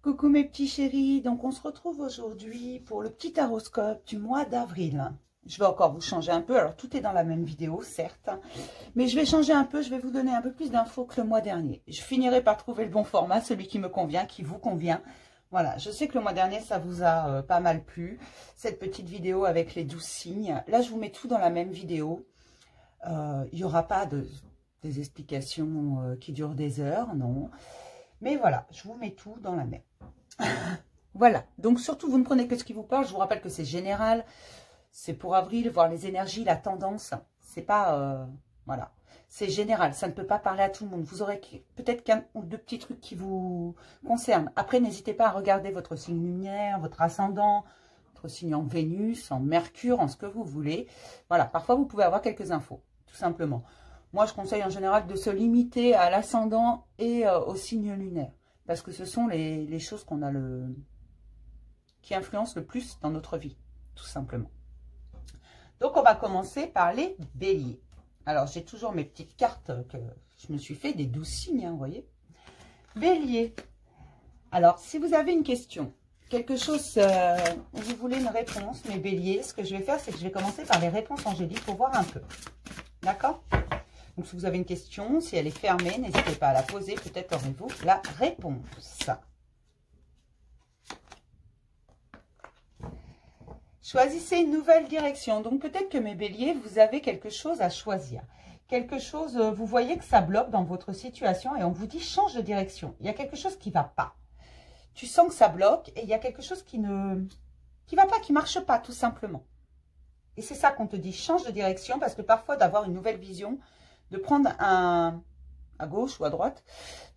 Coucou mes petits chéris, donc on se retrouve aujourd'hui pour le petit horoscope du mois d'avril. Je vais encore vous changer un peu, alors tout est dans la même vidéo certes, mais je vais changer un peu, je vais vous donner un peu plus d'infos que le mois dernier. Je finirai par trouver le bon format, celui qui me convient, qui vous convient. Voilà, je sais que le mois dernier ça vous a pas mal plu, cette petite vidéo avec les 12 signes. Là je vous mets tout dans la même vidéo, il n'y aura pas des explications qui durent des heures, non. Mais voilà, je vous mets tout dans la même. Voilà, donc surtout vous ne prenez que ce qui vous parle. Je vous rappelle que c'est général, c'est pour avril, voir les énergies, la tendance. C'est pas, voilà, c'est général, ça ne peut pas parler à tout le monde. Vous aurez peut-être qu'un ou deux petits trucs qui vous concernent. Après, n'hésitez pas à regarder votre signe lunaire, votre ascendant, votre signe en Vénus, en Mercure, en ce que vous voulez. Voilà, parfois vous pouvez avoir quelques infos, tout simplement. Moi, je conseille en général de se limiter à l'ascendant et au signe lunaire. Parce que ce sont les choses qu'on a qui influencent le plus dans notre vie, tout simplement. Donc, on va commencer par les béliers. Alors, j'ai toujours mes petites cartes que je me suis fait, des 12 signes, hein, vous voyez. Bélier. Alors, si vous avez une question, quelque chose, vous voulez une réponse, mes béliers, ce que je vais faire, c'est que je vais commencer par les réponses angéliques pour voir un peu. D'accord ? Donc, si vous avez une question, si elle est fermée, n'hésitez pas à la poser. Peut-être aurez-vous la réponse. Choisissez une nouvelle direction. Donc, peut-être que mes béliers, vous avez quelque chose à choisir. Quelque chose, vous voyez que ça bloque dans votre situation et on vous dit change de direction. Il y a quelque chose qui ne va pas. Tu sens que ça bloque et il y a quelque chose qui va pas, qui ne marche pas, tout simplement. Et c'est ça qu'on te dit, change de direction, parce que parfois, d'avoir une nouvelle vision, de prendre à gauche ou à droite,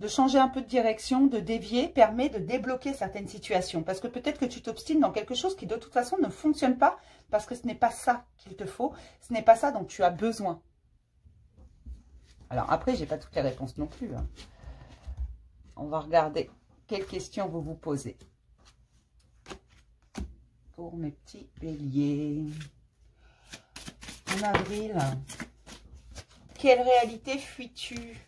de changer un peu de direction, de dévier, permet de débloquer certaines situations. Parce que peut-être que tu t'obstines dans quelque chose qui de toute façon ne fonctionne pas, parce que ce n'est pas ça qu'il te faut, ce n'est pas ça dont tu as besoin. Alors après, je n'ai pas toutes les réponses non plus, hein. On va regarder quelles questions vous vous posez. Pour mes petits béliers. En avril, quelle réalité fuis-tu?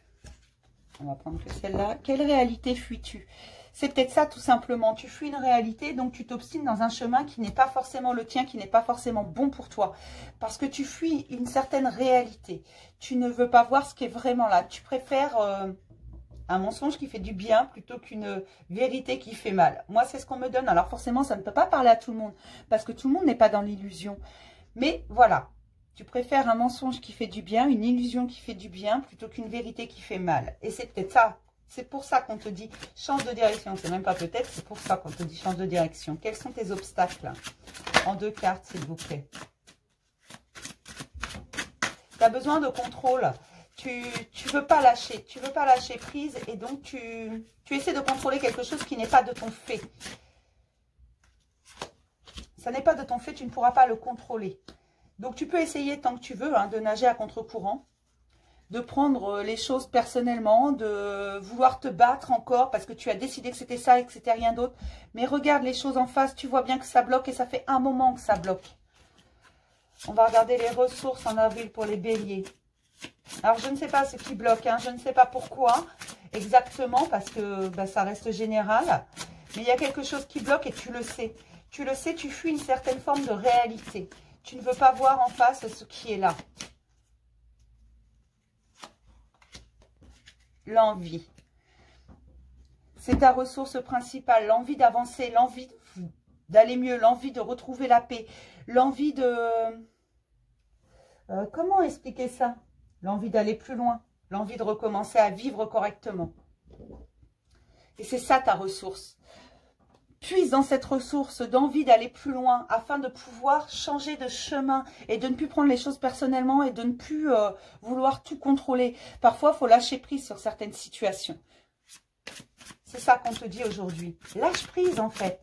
On va prendre que celle-là. Quelle réalité fuis-tu? C'est peut-être ça tout simplement. Tu fuis une réalité, donc tu t'obstines dans un chemin qui n'est pas forcément le tien, qui n'est pas forcément bon pour toi. Parce que tu fuis une certaine réalité. Tu ne veux pas voir ce qui est vraiment là. Tu préfères un mensonge qui fait du bien plutôt qu'une vérité qui fait mal. Moi, c'est ce qu'on me donne. Alors forcément, ça ne peut pas parler à tout le monde. Parce que tout le monde n'est pas dans l'illusion. Mais voilà. Tu préfères un mensonge qui fait du bien, une illusion qui fait du bien, plutôt qu'une vérité qui fait mal. Et c'est peut-être ça. C'est pour ça qu'on te dit change de direction. C'est même pas peut-être, c'est pour ça qu'on te dit change de direction. Quels sont tes obstacles? En 2 cartes, s'il vous plaît. Tu as besoin de contrôle. Tu veux pas lâcher. Tu veux pas lâcher prise. Et donc, tu essaies de contrôler quelque chose qui n'est pas de ton fait. Ça n'est pas de ton fait, tu ne pourras pas le contrôler. Donc, tu peux essayer tant que tu veux, hein, de nager à contre-courant, de prendre les choses personnellement, de vouloir te battre encore parce que tu as décidé que c'était ça et que c'était rien d'autre. Mais regarde les choses en face, tu vois bien que ça bloque et ça fait un moment que ça bloque. On va regarder les ressources en avril pour les béliers. Alors, je ne sais pas ce qui bloque, hein, je ne sais pas pourquoi exactement parce que bah, ça reste général. Mais il y a quelque chose qui bloque et tu le sais. Tu le sais, tu fuis une certaine forme de réalité. Tu ne veux pas voir en face ce qui est là. L'envie. C'est ta ressource principale. L'envie d'avancer, l'envie d'aller mieux, l'envie de retrouver la paix, l'envie de... comment expliquer ça? L'envie d'aller plus loin, l'envie de recommencer à vivre correctement. Et c'est ça ta ressource. Puise dans cette ressource d'envie d'aller plus loin afin de pouvoir changer de chemin et de ne plus prendre les choses personnellement et de ne plus vouloir tout contrôler. Parfois, il faut lâcher prise sur certaines situations. C'est ça qu'on te dit aujourd'hui. Lâche prise en fait.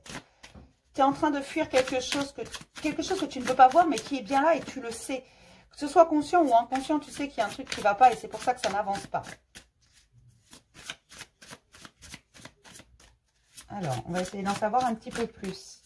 Tu es en train de fuir quelque chose que tu ne peux pas voir mais qui est bien là et tu le sais. Que ce soit conscient ou inconscient, tu sais qu'il y a un truc qui ne va pas et c'est pour ça que ça n'avance pas. Alors, on va essayer d'en savoir un petit peu plus.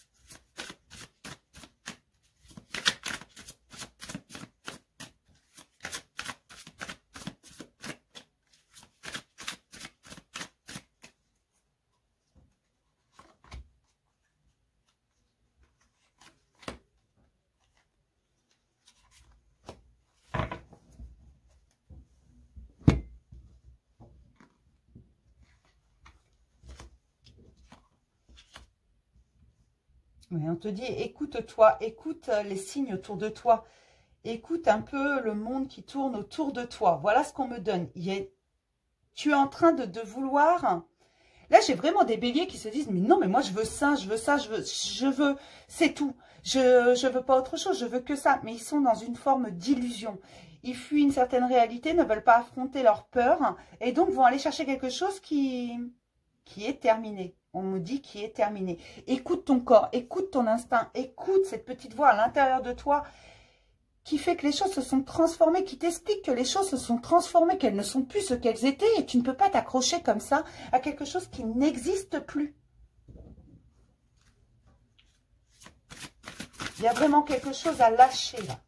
Oui, on te dit, écoute-toi, écoute les signes autour de toi. Écoute un peu le monde qui tourne autour de toi. Voilà ce qu'on me donne. Tu es en train de vouloir... Là, j'ai vraiment des béliers qui se disent, mais non, mais moi, je veux ça, je veux ça, je veux, c'est tout. Je veux pas autre chose, je veux que ça. Mais ils sont dans une forme d'illusion. Ils fuient une certaine réalité, ne veulent pas affronter leur peur et donc vont aller chercher quelque chose qui est terminé. On me dit qui est terminé. Écoute ton corps, écoute ton instinct, écoute cette petite voix à l'intérieur de toi qui fait que les choses se sont transformées, qui t'explique que les choses se sont transformées, qu'elles ne sont plus ce qu'elles étaient, et tu ne peux pas t'accrocher comme ça à quelque chose qui n'existe plus. Il y a vraiment quelque chose à lâcher, là,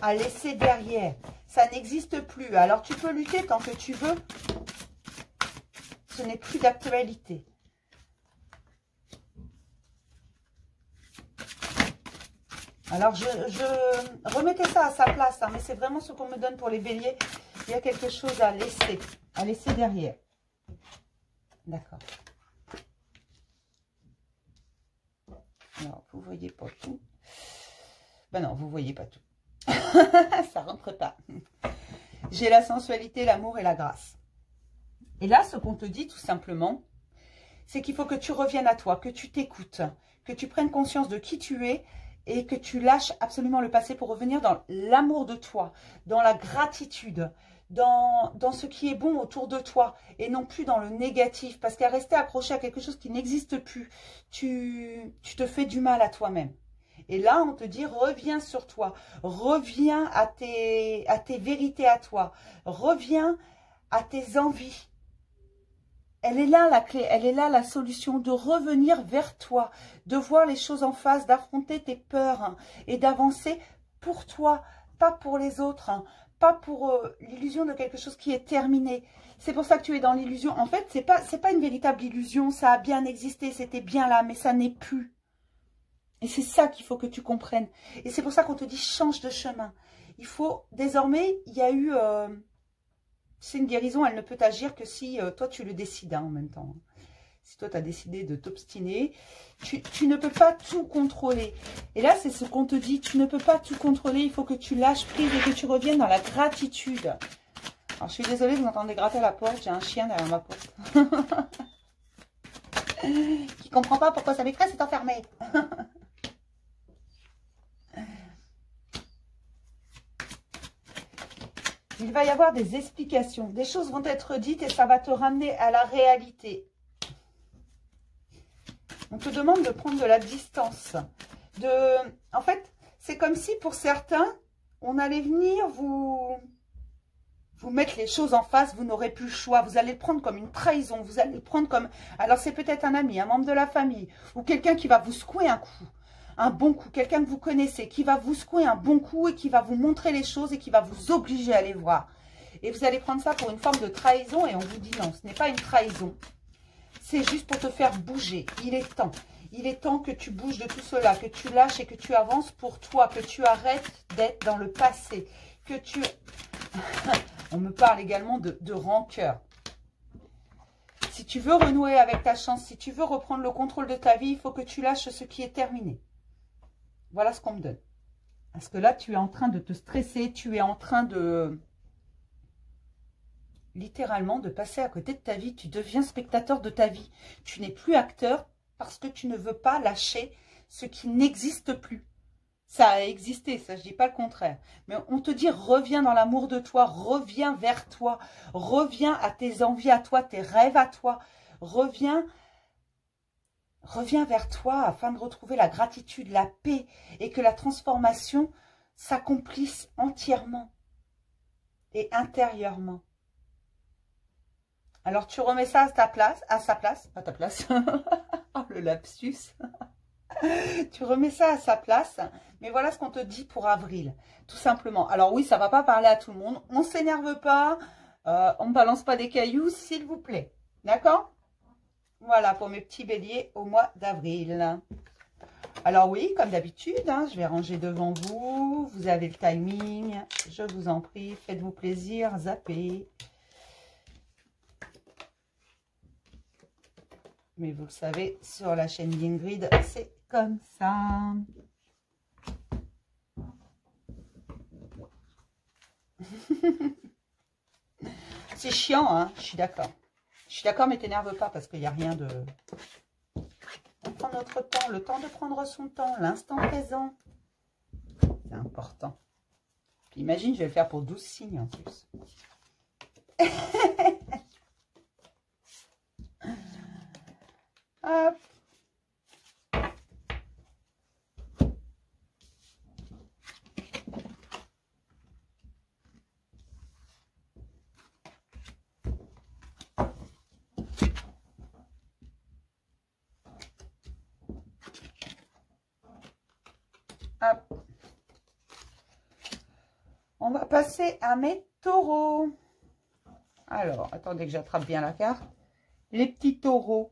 à laisser derrière. Ça n'existe plus. Alors tu peux lutter tant que tu veux. Ce n'est plus d'actualité. Alors, je remettez ça à sa place, hein, mais c'est vraiment ce qu'on me donne pour les béliers. Il y a quelque chose à laisser derrière. D'accord. Alors, vous ne voyez pas tout. Ben non, vous ne voyez pas tout. Ça ne rentre pas. J'ai la sensualité, l'amour et la grâce. Et là, ce qu'on te dit, tout simplement, c'est qu'il faut que tu reviennes à toi, que tu t'écoutes, que tu prennes conscience de qui tu es, et que tu lâches absolument le passé pour revenir dans l'amour de toi, dans la gratitude, dans ce qui est bon autour de toi et non plus dans le négatif. Parce qu'à rester accroché à quelque chose qui n'existe plus, tu te fais du mal à toi-même. Et là, on te dit, reviens sur toi, reviens à tes vérités à toi, reviens à tes envies. Elle est là la clé, elle est là la solution, de revenir vers toi, de voir les choses en face, d'affronter tes peurs hein, et d'avancer pour toi, pas pour les autres, hein, pas pour l'illusion de quelque chose qui est terminé. C'est pour ça que tu es dans l'illusion. En fait, c'est pas une véritable illusion, ça a bien existé, c'était bien là, mais ça n'est plus. Et c'est ça qu'il faut que tu comprennes. Et c'est pour ça qu'on te dit change de chemin. Il faut, désormais, il y a eu... c'est une guérison, elle ne peut agir que si toi tu le décides hein, en même temps. Si toi tu as décidé de t'obstiner, tu ne peux pas tout contrôler. Et là c'est ce qu'on te dit, tu ne peux pas tout contrôler, il faut que tu lâches prise et que tu reviennes dans la gratitude. Alors je suis désolée, vous entendez gratter à la porte, j'ai un chien derrière ma porte. Qui comprend pas pourquoi sa maîtresse est enfermée. Il va y avoir des explications, des choses vont être dites et ça va te ramener à la réalité. On te demande de prendre de la distance. En fait, c'est comme si pour certains, on allait venir vous mettre les choses en face, vous n'aurez plus le choix. Vous allez le prendre comme une trahison, vous allez le prendre comme... Alors c'est peut-être un ami, un membre de la famille ou quelqu'un qui va vous secouer un coup. Un bon coup, quelqu'un que vous connaissez, qui va vous secouer un bon coup et qui va vous montrer les choses et qui va vous obliger à les voir. Et vous allez prendre ça pour une forme de trahison et on vous dit non, ce n'est pas une trahison. C'est juste pour te faire bouger. Il est temps. Il est temps que tu bouges de tout cela, que tu lâches et que tu avances pour toi, que tu arrêtes d'être dans le passé, que tu... On me parle également de rancœur. Si tu veux renouer avec ta chance, si tu veux reprendre le contrôle de ta vie, il faut que tu lâches ce qui est terminé. Voilà ce qu'on me donne. Parce que là, tu es en train de te stresser, tu es en train de... littéralement, de passer à côté de ta vie. Tu deviens spectateur de ta vie. Tu n'es plus acteur parce que tu ne veux pas lâcher ce qui n'existe plus. Ça a existé, ça, je dis pas le contraire. Mais on te dit, reviens dans l'amour de toi, reviens vers toi, reviens à tes envies à toi, tes rêves à toi, reviens vers toi afin de retrouver la gratitude, la paix et que la transformation s'accomplisse entièrement et intérieurement. Alors, tu remets ça à ta place, pas ta place, oh, le lapsus. Tu remets ça à sa place, mais voilà ce qu'on te dit pour avril, tout simplement. Alors oui, ça ne va pas parler à tout le monde, on ne s'énerve pas, on ne balance pas des cailloux, s'il vous plaît, d'accord? Voilà pour mes petits béliers au mois d'avril. Alors oui, comme d'habitude, hein, je vais ranger devant vous, vous avez le timing, je vous en prie, faites-vous plaisir, zappez. Mais vous le savez, sur la chaîne d'Ingrid, c'est comme ça. C'est chiant, hein, je suis d'accord. Je suis d'accord, mais t'énerve pas parce qu'il n'y a rien de... On prend notre temps, le temps de prendre son temps, l'instant présent. C'est important. Puis imagine, je vais le faire pour 12 signes en plus. Hop. Hop. On va passer à mes taureaux. Alors, attendez que j'attrape bien la carte. Les petits taureaux.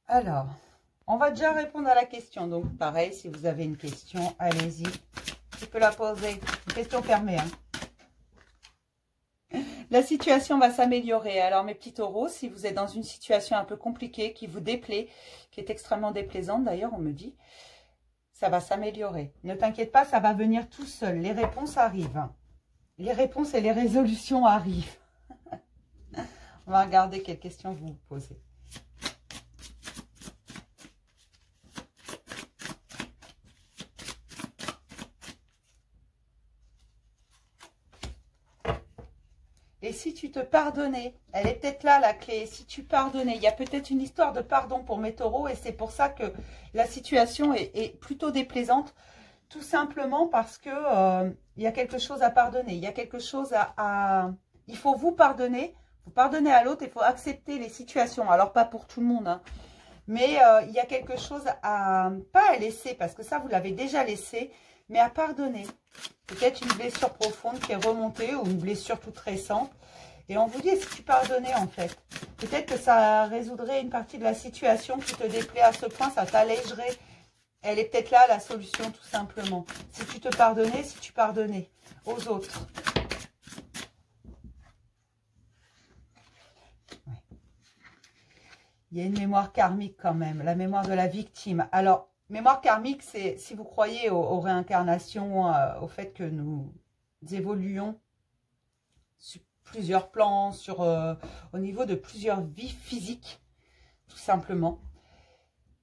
Alors, on va déjà répondre à la question. Donc, pareil, si vous avez une question, allez-y. Tu peux la poser. Une question fermée. Hein. La situation va s'améliorer. Alors, mes petits taureaux, si vous êtes dans une situation un peu compliquée, qui vous déplaît, qui est extrêmement déplaisante, d'ailleurs, on me dit, ça va s'améliorer. Ne t'inquiète pas, ça va venir tout seul. Les réponses arrivent. Les réponses et les résolutions arrivent. On va regarder quelles questions vous vous posez. Et si tu te pardonnais, elle est peut-être là la clé, si tu pardonnais, il y a peut-être une histoire de pardon pour mes taureaux et c'est pour ça que la situation est plutôt déplaisante, tout simplement parce que il y a quelque chose à pardonner, il y a quelque chose il faut vous pardonner à l'autre, il faut accepter les situations, alors pas pour tout le monde, hein, mais il y a quelque chose pas à laisser, parce que ça vous l'avez déjà laissé, mais à pardonner. Peut-être une blessure profonde qui est remontée ou une blessure toute récente. Et on vous dit, si tu pardonnais en fait, peut-être que ça résoudrait une partie de la situation qui te déplaît à ce point, ça t'allégerait. Elle est peut-être là la solution tout simplement. Si tu te pardonnais, si tu pardonnais aux autres. Ouais. Il y a une mémoire karmique quand même, la mémoire de la victime. Alors, mémoire karmique, c'est si vous croyez aux réincarnations, au fait que nous évoluons sur plusieurs plans, au niveau de plusieurs vies physiques, tout simplement.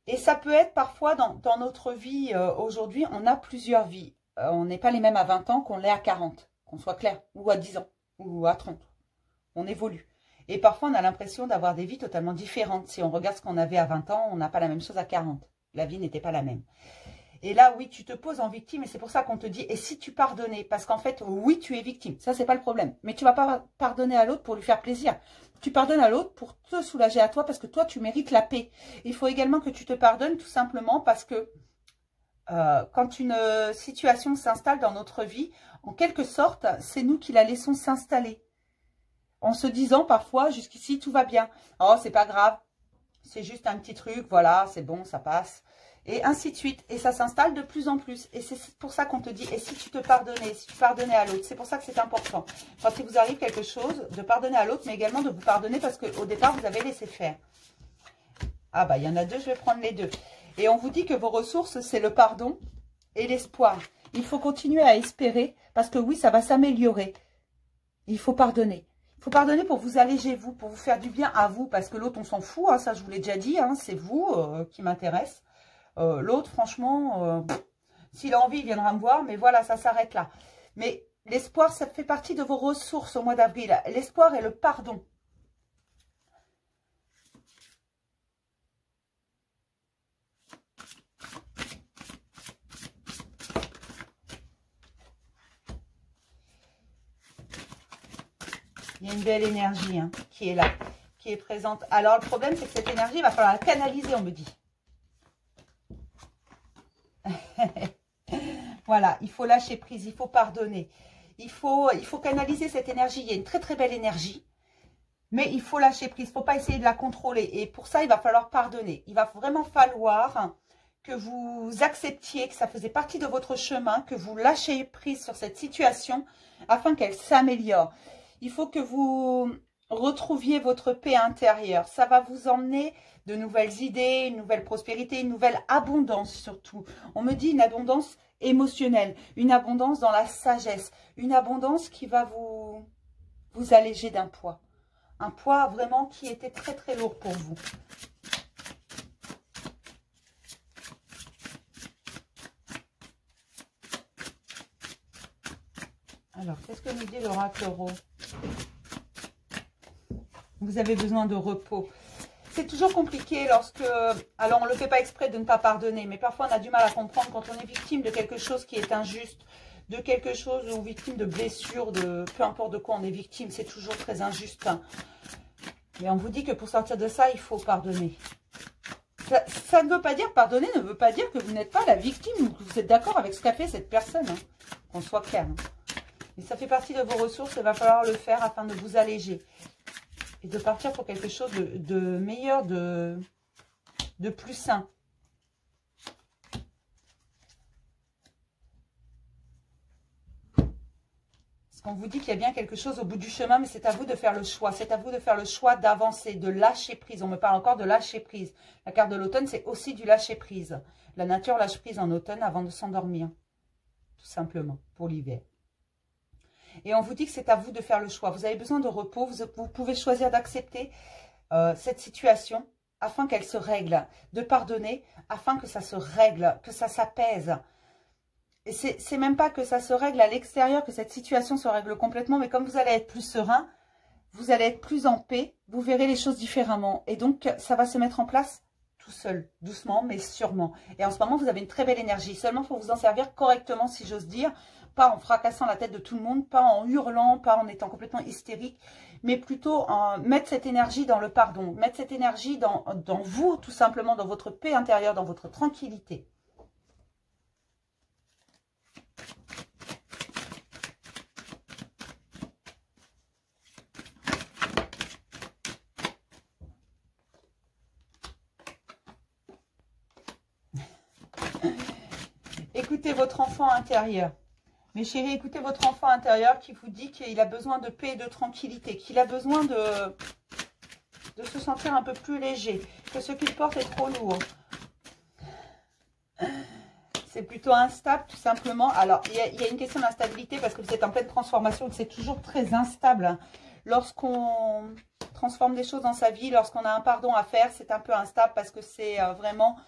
Et ça peut être parfois dans notre vie aujourd'hui, on a plusieurs vies. On n'est pas les mêmes à 20 ans qu'on l'est à 40, qu'on soit clair, ou à 10 ans, ou à 30. On évolue. Et parfois, on a l'impression d'avoir des vies totalement différentes. Si on regarde ce qu'on avait à 20 ans, on n'a pas la même chose à 40. La vie n'était pas la même. Et là, oui, tu te poses en victime et c'est pour ça qu'on te dit, et si tu pardonnais? Parce qu'en fait, oui, tu es victime. Ça, c'est pas le problème. Mais tu vas pas pardonner à l'autre pour lui faire plaisir. Tu pardonnes à l'autre pour te soulager à toi parce que toi, tu mérites la paix. Il faut également que tu te pardonnes tout simplement parce que quand une situation s'installe dans notre vie, en quelque sorte, c'est nous qui la laissons s'installer. En se disant parfois, jusqu'ici, tout va bien. Oh, c'est pas grave. C'est juste un petit truc, voilà, c'est bon, ça passe. Et ainsi de suite. Et ça s'installe de plus en plus. Et c'est pour ça qu'on te dit, et si tu te pardonnais, si tu pardonnais à l'autre, c'est pour ça que c'est important. Quand il vous arrive quelque chose, de pardonner à l'autre, mais également de vous pardonner parce qu'au départ, vous avez laissé faire. Ah bah, il y en a deux, je vais prendre les deux. Et on vous dit que vos ressources, c'est le pardon et l'espoir. Il faut continuer à espérer parce que oui, ça va s'améliorer. Il faut pardonner. Il faut pardonner pour vous alléger, vous, pour vous faire du bien à vous, parce que l'autre, on s'en fout, hein, ça je vous l'ai déjà dit, hein, c'est vous qui m'intéresse. L'autre, franchement, s'il a envie, il viendra me voir, mais voilà, ça s'arrête là. Mais l'espoir, ça fait partie de vos ressources au mois d'avril. L'espoir et le pardon. Il y a une belle énergie hein, qui est là, qui est présente. Alors, le problème, c'est que cette énergie, il va falloir la canaliser, on me dit. Voilà, il faut lâcher prise, il faut pardonner. Il faut canaliser cette énergie. Il y a une très, très belle énergie. Mais il faut lâcher prise. Il ne faut pas essayer de la contrôler. Et pour ça, il va falloir pardonner. Il va vraiment falloir que vous acceptiez que ça faisait partie de votre chemin, que vous lâchiez prise sur cette situation afin qu'elle s'améliore. Il faut que vous retrouviez votre paix intérieure. Ça va vous emmener de nouvelles idées, une nouvelle prospérité, une nouvelle abondance surtout. On me dit une abondance émotionnelle, une abondance dans la sagesse, une abondance qui va vous alléger d'un poids. Un poids vraiment qui était très très lourd pour vous. Alors, qu'est-ce que nous dit l'oracle Tarot? Vous avez besoin de repos. C'est toujours compliqué lorsque... Alors, on ne le fait pas exprès de ne pas pardonner, mais parfois on a du mal à comprendre quand on est victime de quelque chose qui est injuste, de quelque chose ou victime de blessures, de peu importe de quoi on est victime, c'est toujours très injuste. Mais on vous dit que pour sortir de ça, il faut pardonner. Ça ne veut pas dire, pardonner ne veut pas dire que vous n'êtes pas la victime ou que vous êtes d'accord avec ce qu'a fait cette personne. Hein. Qu'on soit clair. Hein. Mais ça fait partie de vos ressources, il va falloir le faire afin de vous alléger. Et de partir pour quelque chose de meilleur, de plus sain. Parce qu'on vous dit qu'il y a bien quelque chose au bout du chemin, mais c'est à vous de faire le choix. C'est à vous de faire le choix d'avancer, de lâcher prise. On me parle encore de lâcher prise. La carte de l'automne, c'est aussi du lâcher prise. La nature lâche prise en automne avant de s'endormir. Tout simplement, pour l'hiver. Et on vous dit que c'est à vous de faire le choix. Vous avez besoin de repos. Vous pouvez choisir d'accepter cette situation afin qu'elle se règle. De pardonner afin que ça se règle, que ça s'apaise. Et c'est même pas que ça se règle à l'extérieur, que cette situation se règle complètement. Mais comme vous allez être plus serein, vous allez être plus en paix. Vous verrez les choses différemment. Et donc, ça va se mettre en place tout seul, doucement, mais sûrement. Et en ce moment, vous avez une très belle énergie. Seulement, il faut vous en servir correctement, si j'ose dire. Pas en fracassant la tête de tout le monde, pas en hurlant, pas en étant complètement hystérique, mais plutôt en mettre cette énergie dans le pardon, mettre cette énergie dans vous, tout simplement, dans votre paix intérieure, dans votre tranquillité. Écoutez votre enfant intérieur. Mes chéris, écoutez votre enfant intérieur qui vous dit qu'il a besoin de paix et de tranquillité, qu'il a besoin de se sentir un peu plus léger, que ce qu'il porte est trop lourd. C'est plutôt instable, tout simplement. Alors, il y a une question d'instabilité parce que vous êtes en pleine transformation, c'est toujours très instable. Lorsqu'on transforme des choses dans sa vie, lorsqu'on a un pardon à faire, c'est un peu instable parce que c'est vraiment...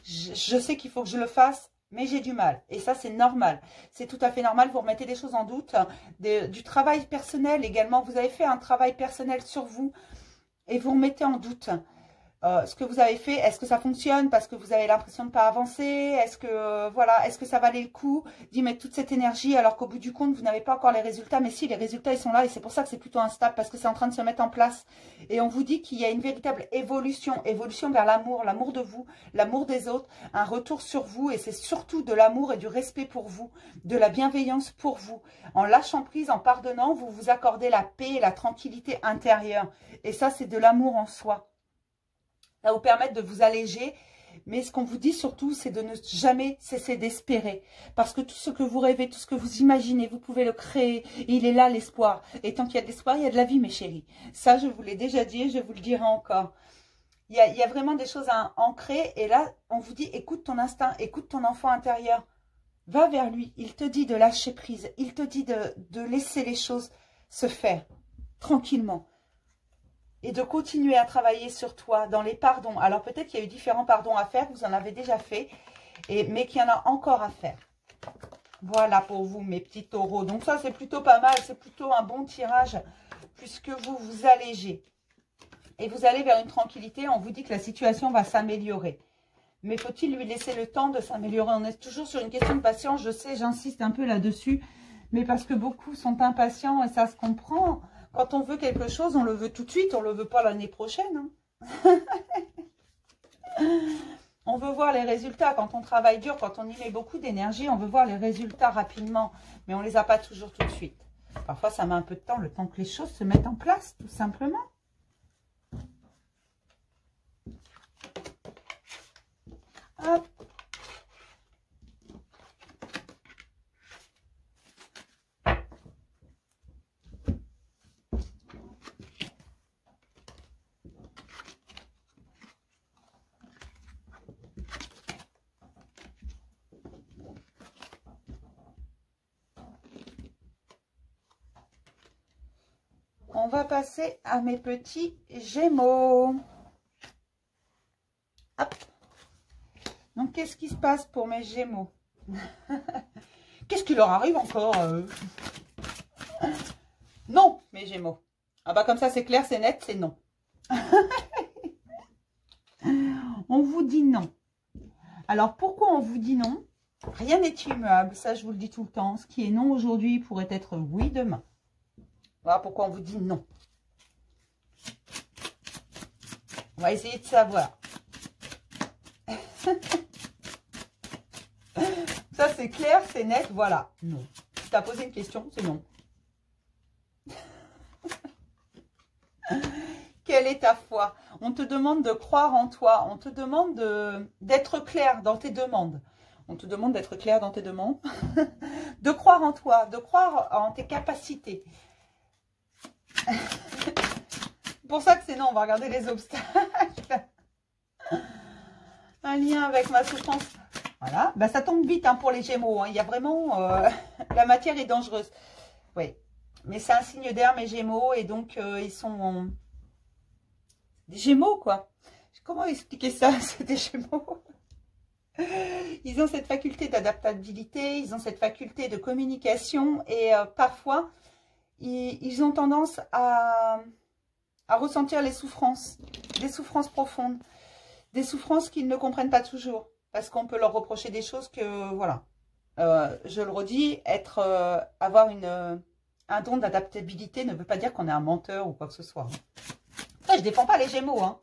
Je sais qu'il faut que je le fasse, mais j'ai du mal. Et ça, c'est normal. C'est tout à fait normal. Vous remettez des choses en doute. Du travail personnel également. Vous avez fait un travail personnel sur vous et vous remettez en doute ce que vous avez fait. Est-ce que ça fonctionne parce que vous avez l'impression de ne pas avancer? Est-ce que, voilà, est-ce que ça valait le coup d'y mettre toute cette énergie alors qu'au bout du compte, vous n'avez pas encore les résultats? Mais si, les résultats, ils sont là et c'est pour ça que c'est plutôt instable parce que c'est en train de se mettre en place. Et on vous dit qu'il y a une véritable évolution vers l'amour, l'amour de vous, l'amour des autres, un retour sur vous et c'est surtout de l'amour et du respect pour vous, de la bienveillance pour vous. En lâchant prise, en pardonnant, vous vous accordez la paix et la tranquillité intérieure. Et ça, c'est de l'amour en soi. Ça va vous permettre de vous alléger. Mais ce qu'on vous dit surtout, c'est de ne jamais cesser d'espérer. Parce que tout ce que vous rêvez, tout ce que vous imaginez, vous pouvez le créer. Et il est là l'espoir. Et tant qu'il y a de l'espoir, il y a de la vie, mes chéris. Ça, je vous l'ai déjà dit, je vous le dirai encore. Il y a vraiment des choses à ancrer. Et là, on vous dit, écoute ton instinct, écoute ton enfant intérieur. Va vers lui. Il te dit de lâcher prise. Il te dit de laisser les choses se faire tranquillement. Et de continuer à travailler sur toi dans les pardons. Alors peut-être qu'il y a eu différents pardons à faire, vous en avez déjà fait, mais qu'il y en a encore à faire. Voilà pour vous mes petits taureaux. Donc ça c'est plutôt pas mal, c'est plutôt un bon tirage puisque vous vous allégez. Et vous allez vers une tranquillité, on vous dit que la situation va s'améliorer. Mais faut-il lui laisser le temps de s'améliorer? On est toujours sur une question de patience, je sais, j'insiste un peu là-dessus, mais parce que beaucoup sont impatients et ça se comprend. Quand on veut quelque chose, on le veut tout de suite, on ne le veut pas l'année prochaine. Hein. On veut voir les résultats. Quand on travaille dur, quand on y met beaucoup d'énergie, on veut voir les résultats rapidement. Mais on ne les a pas toujours tout de suite. Parfois, ça met un peu de temps, le temps que les choses se mettent en place, tout simplement. Hop. on va passer à mes petits Gémeaux. Hop. Donc, qu'est-ce qui se passe pour mes Gémeaux? Qu'est-ce qui leur arrive encore Non, mes Gémeaux. Ah bah comme ça, c'est clair, c'est net, c'est non. On vous dit non. Alors, pourquoi on vous dit non? Rien n'est immuable, ça je vous le dis tout le temps. Ce qui est non aujourd'hui pourrait être oui demain. Voilà pourquoi on vous dit non. On va essayer de savoir. Ça c'est clair, c'est net, voilà. Non. Si tu as posé une question, c'est non. Quelle est ta foi? On te demande de croire en toi. On te demande d'être clair dans tes demandes. On te demande d'être clair dans tes demandes. De croire en toi, de croire en tes capacités. C'est pour ça que c'est non, on va regarder les obstacles. Un lien avec ma souffrance. Voilà, bah, ça tombe vite hein, pour les Gémeaux. Hein. Il y a vraiment... la matière est dangereuse. Oui, mais c'est un signe d'air, mes Gémeaux. Et donc, ils sont... des Gémeaux, quoi. Comment expliquer ça? C'est des Gémeaux. Ils ont cette faculté d'adaptabilité, ils ont cette faculté de communication. Et parfois, ils ont tendance à ressentir les souffrances. Des souffrances profondes. Des souffrances qu'ils ne comprennent pas toujours. Parce qu'on peut leur reprocher des choses que, voilà. Je le redis, avoir un don d'adaptabilité ne veut pas dire qu'on est un menteur ou quoi que ce soit. Après, je ne défends pas les Gémeaux. Hein.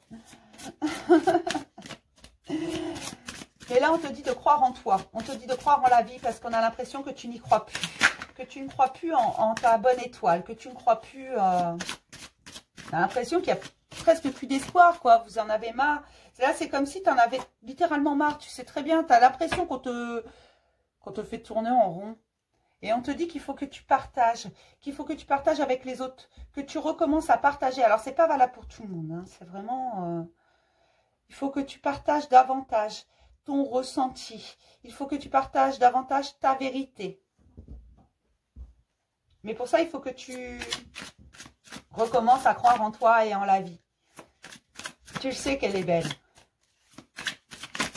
Et là, on te dit de croire en toi. On te dit de croire en la vie parce qu'on a l'impression que tu n'y crois plus. Que tu ne crois plus en ta bonne étoile. Que tu ne crois plus... Tu as l'impression qu'il y a presque plus d'espoir, quoi. Vous en avez marre. Là, c'est comme si tu en avais littéralement marre. Tu sais très bien, tu as l'impression qu'on te fait tourner en rond. Et on te dit qu'il faut que tu partages. Qu'il faut que tu partages avec les autres. Que tu recommences à partager. Alors, c'est pas valable pour tout le monde. Hein. C'est vraiment... il faut que tu partages davantage ton ressenti. Il faut que tu partages davantage ta vérité. Mais pour ça, il faut que tu recommences à croire en toi et en la vie. Tu le sais qu'elle est belle.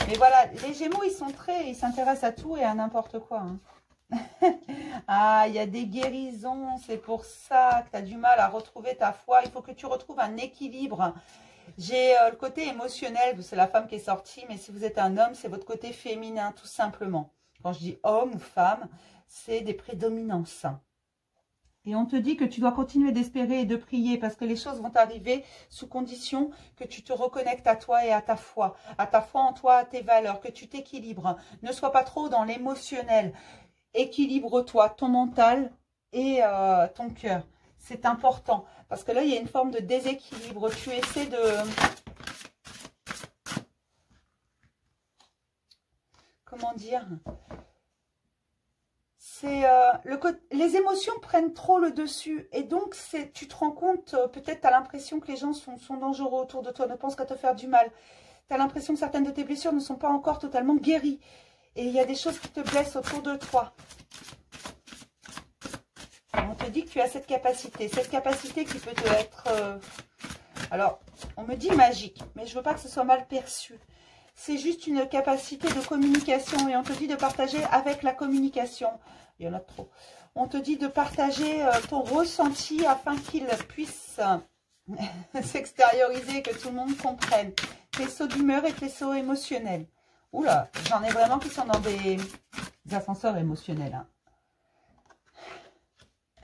Mais voilà, les Gémeaux, ils s'intéressent à tout et à n'importe quoi. Hein. Ah, il y a des guérisons, c'est pour ça que tu as du mal à retrouver ta foi. Il faut que tu retrouves un équilibre. J'ai le côté émotionnel, c'est la femme qui est sortie, mais si vous êtes un homme, c'est votre côté féminin, tout simplement. Quand je dis homme ou femme, c'est des prédominances. Et on te dit que tu dois continuer d'espérer et de prier parce que les choses vont arriver sous condition que tu te reconnectes à toi et à ta foi en toi, à tes valeurs, que tu t'équilibres. Ne sois pas trop dans l'émotionnel. Équilibre-toi, ton mental et ton cœur. C'est important parce que là, il y a une forme de déséquilibre. Tu essaies de... Comment dire? Les émotions prennent trop le dessus et donc tu te rends compte, peut-être tu as l'impression que les gens sont dangereux autour de toi, ne pensent qu'à te faire du mal. Tu as l'impression que certaines de tes blessures ne sont pas encore totalement guéries et il y a des choses qui te blessent autour de toi. On te dit que tu as cette capacité qui peut te être... alors, on me dit magique, mais je ne veux pas que ce soit mal perçu. C'est juste une capacité de communication et on te dit de partager avec la communication. Il y en a trop. On te dit de partager ton ressenti afin qu'il puisse s'extérioriser, que tout le monde comprenne. Tes sauts d'humeur et tes sauts émotionnels. Oula, j'en ai vraiment qui sont dans des ascenseurs émotionnels.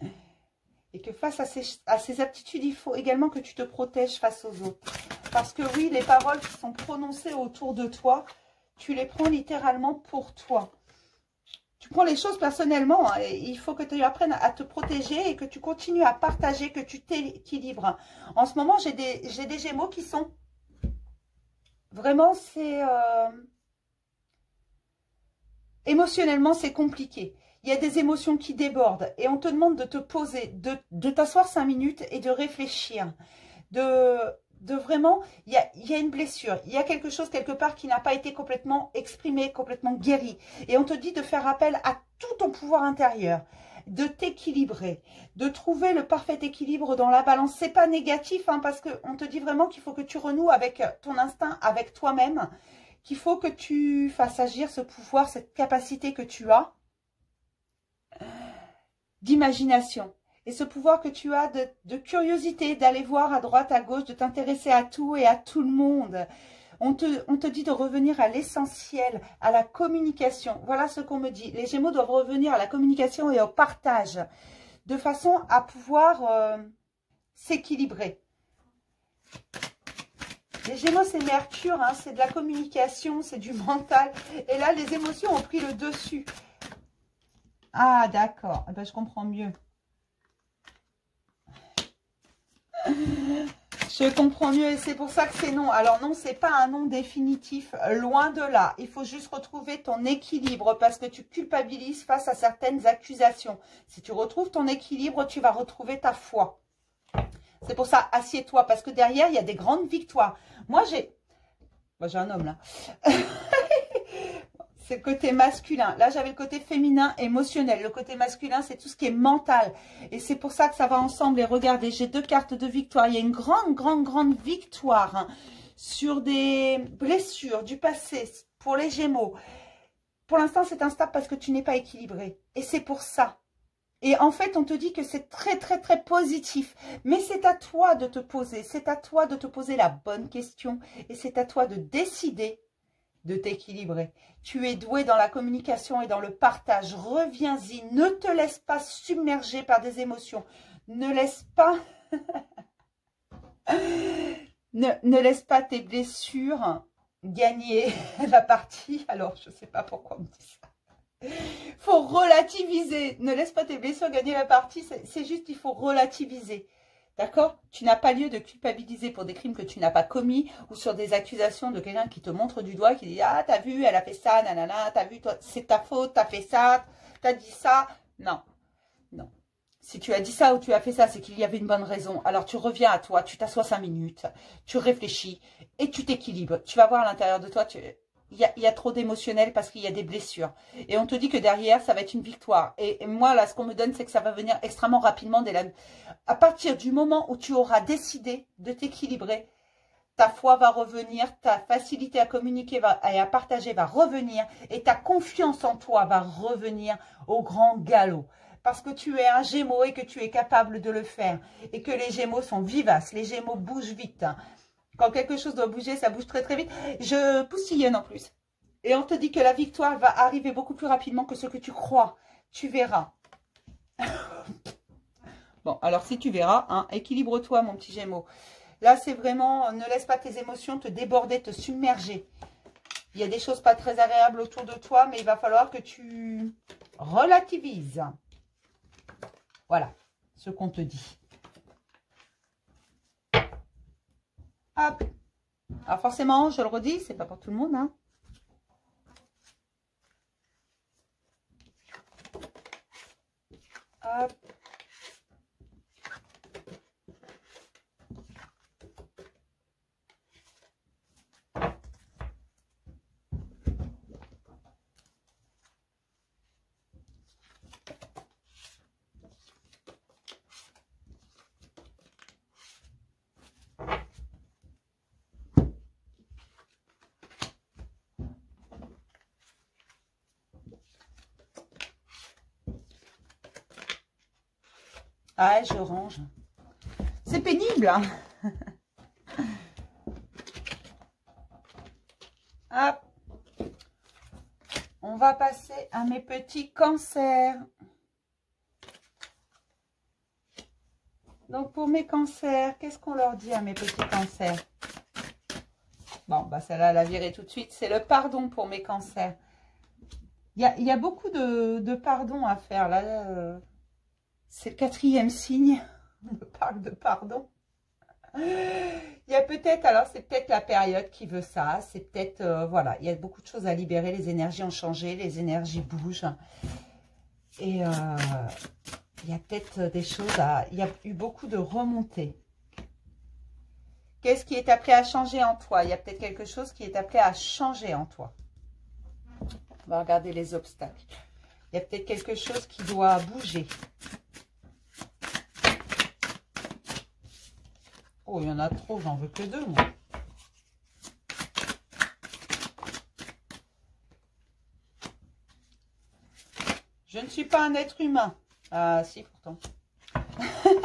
Hein. Et que face à ces aptitudes, il faut également que tu te protèges face aux autres. Parce que oui, les paroles qui sont prononcées autour de toi, tu les prends littéralement pour toi. Tu prends les choses personnellement. Hein, et il faut que tu apprennes à te protéger et que tu continues à partager, que tu t'équilibres. En ce moment, j'ai des Gémeaux qui sont... Vraiment, c'est... émotionnellement, c'est compliqué. Il y a des émotions qui débordent et on te demande de te poser, de t'asseoir 5 minutes et de réfléchir. De vraiment, il y a une blessure, il y a quelque chose quelque part qui n'a pas été complètement exprimé, complètement guéri. Et on te dit de faire appel à tout ton pouvoir intérieur. de t'équilibrer, de trouver le parfait équilibre dans la balance. C'est pas négatif, hein, parce qu'on te dit vraiment qu'il faut que tu renoues avec ton instinct, avec toi-même, qu'il faut que tu fasses agir ce pouvoir, cette capacité que tu as d'imagination. Et ce pouvoir que tu as de curiosité, d'aller voir à droite, à gauche, de t'intéresser à tout et à tout le monde. On te dit de revenir à l'essentiel, à la communication. Voilà ce qu'on me dit. Les Gémeaux doivent revenir à la communication et au partage, de façon à pouvoir s'équilibrer. Les Gémeaux, c'est Mercure, hein, c'est de la communication, c'est du mental. Et là, les émotions ont pris le dessus. Ah, d'accord. Eh ben, je comprends mieux. Je comprends mieux et c'est pour ça que c'est non. Alors non, c'est pas un non définitif, loin de là. Il faut juste retrouver ton équilibre parce que tu culpabilises face à certaines accusations. Si tu retrouves ton équilibre, tu vas retrouver ta foi. C'est pour ça, assieds-toi parce que derrière, il y a des grandes victoires. Moi, j'ai un homme là. C'est le côté masculin. Là, j'avais le côté féminin émotionnel. Le côté masculin, c'est tout ce qui est mental. Et c'est pour ça que ça va ensemble. Et regardez, j'ai 2 cartes de victoire. Il y a une grande victoire, hein, sur des blessures du passé pour les Gémeaux. Pour l'instant, c'est instable parce que tu n'es pas équilibré. Et c'est pour ça. Et en fait, on te dit que c'est très positif. Mais c'est à toi de te poser. C'est à toi de te poser la bonne question. Et c'est à toi de décider de t'équilibrer. Tu es doué dans la communication et dans le partage. Reviens-y. Ne te laisse pas submerger par des émotions. Ne laisse pas... ne laisse pas tes blessures gagner la partie. Alors, je ne sais pas pourquoi on me dit ça. Faut relativiser. Ne laisse pas tes blessures gagner la partie. C'est juste, il faut relativiser. D'accord? Tu n'as pas lieu de culpabiliser pour des crimes que tu n'as pas commis ou sur des accusations de quelqu'un qui te montre du doigt, qui dit « Ah, t'as vu, elle a fait ça, nanana, t'as vu, toi, c'est ta faute, t'as fait ça, t'as dit ça. » Non, non. Si tu as dit ça ou tu as fait ça, c'est qu'il y avait une bonne raison. Alors, tu reviens à toi, tu t'assois 5 minutes, tu réfléchis et tu t'équilibres. Tu vas voir à l'intérieur de toi, il y a trop d'émotionnel parce qu'il y a des blessures. Et on te dit que derrière, ça va être une victoire. Et moi, là, ce qu'on me donne, c'est que ça va venir extrêmement rapidement. À partir du moment où tu auras décidé de t'équilibrer, ta foi va revenir, ta facilité à communiquer et à partager va revenir. Et ta confiance en toi va revenir au grand galop. Parce que tu es un Gémeaux et que tu es capable de le faire. Et que les Gémeaux sont vivaces. Les Gémeaux bougent vite. Quand quelque chose doit bouger, ça bouge très vite. Je poussillonne en plus. Et on te dit que la victoire va arriver beaucoup plus rapidement que ce que tu crois. Tu verras. Bon, alors si tu verras, hein, équilibre-toi mon petit Gémeaux. Là, c'est vraiment, ne laisse pas tes émotions te déborder, te submerger. Il y a des choses pas très agréables autour de toi, mais il va falloir que tu relativises. Voilà ce qu'on te dit. Hop. Alors forcément, je le redis, c'est pas pour tout le monde, hein. Hop. Ah, je range. C'est pénible, hein. Hop. On va passer à mes petits cancers. Donc, pour mes cancers, qu'est-ce qu'on leur dit à mes petits cancers? Bon, bah celle-là, la virer tout de suite. C'est le pardon pour mes cancers. Il y a beaucoup de pardon à faire, là. C'est le 4e signe. On me parle de pardon. Il y a peut-être, alors c'est peut-être la période qui veut ça. C'est peut-être, voilà, il y a beaucoup de choses à libérer. Les énergies ont changé, les énergies bougent. Et il y a peut-être des choses à... Il y a eu beaucoup de remontées. Qu'est-ce qui est appelé à changer en toi? Il y a peut-être quelque chose qui est appelé à changer en toi. On va regarder les obstacles. Il Il y a peut-être quelque chose qui doit bouger. Oh, il y en a trop, j'en veux que 2, moi. Je ne suis pas un être humain. Ah, si, pourtant.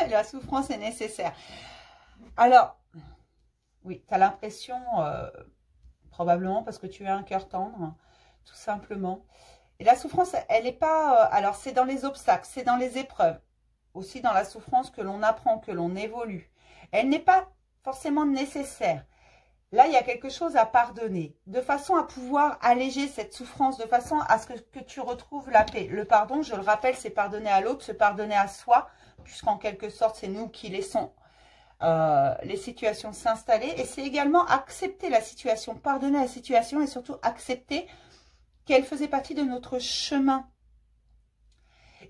La souffrance est nécessaire. Alors, oui, tu as l'impression, probablement parce que tu as un cœur tendre, tout simplement. Et la souffrance, elle n'est pas... alors, c'est dans les obstacles, c'est dans les épreuves. Aussi dans la souffrance que l'on apprend, que l'on évolue. Elle n'est pas forcément nécessaire. Là, il y a quelque chose à pardonner, de façon à pouvoir alléger cette souffrance, de façon à ce que tu retrouves la paix. Le pardon, je le rappelle, c'est pardonner à l'autre, se pardonner à soi, puisqu'en quelque sorte, c'est nous qui laissons les situations s'installer. Et c'est également accepter la situation, pardonner la situation et surtout accepter qu'elle faisait partie de notre chemin.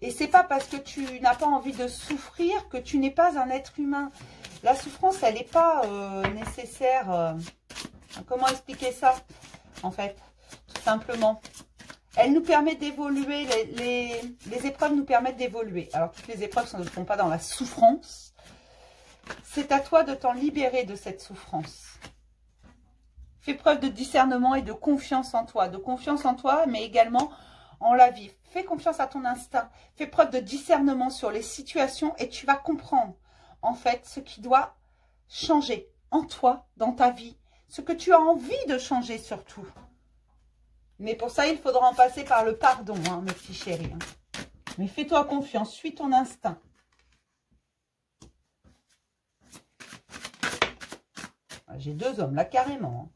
Et c'est pas parce que tu n'as pas envie de souffrir que tu n'es pas un être humain. La souffrance, elle n'est pas nécessaire. Comment expliquer ça, en fait? Tout simplement. Elle nous permet d'évoluer. Les épreuves nous permettent d'évoluer. Alors, toutes les épreuves ne sont pas dans la souffrance. C'est à toi de t'en libérer de cette souffrance. Fais preuve de discernement et de confiance en toi. De confiance en toi, mais également en la vie. Fais confiance à ton instinct. Fais preuve de discernement sur les situations et tu vas comprendre, en fait, ce qui doit changer en toi, dans ta vie. Ce que tu as envie de changer surtout. Mais pour ça, il faudra en passer par le pardon, hein, mes petits chéris. Hein. Mais fais-toi confiance, suis ton instinct. J'ai 2 hommes, là, carrément. Hein.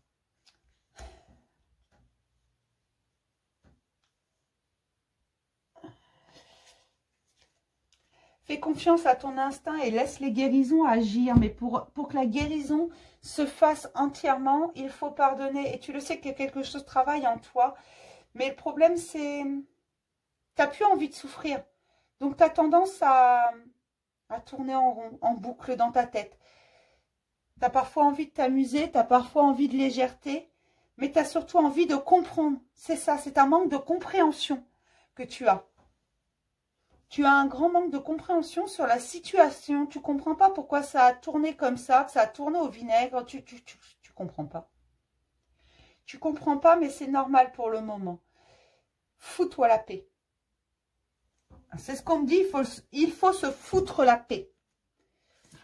Fais confiance à ton instinct et laisse les guérisons agir. Mais pour que la guérison se fasse entièrement, il faut pardonner. Et tu le sais que quelque chose travaille en toi. Mais le problème, c'est... Tu n'as plus envie de souffrir. Donc, tu as tendance à tourner en rond, en boucle dans ta tête. Tu as parfois envie de t'amuser, tu as parfois envie de légèreté. Mais tu as surtout envie de comprendre. C'est ça, c'est un manque de compréhension que tu as. Tu as un grand manque de compréhension sur la situation. Tu ne comprends pas pourquoi ça a tourné comme ça, que ça a tourné au vinaigre. Tu comprends pas. Tu comprends pas, mais c'est normal pour le moment. Fous-toi la paix. C'est ce qu'on me dit, il faut se foutre la paix.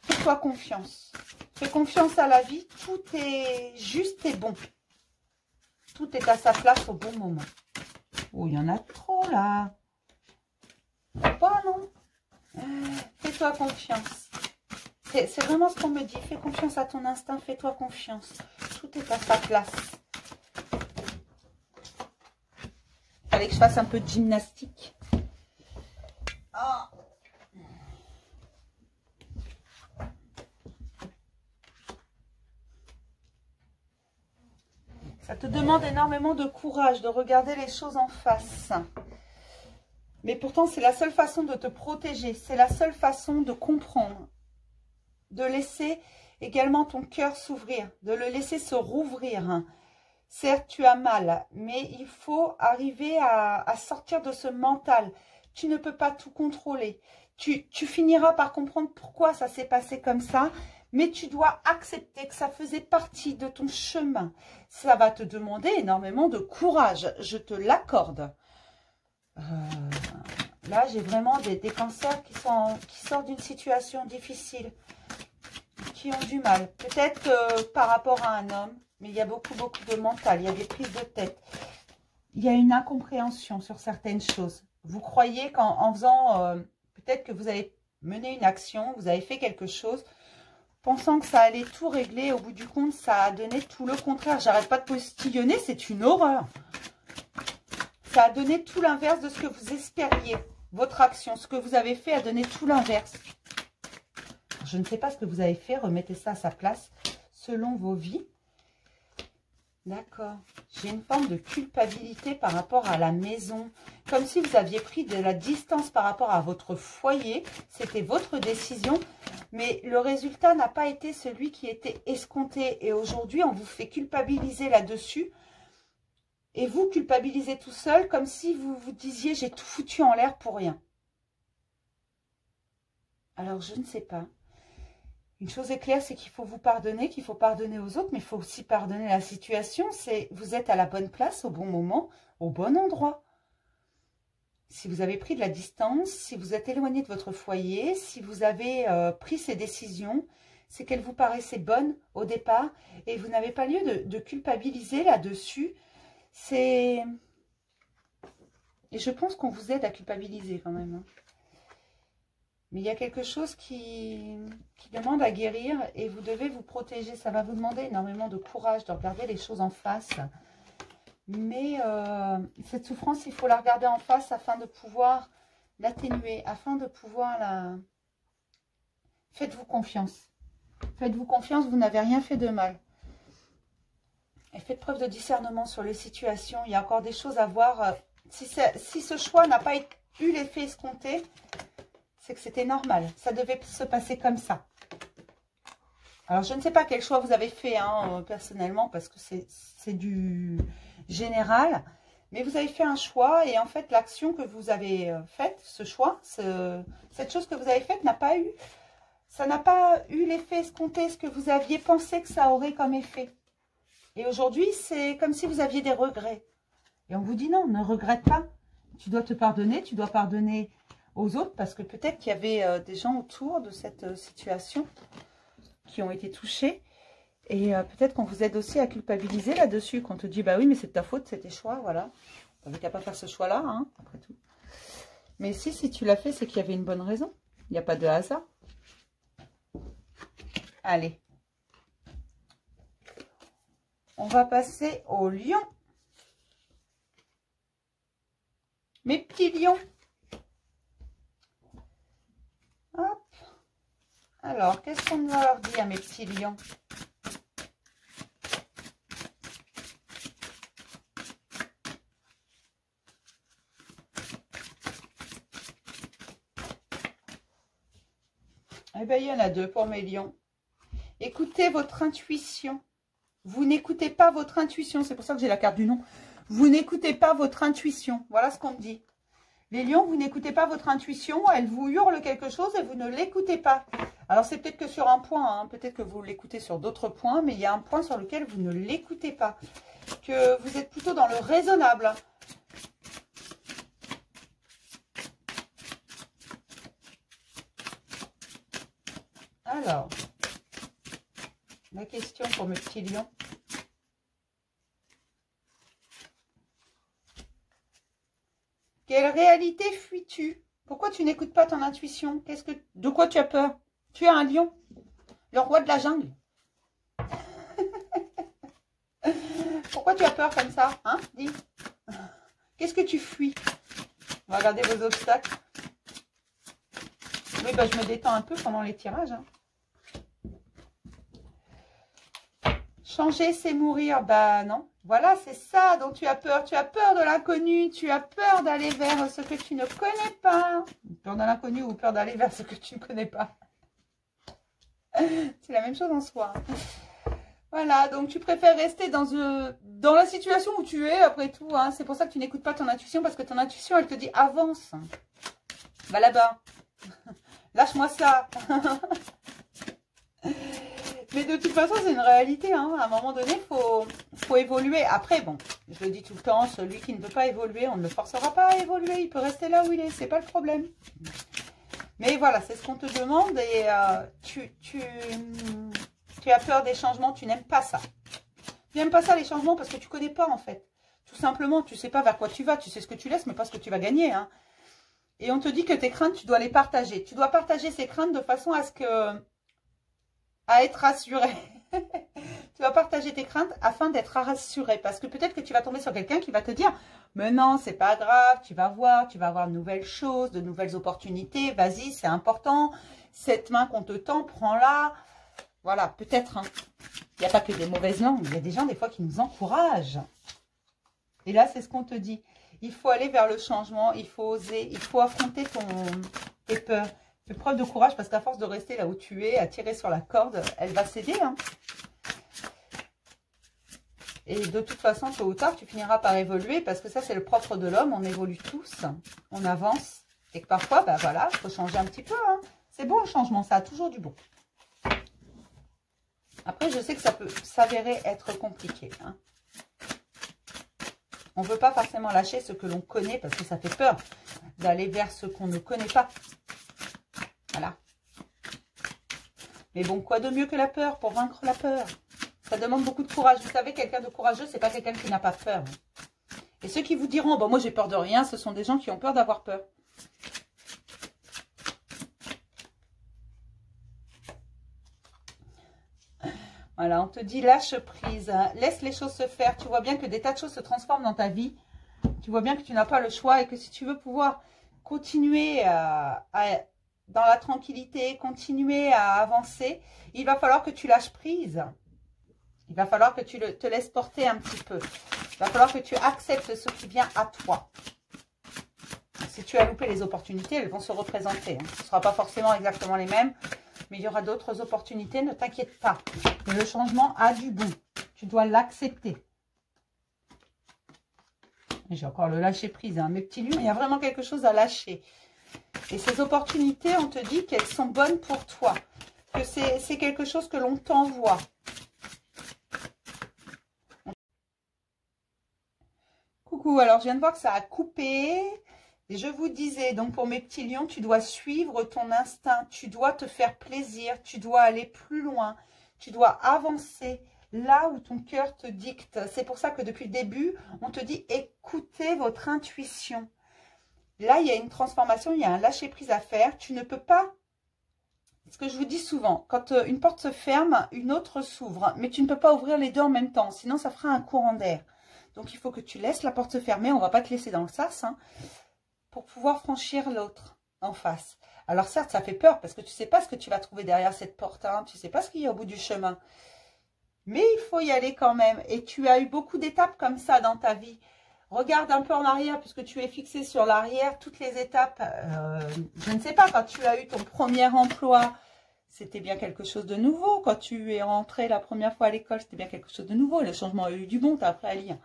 Fais-toi confiance. Fais confiance à la vie. Tout est juste et bon. Tout est à sa place au bon moment. Oh, il y en a trop là. Pas, non. Fais-toi confiance. C'est vraiment ce qu'on me dit. Fais confiance à ton instinct. Fais-toi confiance. Tout est à sa place. Il fallait que je fasse un peu de gymnastique. Ah. Ça te demande énormément de courage, de regarder les choses en face. Mais pourtant, c'est la seule façon de te protéger. C'est la seule façon de comprendre. De laisser également ton cœur s'ouvrir. De le laisser se rouvrir. Certes, tu as mal, mais il faut arriver à sortir de ce mental. Tu ne peux pas tout contrôler. Tu finiras par comprendre pourquoi ça s'est passé comme ça. Mais tu dois accepter que ça faisait partie de ton chemin. Ça va te demander énormément de courage. Je te l'accorde. Là, j'ai vraiment des cancers qui sortent d'une situation difficile, qui ont du mal. Peut-être par rapport à un homme, mais il y a beaucoup de mental. Il y a des prises de tête. Il y a une incompréhension sur certaines choses. Vous croyez qu'en faisant, peut-être que vous avez mené une action, vous avez fait quelque chose, pensant que ça allait tout régler. Au bout du compte, ça a donné tout le contraire. J'arrête pas de postillonner, c'est une horreur. Ça a donné tout l'inverse de ce que vous espériez. Votre action, ce que vous avez fait a donné tout l'inverse. Je ne sais pas ce que vous avez fait. Remettez ça à sa place selon vos vies. D'accord. J'ai une forme de culpabilité par rapport à la maison. Comme si vous aviez pris de la distance par rapport à votre foyer. C'était votre décision. Mais le résultat n'a pas été celui qui était escompté. Et aujourd'hui, on vous fait culpabiliser là-dessus. Et vous culpabilisez tout seul comme si vous vous disiez « j'ai tout foutu en l'air pour rien ». Alors, je ne sais pas. Une chose est claire, c'est qu'il faut vous pardonner, qu'il faut pardonner aux autres, mais il faut aussi pardonner la situation. C'est vous êtes à la bonne place, au bon moment, au bon endroit. Si vous avez pris de la distance, si vous êtes éloigné de votre foyer, si vous avez pris ces décisions, c'est qu'elles vous paraissaient bonnes au départ et vous n'avez pas lieu de culpabiliser là-dessus. Et je pense qu'on vous aide à culpabiliser quand même. Mais il y a quelque chose qui demande à guérir et vous devez vous protéger. Ça va vous demander énormément de courage, de regarder les choses en face. Mais cette souffrance, il faut la regarder en face afin de pouvoir l'atténuer, afin de pouvoir la... Faites-vous confiance. Faites-vous confiance, vous n'avez rien fait de mal. Et faites preuve de discernement sur les situations. Il y a encore des choses à voir. Si ce choix n'a pas eu l'effet escompté, c'est que c'était normal. Ça devait se passer comme ça. Alors, je ne sais pas quel choix vous avez fait personnellement, parce que c'est du général. Mais vous avez fait un choix et en fait, l'action que vous avez faite, ce choix, cette chose que vous avez faite n'a pas eu... Ça n'a pas eu l'effet escompté, ce que vous aviez pensé que ça aurait comme effet. Et aujourd'hui, c'est comme si vous aviez des regrets. Et on vous dit non, ne regrette pas. Tu dois te pardonner, tu dois pardonner aux autres, parce que peut-être qu'il y avait des gens autour de cette situation qui ont été touchés. Et peut-être qu'on vous aide aussi à culpabiliser là-dessus, qu'on te dit, bah oui, mais c'est de ta faute, c'est tes choix, voilà. Tu n'avais qu'à pas faire ce choix-là, hein, après tout. Mais si tu l'as fait, c'est qu'il y avait une bonne raison. Il n'y a pas de hasard. Allez. On va passer au lion. Mes petits lions. Hop. Alors, qu'est-ce qu'on va leur dire, mes petits lions? Eh bien, il y en a deux pour mes lions. Écoutez votre intuition. Vous n'écoutez pas votre intuition. C'est pour ça que j'ai la carte du non. Vous n'écoutez pas votre intuition. Voilà ce qu'on me dit. Les lions, vous n'écoutez pas votre intuition. Elle vous hurle quelque chose et vous ne l'écoutez pas. Alors, c'est peut-être que sur un point. Hein, peut-être que vous l'écoutez sur d'autres points. Mais il y a un point sur lequel vous ne l'écoutez pas. Que vous êtes plutôt dans le raisonnable. Alors... La question pour mes petits lions. Quelle réalité fuis-tu? Pourquoi tu n'écoutes pas ton intuition? De quoi tu as peur? Tu es un lion, le roi de la jungle. Pourquoi tu as peur comme ça? Hein? Dis. Qu'est-ce que tu fuis? On va regarder vos obstacles. Oui, bah, je me détends un peu pendant les tirages. Hein. Changer, c'est mourir. Bah non. Voilà, c'est ça dont tu as peur. Tu as peur de l'inconnu. Tu as peur d'aller vers ce que tu ne connais pas. Peur de l'inconnu ou peur d'aller vers ce que tu ne connais pas. C'est la même chose en soi. Voilà, donc tu préfères rester dans la situation où tu es, après tout. Hein. C'est pour ça que tu n'écoutes pas ton intuition, parce que ton intuition, elle te dit avance. Va là-bas. Lâche-moi ça. Mais de toute façon, c'est une réalité. Hein. À un moment donné, faut évoluer. Après, bon, je le dis tout le temps, celui qui ne veut pas évoluer, on ne le forcera pas à évoluer. Il peut rester là où il est. C'est pas le problème. Mais voilà, c'est ce qu'on te demande. Et tu as peur des changements. Tu n'aimes pas ça. Tu n'aimes pas ça, les changements, parce que tu ne connais pas, en fait. Tout simplement, tu ne sais pas vers quoi tu vas. Tu sais ce que tu laisses, mais pas ce que tu vas gagner. Hein. Et on te dit que tes craintes, tu dois les partager. Tu dois partager ces craintes de façon à être rassuré. Tu vas partager tes craintes afin d'être rassuré. Parce que peut-être que tu vas tomber sur quelqu'un qui va te dire « Mais non, c'est pas grave, tu vas voir de nouvelles choses, de nouvelles opportunités. Vas-y, c'est important. Cette main qu'on te tend, prends-la. » Voilà, peut-être. Hein. Il n'y a pas que des mauvaises langues. Il y a des gens, des fois, qui nous encouragent. Et là, c'est ce qu'on te dit. Il faut aller vers le changement. Il faut oser. Il faut affronter tes peurs. Fais preuve de courage, parce qu'à force de rester là où tu es, à tirer sur la corde, elle va céder. Hein. Et de toute façon, tôt ou tard, tu finiras par évoluer parce que ça, c'est le propre de l'homme. On évolue tous, on avance. Et que parfois, ben voilà, il faut changer un petit peu. Hein. C'est bon le changement, ça a toujours du bon. Après, je sais que ça peut s'avérer être compliqué. Hein. On ne veut pas forcément lâcher ce que l'on connaît parce que ça fait peur d'aller vers ce qu'on ne connaît pas. Voilà. Mais bon, quoi de mieux que la peur pour vaincre la peur? Ça demande beaucoup de courage. Vous savez, quelqu'un de courageux, c'est pas quelqu'un qui n'a pas peur. Et ceux qui vous diront, bon, moi j'ai peur de rien, ce sont des gens qui ont peur d'avoir peur. Voilà, on te dit lâche prise, laisse les choses se faire. Tu vois bien que des tas de choses se transforment dans ta vie. Tu vois bien que tu n'as pas le choix et que si tu veux pouvoir continuer dans la tranquillité, continuer à avancer, il va falloir que tu lâches prise. Il va falloir que tu te laisses porter un petit peu. Il va falloir que tu acceptes ce qui vient à toi. Si tu as loupé les opportunités, elles vont se représenter. Hein. Ce ne sera pas forcément exactement les mêmes, mais il y aura d'autres opportunités. Ne t'inquiète pas. Le changement a du bon. Tu dois l'accepter. J'ai encore le lâcher prise. Hein. Mes petits lions, il y a vraiment quelque chose à lâcher. Et ces opportunités, on te dit qu'elles sont bonnes pour toi. Que c'est quelque chose que l'on t'envoie. Coucou, alors je viens de voir que ça a coupé. Et je vous disais, donc pour mes petits lions, tu dois suivre ton instinct. Tu dois te faire plaisir. Tu dois aller plus loin. Tu dois avancer là où ton cœur te dicte. C'est pour ça que depuis le début, on te dit écoutez votre intuition. Là, il y a une transformation, il y a un lâcher-prise à faire. Tu ne peux pas, ce que je vous dis souvent, quand une porte se ferme, une autre s'ouvre. Mais tu ne peux pas ouvrir les deux en même temps, sinon ça fera un courant d'air. Donc, il faut que tu laisses la porte se fermer. On ne va pas te laisser dans le sas hein, pour pouvoir franchir l'autre en face. Alors, certes, ça fait peur parce que tu ne sais pas ce que tu vas trouver derrière cette porte. Hein, tu ne sais pas ce qu'il y a au bout du chemin. Mais il faut y aller quand même. Et tu as eu beaucoup d'étapes comme ça dans ta vie. Regarde un peu en arrière puisque tu es fixé sur l'arrière. Toutes les étapes, je ne sais pas, quand tu as eu ton premier emploi, c'était bien quelque chose de nouveau. Quand tu es rentré la première fois à l'école, c'était bien quelque chose de nouveau. Le changement a eu du bon, tu as appris à lire.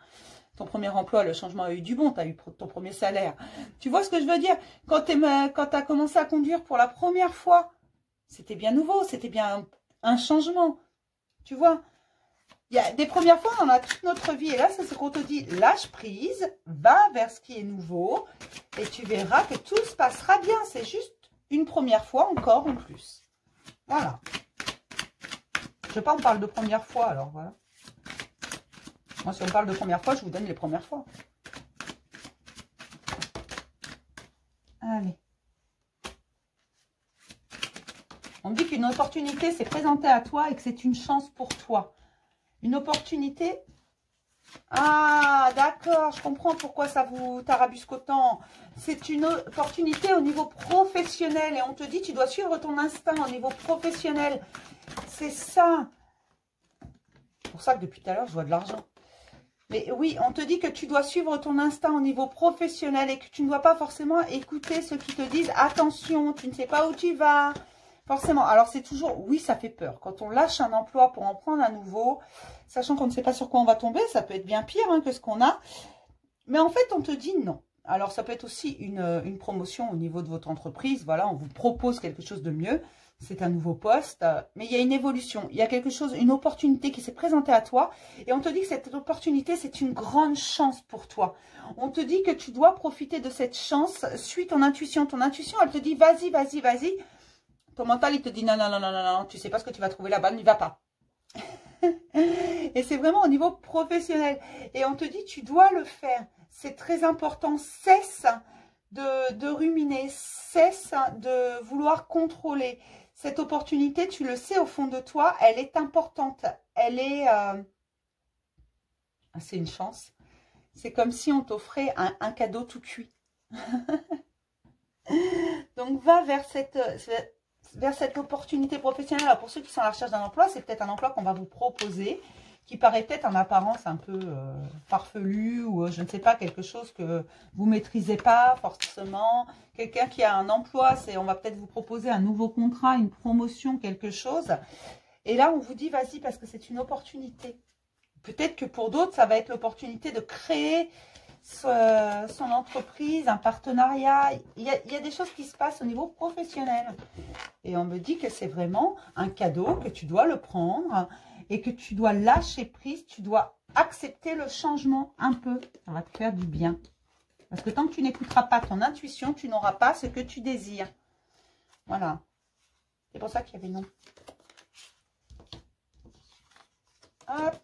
Ton premier emploi, le changement a eu du bon, tu as eu ton premier salaire. Tu vois ce que je veux dire? Quand tu as commencé à conduire pour la première fois, c'était bien nouveau, c'était bien un changement. Tu vois? Il y a des premières fois, on a toute notre vie. Et là, c'est ce qu'on te dit, lâche prise, va vers ce qui est nouveau. Et tu verras que tout se passera bien. C'est juste une première fois encore en plus. Voilà. Je sais pas, on parle de première fois, alors voilà. Moi, si on parle de première fois, je vous donne les premières fois. Allez. On me dit qu'une opportunité s'est présentée à toi et que c'est une chance pour toi. Une opportunité. Ah, d'accord, je comprends pourquoi ça vous tarabusque autant. C'est une opportunité au niveau professionnel. Et on te dit, tu dois suivre ton instinct au niveau professionnel. C'est ça. C'est pour ça que depuis tout à l'heure, je vois de l'argent. Mais oui, on te dit que tu dois suivre ton instinct au niveau professionnel et que tu ne dois pas forcément écouter ceux qui te disent « Attention, tu ne sais pas où tu vas ». Forcément, alors c'est toujours, oui, ça fait peur. Quand on lâche un emploi pour en prendre un nouveau, sachant qu'on ne sait pas sur quoi on va tomber, ça peut être bien pire hein, que ce qu'on a. Mais en fait, on te dit non. Alors, ça peut être aussi une promotion au niveau de votre entreprise. Voilà, on vous propose quelque chose de mieux. C'est un nouveau poste. Mais il y a une évolution. Il y a quelque chose, une opportunité qui s'est présentée à toi. Et on te dit que cette opportunité, c'est une grande chance pour toi. On te dit que tu dois profiter de cette chance. Suis ton intuition. Ton intuition, elle te dit vas-y, vas-y, vas-y. Ton mental, il te dit non, non, non, non, non, non, tu sais pas ce que tu vas trouver là-bas, n'y va pas. Et c'est vraiment au niveau professionnel. Et on te dit, tu dois le faire. C'est très important. Cesse de ruminer, cesse de vouloir contrôler. Cette opportunité, tu le sais au fond de toi, elle est importante. Elle est... c'est une chance. C'est comme si on t'offrait un cadeau tout cuit. Donc, va vers cette opportunité professionnelle. Alors, pour ceux qui sont à la recherche d'un emploi, c'est peut-être un emploi qu'on va vous proposer, qui paraît peut-être en apparence un peu farfelu, ou je ne sais pas, quelque chose que vous ne maîtrisez pas forcément. Quelqu'un qui a un emploi, on va peut-être vous proposer un nouveau contrat, une promotion, quelque chose. Et là, on vous dit, vas-y, parce que c'est une opportunité peut-être que pour d'autres, ça va être l'opportunité de créer son entreprise, un partenariat. Il y a des choses qui se passent au niveau professionnel. Et on me dit que c'est vraiment un cadeau, que tu dois le prendre et que tu dois lâcher prise, tu dois accepter le changement un peu. Ça va te faire du bien. Parce que tant que tu n'écouteras pas ton intuition, tu n'auras pas ce que tu désires. Voilà. C'est pour ça qu'il y avait non. Hop.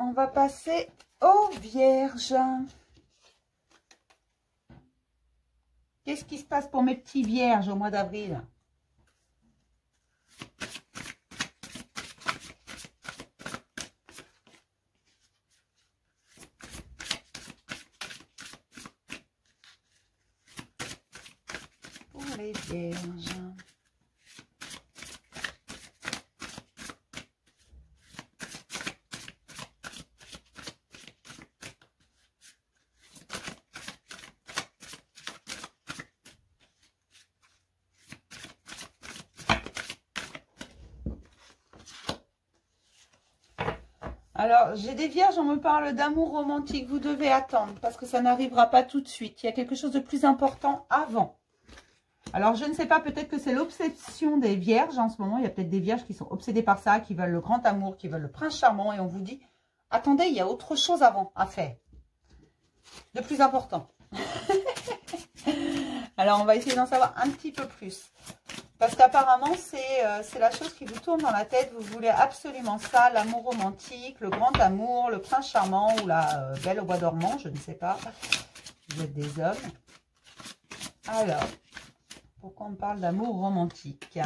On va passer aux Vierges. Qu'est-ce qui se passe pour mes petits Vierges au mois d'avril? Pour les Vierges. Alors, j'ai des Vierges, on me parle d'amour romantique. Vous devez attendre parce que ça n'arrivera pas tout de suite. Il y a quelque chose de plus important avant. Alors, je ne sais pas, peut-être que c'est l'obsession des Vierges en ce moment. Il y a peut-être des Vierges qui sont obsédées par ça, qui veulent le grand amour, qui veulent le prince charmant. Et on vous dit, attendez, il y a autre chose avant à faire. De plus important. Alors, on va essayer d'en savoir un petit peu plus. Parce qu'apparemment, c'est la chose qui vous tourne dans la tête. Vous voulez absolument ça, l'amour romantique, le grand amour, le prince charmant ou la belle au bois dormant, je ne sais pas. Vous êtes des hommes. Alors, pourquoi on parle d'amour romantique?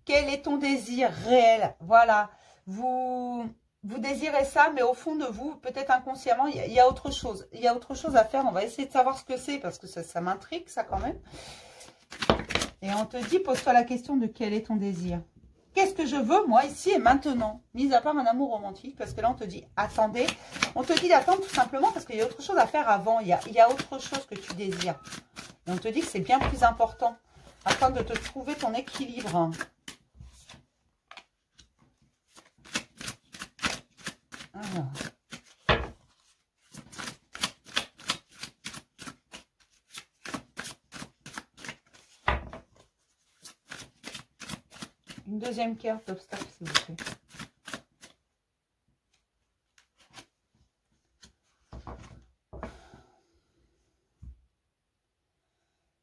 Quel est ton désir réel? Voilà, vous désirez ça, mais au fond de vous, peut-être inconsciemment, il y a autre chose. Il y a autre chose à faire. On va essayer de savoir ce que c'est parce que ça m'intrigue, ça quand même. Et on te dit, pose-toi la question de quel est ton désir. Qu'est-ce que je veux, moi, ici et maintenant? Mis à part un amour romantique, parce que là, on te dit, attendez. On te dit d'attendre tout simplement parce qu'il y a autre chose à faire avant. Il y a autre chose que tu désires. Et on te dit que c'est bien plus important afin de te trouver ton équilibre. Alors. Une deuxième carte d'obstacle, s'il vous plaît.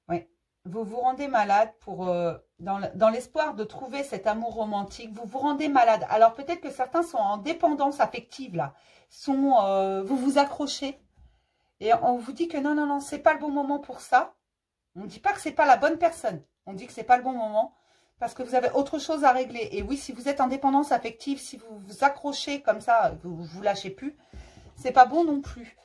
Oui, vous vous rendez malade pour dans l'espoir de trouver cet amour romantique. Vous vous rendez malade. Alors peut-être que certains sont en dépendance affective là. Vous vous accrochez et on vous dit que non, non, non, c'est pas le bon moment pour ça. On ne dit pas que c'est pas la bonne personne. On dit que c'est pas le bon moment. Parce que vous avez autre chose à régler. Et oui, si vous êtes en dépendance affective, si vous vous accrochez comme ça, vous vous lâchez plus, c'est pas bon non plus.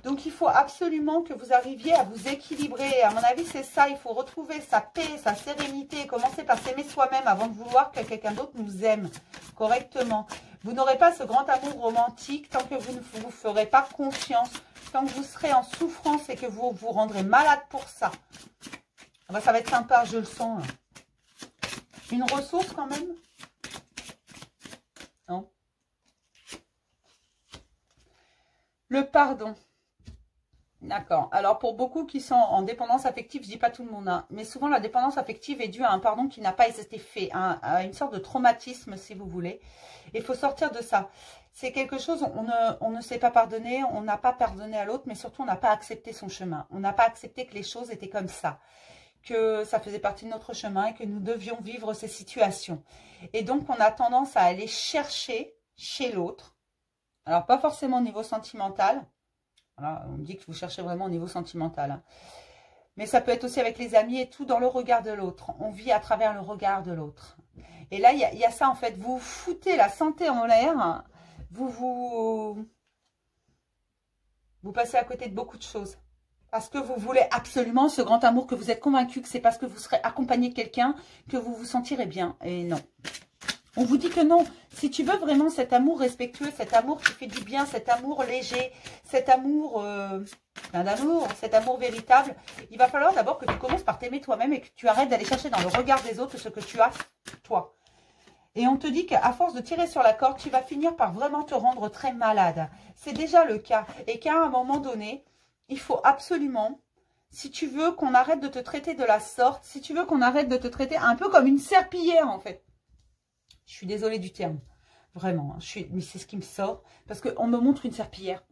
Donc, il faut absolument que vous arriviez à vous équilibrer. À mon avis, c'est ça. Il faut retrouver sa paix, sa sérénité. Commencer par s'aimer soi-même avant de vouloir que quelqu'un d'autre nous aime correctement. Vous n'aurez pas ce grand amour romantique tant que vous ne vous ferez pas confiance. Tant que vous serez en souffrance et que vous vous rendrez malade pour ça. Ah ben, ça va être sympa, je le sens. Là. Une ressource quand même? Non. Le pardon. D'accord. Alors, pour beaucoup qui sont en dépendance affective, je dis pas tout le monde, hein, mais souvent la dépendance affective est due à un pardon qui n'a pas été fait, à une sorte de traumatisme, si vous voulez. Il faut sortir de ça. C'est quelque chose, on ne sait pas pardonner, on n'a pas pardonné à l'autre, mais surtout, on n'a pas accepté son chemin. On n'a pas accepté que les choses étaient comme ça, que ça faisait partie de notre chemin et que nous devions vivre ces situations. Et donc, on a tendance à aller chercher chez l'autre. Alors, pas forcément au niveau sentimental. Voilà, on me dit que vous cherchez vraiment au niveau sentimental. Hein. Mais ça peut être aussi avec les amis et tout dans le regard de l'autre. On vit à travers le regard de l'autre. Et là, il y a ça en fait. Vous foutez la santé en l'air. Vous passez à côté de beaucoup de choses. Parce que vous voulez absolument ce grand amour, que vous êtes convaincu que c'est parce que vous serez accompagné de quelqu'un que vous vous sentirez bien. Et non. On vous dit que non. Si tu veux vraiment cet amour respectueux, cet amour qui fait du bien, cet amour léger, cet amour, plein d'amour, cet amour véritable, il va falloir d'abord que tu commences par t'aimer toi-même et que tu arrêtes d'aller chercher dans le regard des autres ce que tu as, toi. Et on te dit qu'à force de tirer sur la corde, tu vas finir par vraiment te rendre très malade. C'est déjà le cas. Et qu'à un moment donné, il faut absolument, si tu veux qu'on arrête de te traiter de la sorte, si tu veux qu'on arrête de te traiter un peu comme une serpillière en fait. Je suis désolée du terme, vraiment, mais c'est ce qui me sort, parce qu'on me montre une serpillière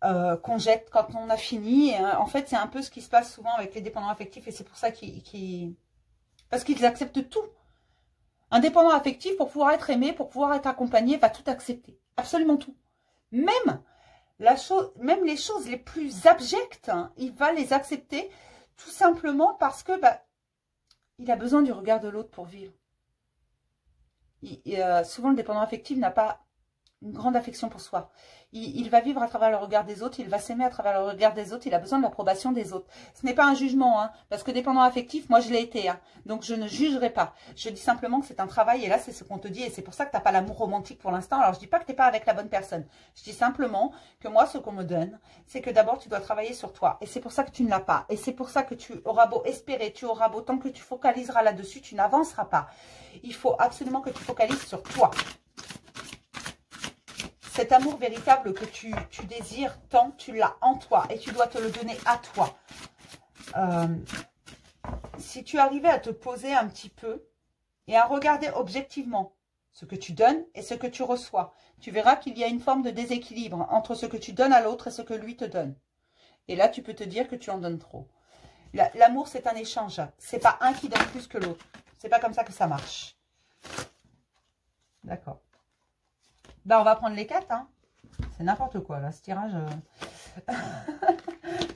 qu'on jette quand on a fini. Et, en fait, c'est un peu ce qui se passe souvent avec les dépendants affectifs, et c'est pour ça parce qu'ils acceptent tout. Un dépendant affectif, pour pouvoir être aimé, pour pouvoir être accompagné, va tout accepter, absolument tout. Même les choses les plus abjectes, hein, il va les accepter tout simplement parce que il a besoin du regard de l'autre pour vivre. Souvent, le dépendant affectif n'a pas une grande affection pour soi. Il va vivre à travers le regard des autres, il va s'aimer à travers le regard des autres, il a besoin de l'approbation des autres. Ce n'est pas un jugement, hein, parce que dépendant affectif, moi je l'ai été, hein, donc je ne jugerai pas. Je dis simplement que c'est un travail, et là c'est ce qu'on te dit, et c'est pour ça que tu n'as pas l'amour romantique pour l'instant. Alors je dis pas que tu n'es pas avec la bonne personne, je dis simplement que moi ce qu'on me donne, c'est que d'abord tu dois travailler sur toi, et c'est pour ça que tu ne l'as pas, et c'est pour ça que tu auras beau espérer, tu auras beau, tant que tu focaliseras là-dessus, tu n'avanceras pas. Il faut absolument que tu focalises sur toi. Cet amour véritable que tu désires tant, tu l'as en toi et tu dois te le donner à toi. Si tu arrivais à te poser un petit peu et à regarder objectivement ce que tu donnes et ce que tu reçois, tu verras qu'il y a une forme de déséquilibre entre ce que tu donnes à l'autre et ce que lui te donne. Et là, tu peux te dire que tu en donnes trop. L'amour, c'est un échange. C'est pas un qui donne plus que l'autre. C'est pas comme ça que ça marche. D'accord. On va prendre les 4, hein. C'est n'importe quoi, là, ce tirage.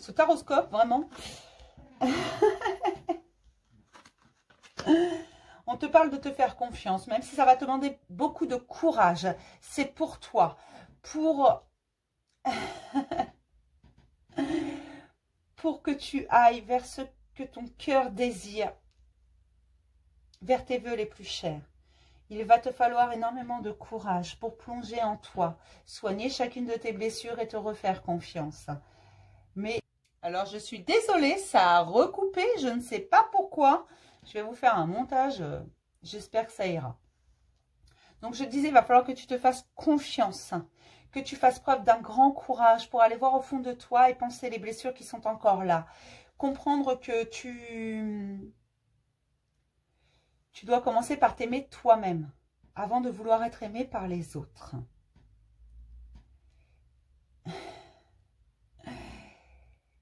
Ce taroscope, vraiment. On te parle de te faire confiance, même si ça va te demander beaucoup de courage. C'est pour toi. Pour que tu ailles vers ce que ton cœur désire. Vers tes vœux les plus chers. Il va te falloir énormément de courage pour plonger en toi, soigner chacune de tes blessures et te refaire confiance. Mais, alors je suis désolée, ça a recoupé, je ne sais pas pourquoi. Je vais vous faire un montage, j'espère que ça ira. Donc je disais, il va falloir que tu te fasses confiance, que tu fasses preuve d'un grand courage pour aller voir au fond de toi et penser les blessures qui sont encore là. Comprendre que tu dois commencer par t'aimer toi-même, avant de vouloir être aimé par les autres.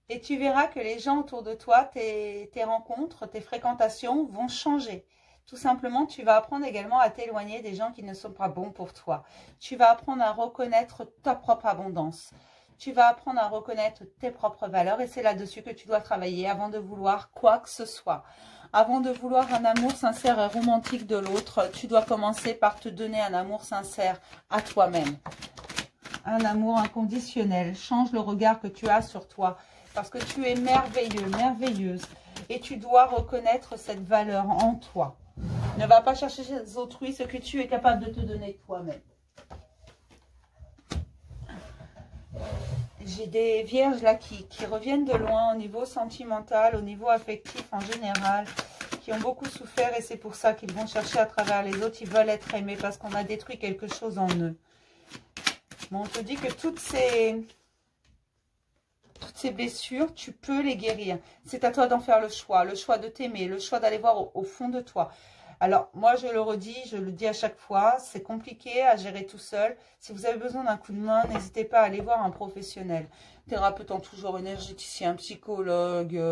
Et tu verras que les gens autour de toi, tes rencontres, tes fréquentations vont changer. Tout simplement, tu vas apprendre également à t'éloigner des gens qui ne sont pas bons pour toi. Tu vas apprendre à reconnaître ta propre abondance. Tu vas apprendre à reconnaître tes propres valeurs et c'est là-dessus que tu dois travailler avant de vouloir quoi que ce soit. Avant de vouloir un amour sincère et romantique de l'autre, tu dois commencer par te donner un amour sincère à toi-même. Un amour inconditionnel. Change le regard que tu as sur toi. Parce que tu es merveilleux, merveilleuse. Et tu dois reconnaître cette valeur en toi. Ne va pas chercher chez autrui ce que tu es capable de te donner toi-même. J'ai des vierges là qui reviennent de loin au niveau sentimental, au niveau affectif en général, qui ont beaucoup souffert et c'est pour ça qu'ils vont chercher à travers les autres. Ils veulent être aimés parce qu'on a détruit quelque chose en eux. Bon, on te dit que toutes ces blessures, tu peux les guérir. C'est à toi d'en faire le choix de t'aimer, le choix d'aller voir au fond de toi. Alors, moi, je le redis, je le dis à chaque fois, c'est compliqué à gérer tout seul. Si vous avez besoin d'un coup de main, n'hésitez pas à aller voir un professionnel. Thérapeute en tout genre, énergéticien, psychologue,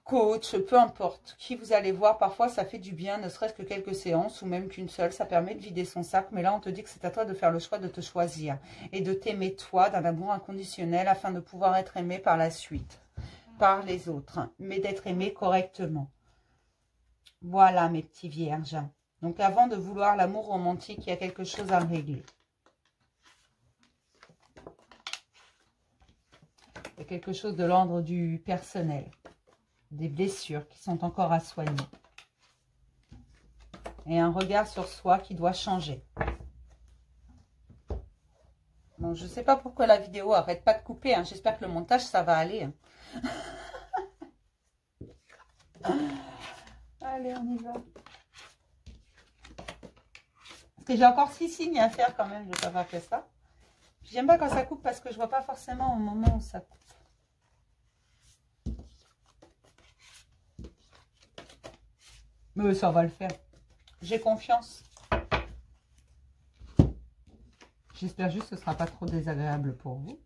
coach, peu importe. Qui vous allez voir, parfois, ça fait du bien, ne serait-ce que quelques séances ou même qu'une seule. Ça permet de vider son sac. Mais là, on te dit que c'est à toi de faire le choix de te choisir et de t'aimer toi d'un amour inconditionnel afin de pouvoir être aimé par la suite, par les autres, mais d'être aimé correctement. Voilà mes petits vierges. Donc avant de vouloir l'amour romantique, il y a quelque chose à régler. C'est quelque chose de l'ordre du personnel. Des blessures qui sont encore à soigner. Et un regard sur soi qui doit changer. Bon, je ne sais pas pourquoi la vidéo arrête pas de couper. Hein. J'espère que le montage, ça va aller. Hein. Allez, on y va. Parce que j'ai encore 6 signes à faire quand même. Je ne vais pas faire que ça. J'aime pas quand ça coupe parce que je vois pas forcément au moment où ça coupe. Mais ça va le faire. J'ai confiance. J'espère juste que ce ne sera pas trop désagréable pour vous.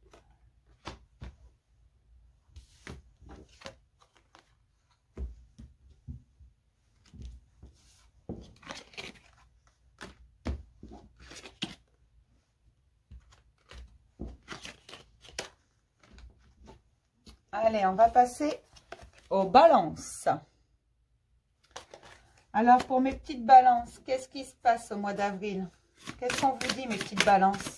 Allez, on va passer aux balances. Alors, pour mes petites balances, qu'est-ce qui se passe au mois d'avril? Qu'est-ce qu'on vous dit, mes petites balances?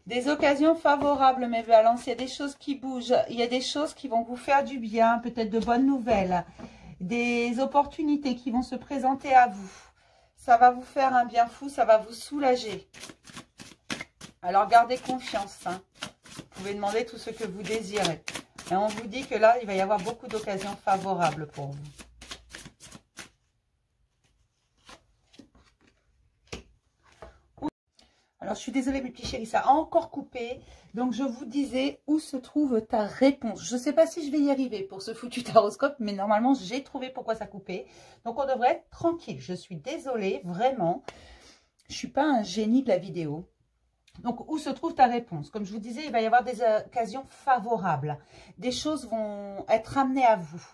Des occasions favorables, mes balances. Il y a des choses qui bougent. Il y a des choses qui vont vous faire du bien. Peut-être de bonnes nouvelles. Des opportunités qui vont se présenter à vous. Ça va vous faire un bien fou. Ça va vous soulager. Alors, gardez confiance. Hein. Vous pouvez demander tout ce que vous désirez. Et on vous dit que là, il va y avoir beaucoup d'occasions favorables pour vous. Alors, je suis désolée, mes petits chéris, ça a encore coupé. Donc, je vous disais où se trouve ta réponse. Je ne sais pas si je vais y arriver pour ce foutu taroscope, mais normalement, j'ai trouvé pourquoi ça coupait. Donc, on devrait être tranquille. Je suis désolée, vraiment. Je ne suis pas un génie de la vidéo. Donc, où se trouve ta réponse? Comme je vous disais, il va y avoir des occasions favorables. Des choses vont être amenées à vous.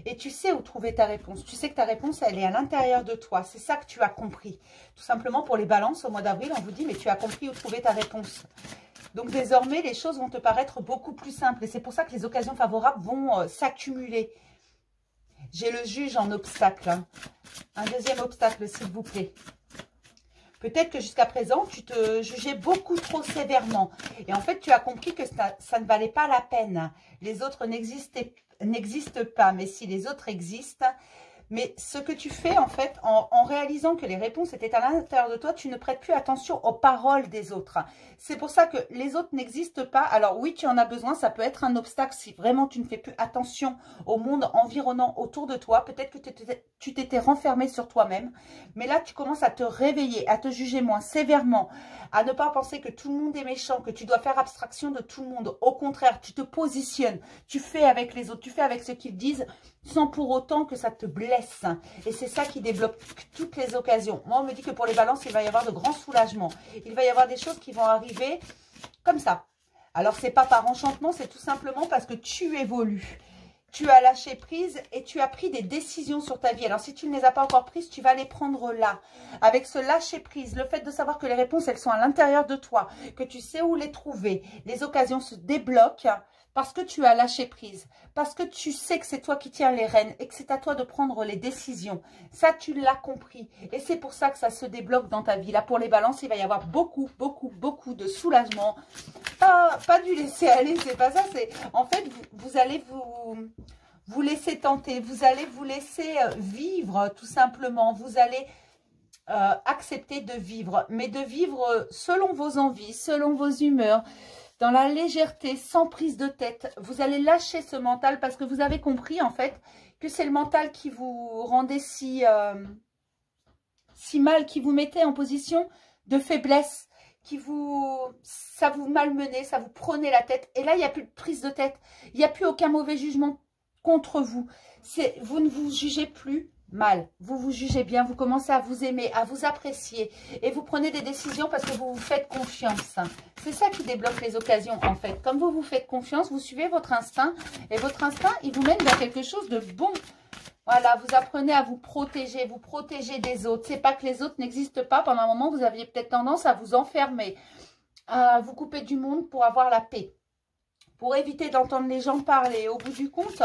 Et tu sais où trouver ta réponse. Tu sais que ta réponse, elle est à l'intérieur de toi. C'est ça que tu as compris. Tout simplement, pour les balances, au mois d'avril, on vous dit, mais tu as compris où trouver ta réponse. Donc, désormais, les choses vont te paraître beaucoup plus simples. Et c'est pour ça que les occasions favorables vont s'accumuler. J'ai le juge en obstacle. Hein. Un deuxième obstacle, s'il vous plaît. Peut-être que jusqu'à présent, tu te jugeais beaucoup trop sévèrement. Et en fait, tu as compris que ça ne valait pas la peine. Les autres n'existent pas, mais si les autres existent. Mais ce que tu fais, en fait, en réalisant que les réponses étaient à l'intérieur de toi, tu ne prêtes plus attention aux paroles des autres. C'est pour ça que les autres n'existent pas. Alors oui, tu en as besoin, ça peut être un obstacle si vraiment tu ne fais plus attention au monde environnant autour de toi. Peut-être que tu t'étais renfermé sur toi-même. Mais là, tu commences à te réveiller, à te juger moins sévèrement, à ne pas penser que tout le monde est méchant, que tu dois faire abstraction de tout le monde. Au contraire, tu te positionnes, tu fais avec les autres, tu fais avec ce qu'ils disent, sans pour autant que ça te blesse. Et c'est ça qui débloque toutes les occasions. Moi, on me dit que pour les balances, il va y avoir de grands soulagements. Il va y avoir des choses qui vont arriver comme ça. Alors, c'est pas par enchantement, c'est tout simplement parce que tu évolues. Tu as lâché prise et tu as pris des décisions sur ta vie. Alors, si tu ne les as pas encore prises, tu vas les prendre là. Avec ce lâcher prise, le fait de savoir que les réponses, elles sont à l'intérieur de toi, que tu sais où les trouver, les occasions se débloquent parce que tu as lâché prise, parce que tu sais que c'est toi qui tiens les rênes et que c'est à toi de prendre les décisions. Ça, tu l'as compris. Et c'est pour ça que ça se débloque dans ta vie. Là, pour les balances, il va y avoir beaucoup de soulagement. Pas du laisser aller, c'est pas ça. C'est en fait, vous allez vous laisser tenter. Vous allez vous laisser vivre, tout simplement. Vous allez accepter de vivre. Mais de vivre selon vos envies, selon vos humeurs, dans la légèreté, sans prise de tête. Vous allez lâcher ce mental parce que vous avez compris, en fait, que c'est le mental qui vous rendait si mal, qui vous mettait en position de faiblesse, ça vous malmenait, ça vous prenait la tête. Et là, il n'y a plus de prise de tête. Il n'y a plus aucun mauvais jugement contre vous. Vous ne vous jugez plus mal. Vous vous jugez bien, vous commencez à vous aimer, à vous apprécier. Et vous prenez des décisions parce que vous vous faites confiance. C'est ça qui débloque les occasions, en fait. Comme vous vous faites confiance, vous suivez votre instinct. Et votre instinct, il vous mène vers quelque chose de bon. Voilà, vous apprenez à vous protéger des autres. C'est pas que les autres n'existent pas. Pendant un moment, vous aviez peut-être tendance à vous enfermer, vous couper du monde pour avoir la paix. Pour éviter d'entendre les gens parler. Au bout du compte,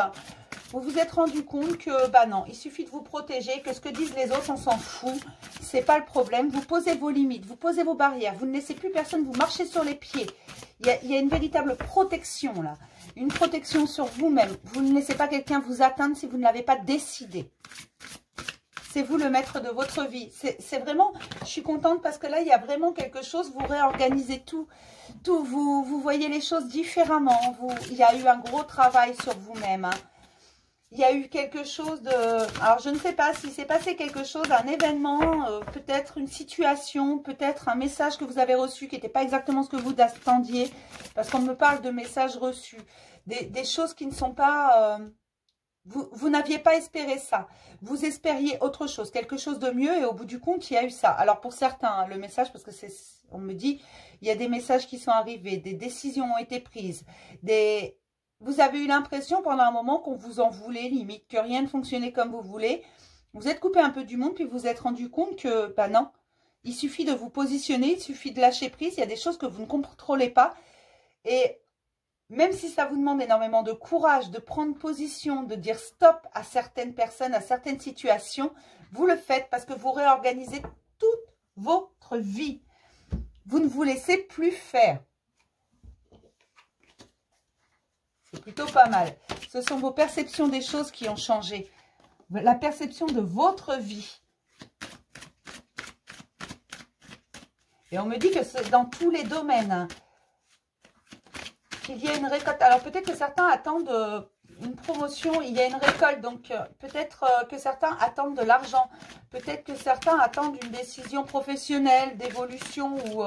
vous vous êtes rendu compte que, bah non, il suffit de vous protéger, que ce que disent les autres, on s'en fout. C'est pas le problème. Vous posez vos limites, vous posez vos barrières. Vous ne laissez plus personne vous marcher sur les pieds. Il y a une véritable protection, là. Une protection sur vous-même. Vous ne laissez pas quelqu'un vous atteindre si vous ne l'avez pas décidé. C'est vous le maître de votre vie. C'est vraiment, je suis contente parce que là, il y a vraiment quelque chose, vous réorganisez tout. Vous voyez les choses différemment. Il y a eu un gros travail sur vous-même. Hein. Il y a eu quelque chose de... Alors, je ne sais pas si c'est passé quelque chose, un événement, peut-être une situation, peut-être un message que vous avez reçu qui n'était pas exactement ce que vous attendiez. Parce qu'on me parle de messages reçus. Des choses qui ne sont pas... Vous n'aviez pas espéré ça. Vous espériez autre chose, quelque chose de mieux. Et au bout du compte, il y a eu ça. Alors, pour certains, le message, parce que on me dit, il y a des messages qui sont arrivés, des décisions ont été prises, vous avez eu l'impression pendant un moment qu'on vous en voulait, limite, que rien ne fonctionnait comme vous voulez. Vous êtes coupé un peu du monde, puis vous vous êtes rendu compte que, bah non, il suffit de vous positionner, il suffit de lâcher prise. Il y a des choses que vous ne contrôlez pas. Et même si ça vous demande énormément de courage, de prendre position, de dire stop à certaines personnes, à certaines situations, vous le faites parce que vous réorganisez toute votre vie. Vous ne vous laissez plus faire. C'est plutôt pas mal. Ce sont vos perceptions des choses qui ont changé. La perception de votre vie. Et on me dit que c'est dans tous les domaines. Hein, qu'il y a une récolte. Alors peut-être que certains attendent une promotion, il y a une récolte. Donc peut-être que certains attendent de l'argent. Peut-être que certains attendent une décision professionnelle, d'évolution ou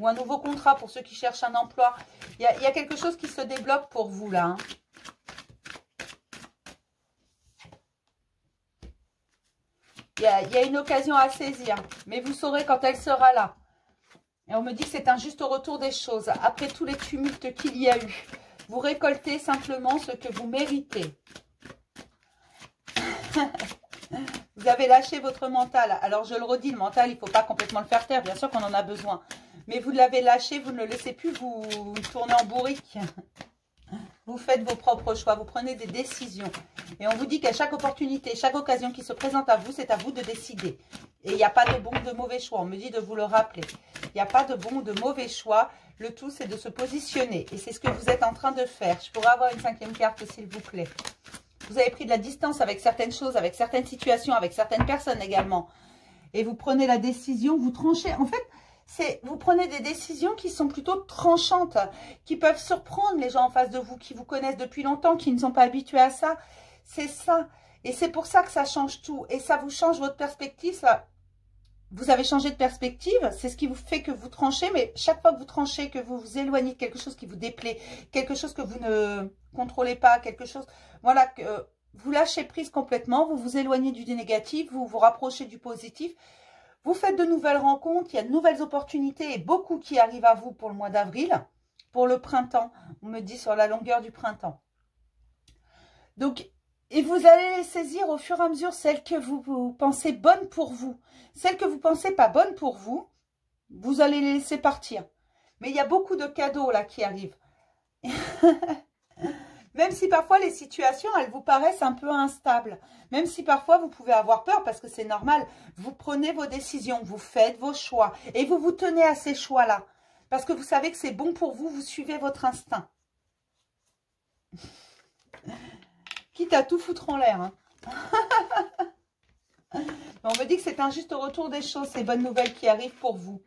un nouveau contrat pour ceux qui cherchent un emploi. Il y a quelque chose qui se débloque pour vous là. Hein. Il y a une occasion à saisir, mais vous saurez quand elle sera là. Et on me dit que c'est un juste retour des choses. Après tous les tumultes qu'il y a eu, vous récoltez simplement ce que vous méritez. Vous avez lâché votre mental. Alors je le redis, le mental, il ne faut pas complètement le faire taire. Bien sûr qu'on en a besoin. Mais vous l'avez lâché, vous ne le laissez plus vous tourner en bourrique. Vous faites vos propres choix, vous prenez des décisions. Et on vous dit qu'à chaque opportunité, chaque occasion qui se présente à vous, c'est à vous de décider. Et il n'y a pas de bon ou de mauvais choix. On me dit de vous le rappeler. Il n'y a pas de bon ou de mauvais choix. Le tout, c'est de se positionner. Et c'est ce que vous êtes en train de faire. Je pourrais avoir une 5e carte, s'il vous plaît. Vous avez pris de la distance avec certaines choses, avec certaines situations, avec certaines personnes également. Et vous prenez la décision, vous tranchez. En fait, vous prenez des décisions qui sont plutôt tranchantes, qui peuvent surprendre les gens en face de vous, qui vous connaissent depuis longtemps, qui ne sont pas habitués à ça. C'est ça. Et c'est pour ça que ça change tout. Et ça vous change votre perspective. Ça, vous avez changé de perspective. C'est ce qui vous fait que vous tranchez. Mais chaque fois que vous tranchez, que vous vous éloignez de quelque chose qui vous déplaît, quelque chose que vous ne contrôlez pas, quelque chose... Voilà, que vous lâchez prise complètement. Vous vous éloignez du négatif. Vous vous rapprochez du positif. Vous faites de nouvelles rencontres, il y a de nouvelles opportunités et beaucoup qui arrivent à vous pour le mois d'avril, pour le printemps. On me dit sur la longueur du printemps. Donc, et vous allez les saisir au fur et à mesure, celles que vous pensez bonnes pour vous. Celles que vous pensez pas bonnes pour vous, vous allez les laisser partir. Mais il y a beaucoup de cadeaux là qui arrivent. Même si parfois les situations, elles vous paraissent un peu instables. Même si parfois vous pouvez avoir peur parce que c'est normal. Vous prenez vos décisions, vous faites vos choix. Et vous vous tenez à ces choix-là. Parce que vous savez que c'est bon pour vous, vous suivez votre instinct. Quitte à tout foutre en l'air. Hein. On me dit que c'est un juste retour des choses, ces bonnes nouvelles qui arrivent pour vous.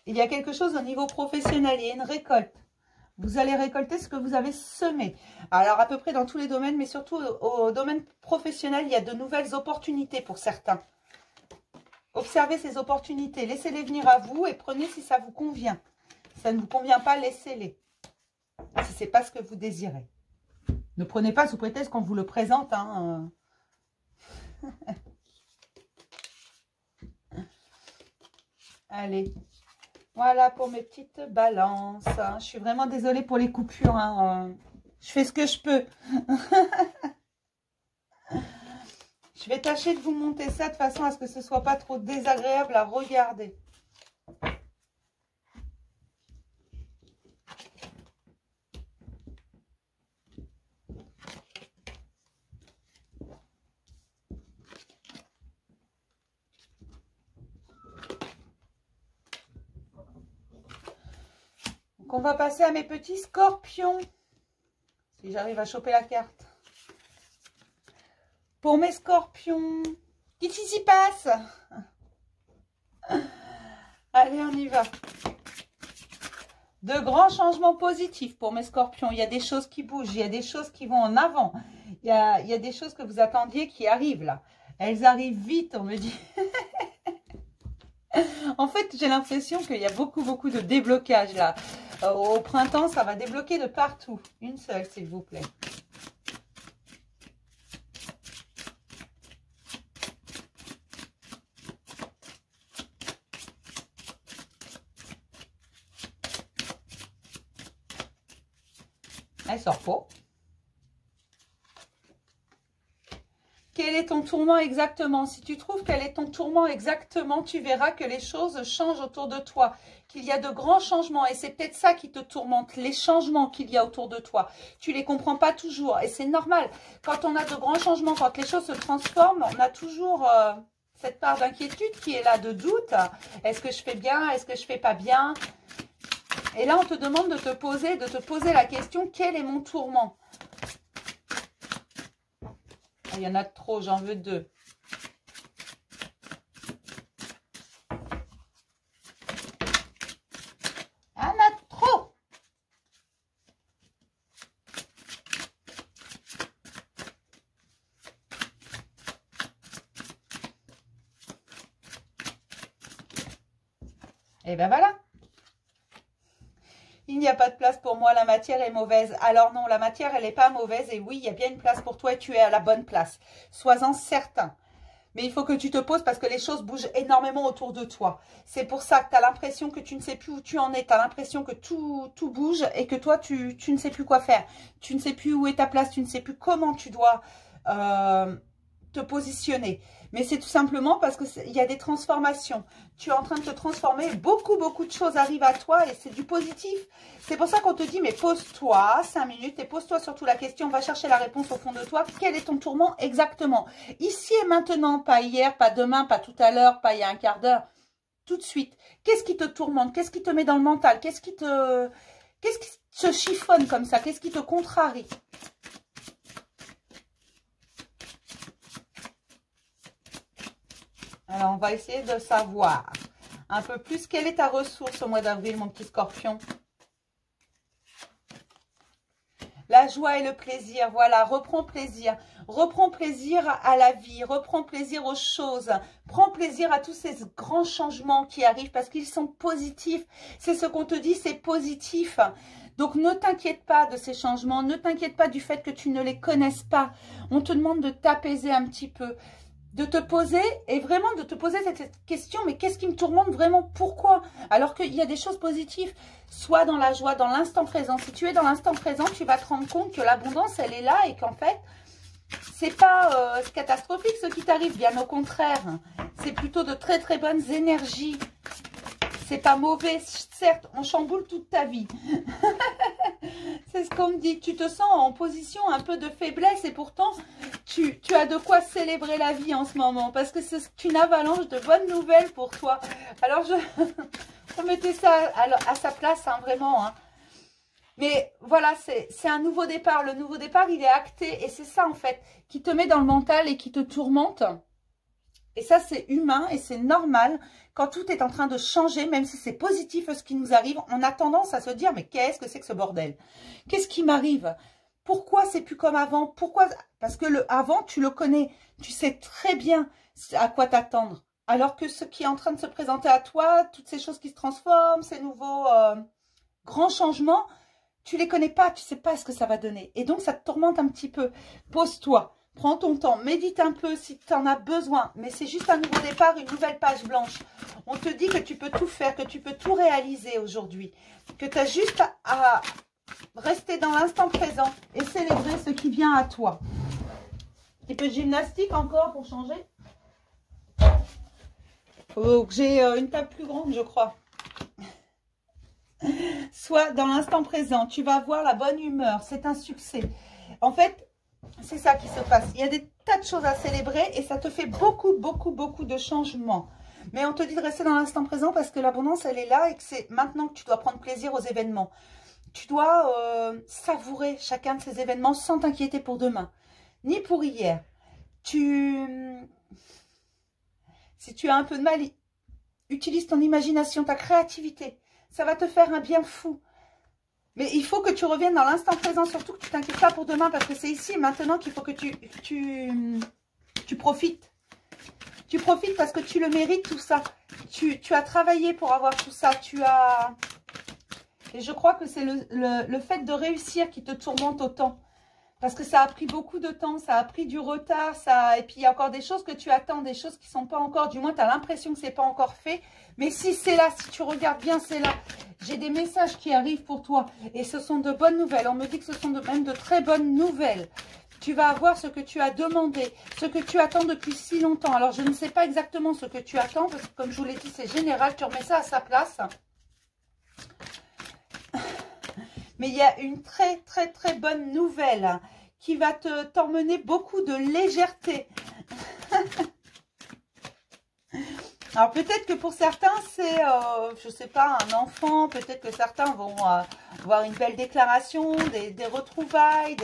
Il y a quelque chose au niveau professionnel, il y a une récolte. Vous allez récolter ce que vous avez semé. Alors, à peu près dans tous les domaines, mais surtout au domaine professionnel, il y a de nouvelles opportunités pour certains. Observez ces opportunités, laissez-les venir à vous et prenez si ça vous convient. Si ça ne vous convient pas, laissez-les. Si ce n'est pas ce que vous désirez. Ne prenez pas sous prétexte qu'on vous le présente. Hein. Allez. Voilà pour mes petites balances. Je suis vraiment désolée pour les coupures. Hein. Je fais ce que je peux. Je vais tâcher de vous monter ça de façon à ce que ce ne soit pas trop désagréable à regarder. on va passer à mes petits scorpions. Si j'arrive à choper la carte. Pour mes scorpions, qu'est-ce qui s'y passe? Allez, on y va. De grands changements positifs pour mes scorpions. Il y a des choses qui bougent, il y a des choses qui vont en avant. Il y a des choses que vous attendiez qui arrivent là. Elles arrivent vite, on me dit. En fait, j'ai l'impression qu'il y a beaucoup de déblocage là. Au printemps, ça va débloquer de partout. Une seule, s'il vous plaît. Elle sort pas. Quel est ton tourment exactement? Si tu trouves quel est ton tourment exactement, tu verras que les choses changent autour de toi, qu'il y a de grands changements et c'est peut-être ça qui te tourmente, les changements qu'il y a autour de toi. Tu les comprends pas toujours et c'est normal. Quand on a de grands changements, quand les choses se transforment, on a toujours cette part d'inquiétude qui est là, de doute. Est-ce que je fais bien? Est-ce que je fais pas bien? Et là, on te demande de te poser la question, quel est mon tourment? Il y en a trop, j'en veux 2. Il y en a trop. Et ben voilà. Il n'y a pas de place pour moi, la matière est mauvaise. Alors non, la matière, elle n'est pas mauvaise. Et oui, il y a bien une place pour toi et tu es à la bonne place. Sois-en certain. Mais il faut que tu te poses parce que les choses bougent énormément autour de toi. C'est pour ça que tu as l'impression que tu ne sais plus où tu en es. Tu as l'impression que tout bouge et que toi, tu ne sais plus quoi faire. Tu ne sais plus où est ta place. Tu ne sais plus comment tu dois te positionner. Mais c'est tout simplement parce qu'il y a des transformations. Tu es en train de te transformer. Beaucoup de choses arrivent à toi et c'est du positif. C'est pour ça qu'on te dit, mais pose-toi 5 minutes et pose-toi surtout la question. Va chercher la réponse au fond de toi. Quel est ton tourment exactement? Ici et maintenant, pas hier, pas demain, pas tout à l'heure, pas il y a un quart d'heure. Tout de suite. Qu'est-ce qui te tourmente? Qu'est-ce qui te met dans le mental? Qu'est-ce qui te chiffonne comme ça? Qu'est-ce qui te contrarie? Alors, on va essayer de savoir un peu plus quelle est ta ressource au mois d'avril, mon petit scorpion. La joie et le plaisir, voilà, reprends plaisir. Reprends plaisir à la vie, reprends plaisir aux choses. Prends plaisir à tous ces grands changements qui arrivent parce qu'ils sont positifs. C'est ce qu'on te dit, c'est positif. Donc, ne t'inquiète pas de ces changements, ne t'inquiète pas du fait que tu ne les connaisses pas. On te demande de t'apaiser un petit peu. De te poser, et vraiment de te poser cette question, mais qu'est-ce qui me tourmente vraiment? Pourquoi? Alors qu'il y a des choses positives. Sois dans la joie, dans l'instant présent. Si tu es dans l'instant présent, tu vas te rendre compte que l'abondance, elle est là et qu'en fait, c'est pas catastrophique ce qui t'arrive, bien au contraire. C'est plutôt de très bonnes énergies. C'est pas mauvais, certes, on chamboule toute ta vie. C'est ce qu'on me dit. Tu te sens en position un peu de faiblesse et pourtant, tu as de quoi célébrer la vie en ce moment. Parce que c'est une avalanche de bonnes nouvelles pour toi. Alors, je mettais ça à sa place, hein, vraiment. Hein. Mais voilà, c'est un nouveau départ. Le nouveau départ, il est acté. Et c'est ça, en fait, qui te met dans le mental et qui te tourmente. Et ça, c'est humain et c'est normal. Quand tout est en train de changer, même si c'est positif ce qui nous arrive, on a tendance à se dire, mais qu'est-ce que c'est que ce bordel? Qu'est-ce qui m'arrive? Pourquoi c'est plus comme avant? Pourquoi? Parce que le avant, tu le connais. Tu sais très bien à quoi t'attendre. Alors que ce qui est en train de se présenter à toi, toutes ces choses qui se transforment, ces nouveaux grands changements, tu les connais pas, tu sais pas ce que ça va donner. Et donc, ça te tourmente un petit peu. Pose-toi. Prends ton temps, médite un peu si tu en as besoin, mais c'est juste un nouveau départ, une nouvelle page blanche. On te dit que tu peux tout faire, que tu peux tout réaliser aujourd'hui, que tu as juste à rester dans l'instant présent et célébrer ce qui vient à toi. Un petit peu de gymnastique encore pour changer. Faut que j'ai une table plus grande, je crois. Sois dans l'instant présent, tu vas avoir la bonne humeur, c'est un succès. En fait, c'est ça qui se passe. Il y a des tas de choses à célébrer et ça te fait beaucoup de changements. Mais on te dit de rester dans l'instant présent parce que l'abondance, elle est là et que c'est maintenant que tu dois prendre plaisir aux événements. Tu dois savourer chacun de ces événements sans t'inquiéter pour demain, ni pour hier. Si tu as un peu de mal, utilise ton imagination, ta créativité. Ça va te faire un bien fou. Mais il faut que tu reviennes dans l'instant présent, surtout que tu ne t'inquiètes pas pour demain, parce que c'est ici et maintenant qu'il faut que tu profites. Tu profites parce que tu le mérites, tout ça. Tu as travaillé pour avoir tout ça. Et je crois que c'est le fait de réussir qui te tourmente autant. Parce que ça a pris beaucoup de temps, ça a pris du retard, et puis il y a encore des choses que tu attends, des choses qui ne sont pas encore, du moins tu as l'impression que ce n'est pas encore fait. Mais si c'est là, si tu regardes bien, c'est là. J'ai des messages qui arrivent pour toi et ce sont de bonnes nouvelles. On me dit que ce sont même de très bonnes nouvelles. Tu vas avoir ce que tu as demandé, ce que tu attends depuis si longtemps. Alors je ne sais pas exactement ce que tu attends, parce que comme je vous l'ai dit, c'est général, tu remets ça à sa place. Mais il y a une très très très bonne nouvelle qui va t'emmener beaucoup de légèreté. Alors peut-être que pour certains c'est, je sais pas, un enfant. Peut-être que certains vont voir une belle déclaration, des retrouvailles.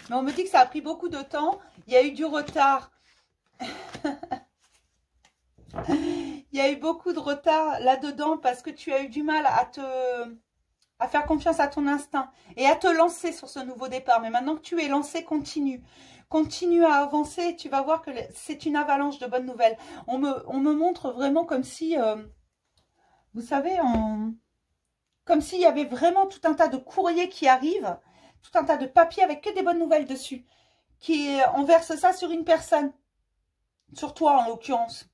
Mais on me dit que ça a pris beaucoup de temps. Il y a eu du retard. Il y a eu beaucoup de retard là-dedans parce que tu as eu du mal à faire confiance à ton instinct et à te lancer sur ce nouveau départ. Mais maintenant que tu es lancé, continue. Continue à avancer. Tu vas voir que c'est une avalanche de bonnes nouvelles. On me montre vraiment comme si, vous savez, comme s'il y avait vraiment tout un tas de courriers qui arrivent, tout un tas de papiers avec que des bonnes nouvelles dessus. On verse ça sur une personne. Sur toi, en l'occurrence.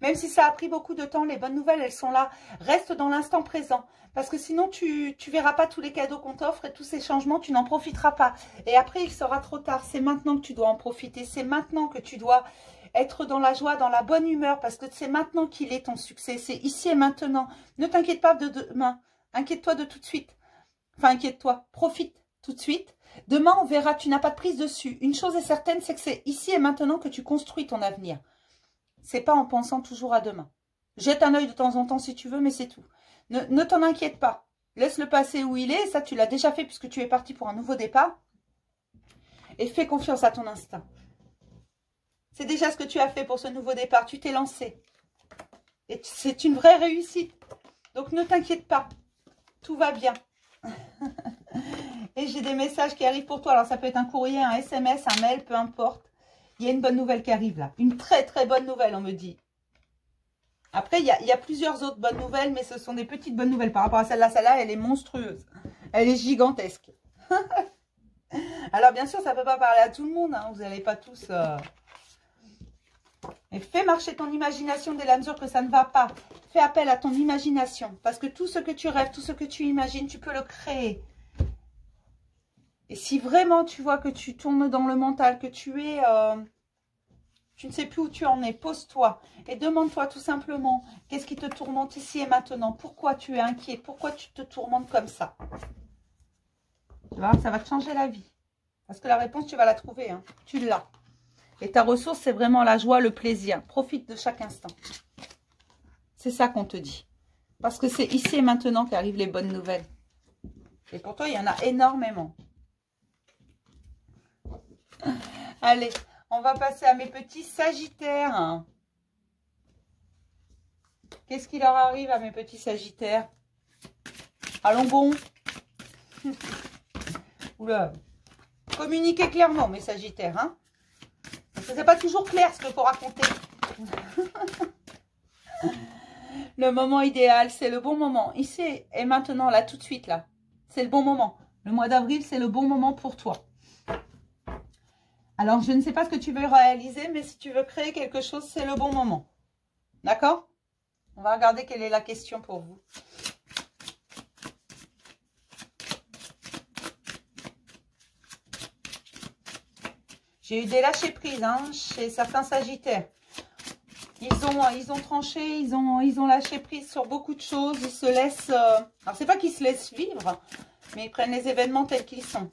Même si ça a pris beaucoup de temps, les bonnes nouvelles, elles sont là. Reste dans l'instant présent. Parce que sinon, tu verras pas tous les cadeaux qu'on t'offre et tous ces changements, tu n'en profiteras pas. Et après, il sera trop tard. C'est maintenant que tu dois en profiter. C'est maintenant que tu dois être dans la joie, dans la bonne humeur. Parce que c'est maintenant qu'il est ton succès. C'est ici et maintenant. Ne t'inquiète pas de demain. Inquiète-toi de tout de suite. Enfin, inquiète-toi. Profite tout de suite. Demain, on verra. Tu n'as pas de prise dessus. Une chose est certaine, c'est que c'est ici et maintenant que tu construis ton avenir. C'est pas en pensant toujours à demain. Jette un œil de temps en temps si tu veux, mais c'est tout. Ne t'en inquiète pas. Laisse-le passer où il est. Ça, tu l'as déjà fait puisque tu es parti pour un nouveau départ. Et fais confiance à ton instinct. C'est déjà ce que tu as fait pour ce nouveau départ. Tu t'es lancé. Et c'est une vraie réussite. Donc, ne t'inquiète pas. Tout va bien. Et j'ai des messages qui arrivent pour toi. Alors, ça peut être un courrier, un SMS, un mail, peu importe. Il y a une bonne nouvelle qui arrive là. Une très très bonne nouvelle, on me dit. Après, il y a plusieurs autres bonnes nouvelles, mais ce sont des petites bonnes nouvelles par rapport à celle-là. Celle-là, elle est monstrueuse. Elle est gigantesque. Alors, bien sûr, ça ne peut pas parler à tout le monde. Hein. Vous n'allez pas tous... Et fais marcher ton imagination dès la mesure que ça ne va pas. Fais appel à ton imagination. Parce que tout ce que tu rêves, tout ce que tu imagines, tu peux le créer. Et si vraiment tu vois que tu tournes dans le mental, que tu es... tu ne sais plus où tu en es, pose-toi et demande-toi tout simplement qu'est-ce qui te tourmente ici et maintenant. Pourquoi tu es inquiet? Pourquoi tu te tourmentes comme ça? Tu vois, ça va te changer la vie. Parce que la réponse, tu vas la trouver. Hein. Tu l'as. Et ta ressource, c'est vraiment la joie, le plaisir. Profite de chaque instant. C'est ça qu'on te dit. Parce que c'est ici et maintenant qu'arrivent les bonnes nouvelles. Et pour toi, il y en a énormément. Allez, on va passer à mes petits sagittaires. Qu'est-ce qui leur arrive à mes petits sagittaires? Allons bon. Oula. Communiquez clairement, mes sagittaires. Hein, parce que c'est pas toujours clair ce qu'il faut raconter. Le moment idéal, c'est le bon moment. Ici et maintenant, là, tout de suite, là. C'est le bon moment. Le mois d'avril, c'est le bon moment pour toi. Alors, je ne sais pas ce que tu veux réaliser, mais si tu veux créer quelque chose, c'est le bon moment. D'accord? On va regarder quelle est la question pour vous. J'ai eu des lâchers-prises hein, chez certains sagittaires. Ils ont tranché, ils ont lâché prise sur beaucoup de choses. Ils se laissent... alors, c'est pas qu'ils se laissent vivre, mais ils prennent les événements tels qu'ils sont.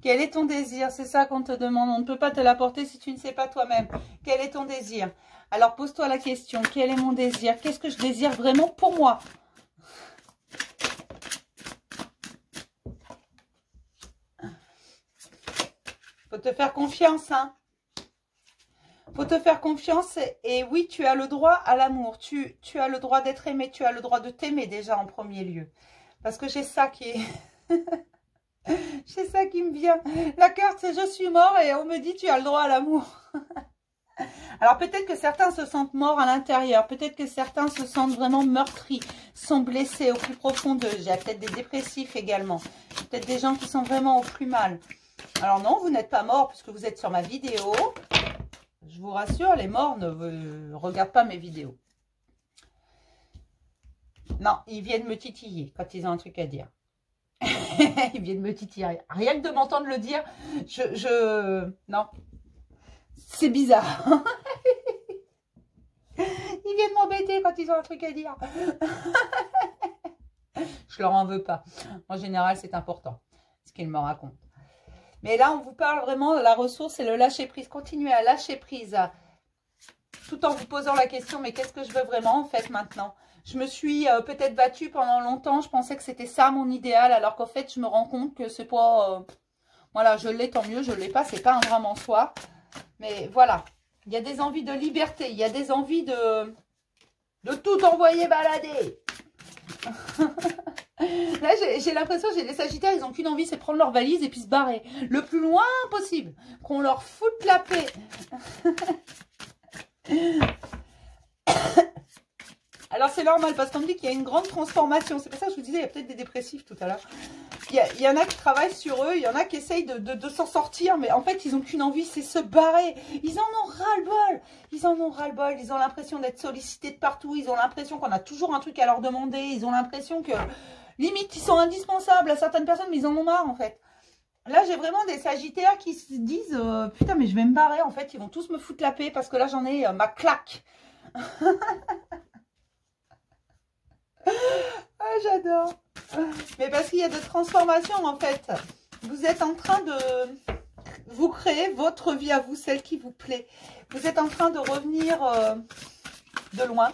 Quel est ton désir? C'est ça qu'on te demande. On ne peut pas te l'apporter si tu ne sais pas toi-même. Quel est ton désir? Alors, pose-toi la question. Quel est mon désir? Qu'est-ce que je désire vraiment pour moi? Faut te faire confiance, hein. Faut te faire confiance. Et oui, tu as le droit à l'amour. Tu as le droit d'être aimé. Tu as le droit de t'aimer déjà en premier lieu. Parce que j'ai ça qui est... j'ai ça qui me vient. La carte, c'est je suis mort et on me dit tu as le droit à l'amour. Alors peut-être que certains se sentent morts à l'intérieur. Peut-être que certains se sentent vraiment meurtris, sont blessés au plus profond d'eux. J'ai peut-être des dépressifs également. Peut-être des gens qui sont vraiment au plus mal. Alors non, vous n'êtes pas mort puisque vous êtes sur ma vidéo. Je vous rassure, les morts ne regardent pas mes vidéos. Non, ils viennent me titiller quand ils ont un truc à dire. Ils viennent me titiller. Rien que de m'entendre le dire, non. C'est bizarre. Ils viennent m'embêter quand ils ont un truc à dire. Je leur en veux pas. En général, c'est important ce qu'ils me racontent. Mais là, on vous parle vraiment de la ressource et le lâcher prise. Continuez à lâcher prise tout en vous posant la question, mais qu'est-ce que je veux vraiment en fait maintenant? Je me suis peut-être battue pendant longtemps. Je pensais que c'était ça mon idéal, alors qu'en fait, je me rends compte que c'est pas... voilà, je l'ai, tant mieux. Je l'ai pas, c'est pas un drame en soi. Mais voilà, il y a des envies de liberté. Il y a des envies de tout envoyer balader. Là, j'ai l'impression, j'ai des sagittaires, ils n'ont qu'une envie, c'est prendre leur valise et puis se barrer. Le plus loin possible. Qu'on leur foute la paix. Alors, c'est normal parce qu'on me dit qu'il y a une grande transformation. C'est pour ça que je vous disais, il y a peut-être des dépressifs tout à l'heure. Il y en a qui travaillent sur eux, il y en a qui essayent de s'en sortir, mais en fait, ils n'ont qu'une envie, c'est se barrer. Ils en ont ras-le-bol. Ils en ont ras-le-bol. Ils ont l'impression d'être sollicités de partout. Ils ont l'impression qu'on a toujours un truc à leur demander. Ils ont l'impression que, limite, ils sont indispensables à certaines personnes, mais ils en ont marre, en fait. Là, j'ai vraiment des sagittaires qui se disent « Putain, mais je vais me barrer. » En fait, ils vont tous me foutre la paix parce que là, j'en ai ma claque. Ah, j'adore. Mais parce qu'il y a de transformations, en fait. Vous êtes en train de vous créer votre vie à vous, celle qui vous plaît. Vous êtes en train de revenir de loin.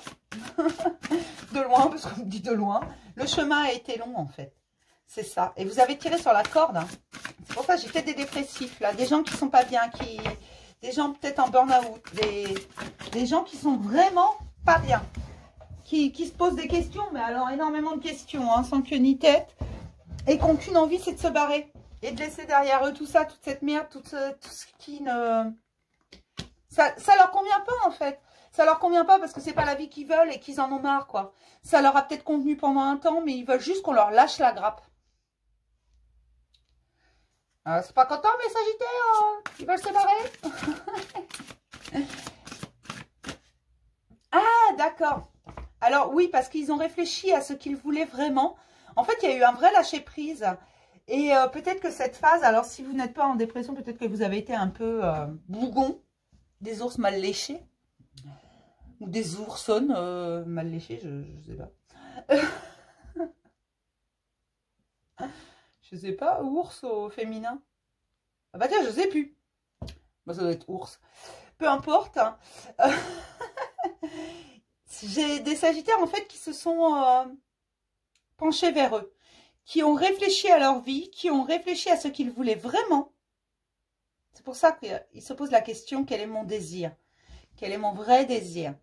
De loin, parce qu'on me dit de loin. Le chemin a été long, en fait. C'est ça. Et vous avez tiré sur la corde. Hein. C'est pour ça que j'ai fait des dépressifs, là. Des gens qui sont pas bien, des gens peut-être en burn-out. Des gens qui sont vraiment pas bien. Qui se posent des questions, mais alors énormément de questions, hein, sans queue ni tête, et qui n'ont qu'une envie, c'est de se barrer, et de laisser derrière eux tout ça, toute cette merde, tout ce qui ne... Ça leur convient pas, en fait. Ça leur convient pas parce que c'est pas la vie qu'ils veulent et qu'ils en ont marre, quoi. Ça leur a peut-être convenu pendant un temps, mais ils veulent juste qu'on leur lâche la grappe. C'est pas content, mes sagittaires, ils veulent se barrer. Ah, d'accord. Alors oui, parce qu'ils ont réfléchi à ce qu'ils voulaient vraiment. En fait, il y a eu un vrai lâcher-prise. Et peut-être que cette phase, alors si vous n'êtes pas en dépression, peut-être que vous avez été un peu bougon, des ours mal léchés. Ou des oursonnes mal léchées, je sais pas. Je sais pas, ours au féminin. Ah bah tiens, je sais plus. Bah, ça doit être ours. Peu importe. Hein. J'ai des sagittaires en fait qui se sont penchés vers eux, qui ont réfléchi à leur vie, qui ont réfléchi à ce qu'ils voulaient vraiment. C'est pour ça qu'ils se posent la question, quel est mon désir? Quel est mon vrai désir?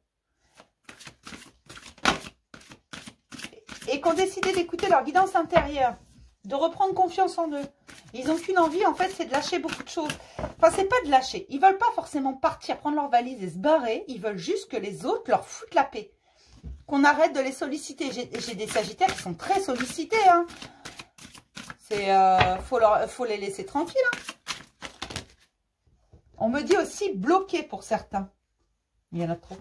Et qui ont décidé d'écouter leur guidance intérieure, de reprendre confiance en eux. Ils n'ont qu'une envie, en fait, c'est de lâcher beaucoup de choses. Enfin, c'est pas de lâcher. Ils veulent pas forcément partir, prendre leur valise et se barrer. Ils veulent juste que les autres leur foutent la paix. Qu'on arrête de les solliciter. J'ai des sagittaires qui sont très sollicités. Hein. Faut les laisser tranquilles. Hein. On me dit aussi bloqués pour certains. Il y en a trop.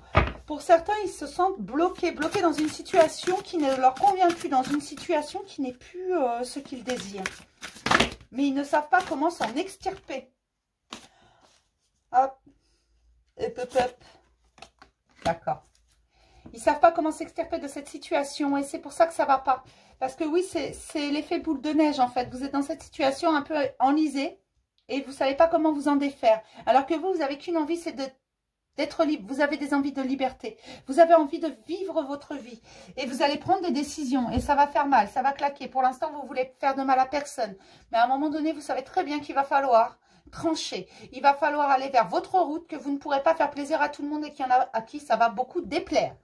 Pour certains, ils se sentent bloqués dans une situation qui ne leur convient plus, dans une situation qui n'est plus ce qu'ils désirent. Mais ils ne savent pas comment s'en extirper. Hop. Et pop. D'accord. Ils ne savent pas comment s'extirper de cette situation et c'est pour ça que ça ne va pas. Parce que oui, c'est l'effet boule de neige en fait. Vous êtes dans cette situation un peu enlisée. et vous ne savez pas comment vous en défaire. Alors que vous avez qu'une envie, c'est d'être libre. Vous avez des envies de liberté. Vous avez envie de vivre votre vie. Et vous allez prendre des décisions. Et ça va faire mal, ça va claquer. Pour l'instant, vous voulez faire de mal à personne. Mais à un moment donné, vous savez très bien qu'il va falloir trancher. Il va falloir aller vers votre route, que vous ne pourrez pas faire plaisir à tout le monde et qu'il y en a à qui ça va beaucoup déplaire.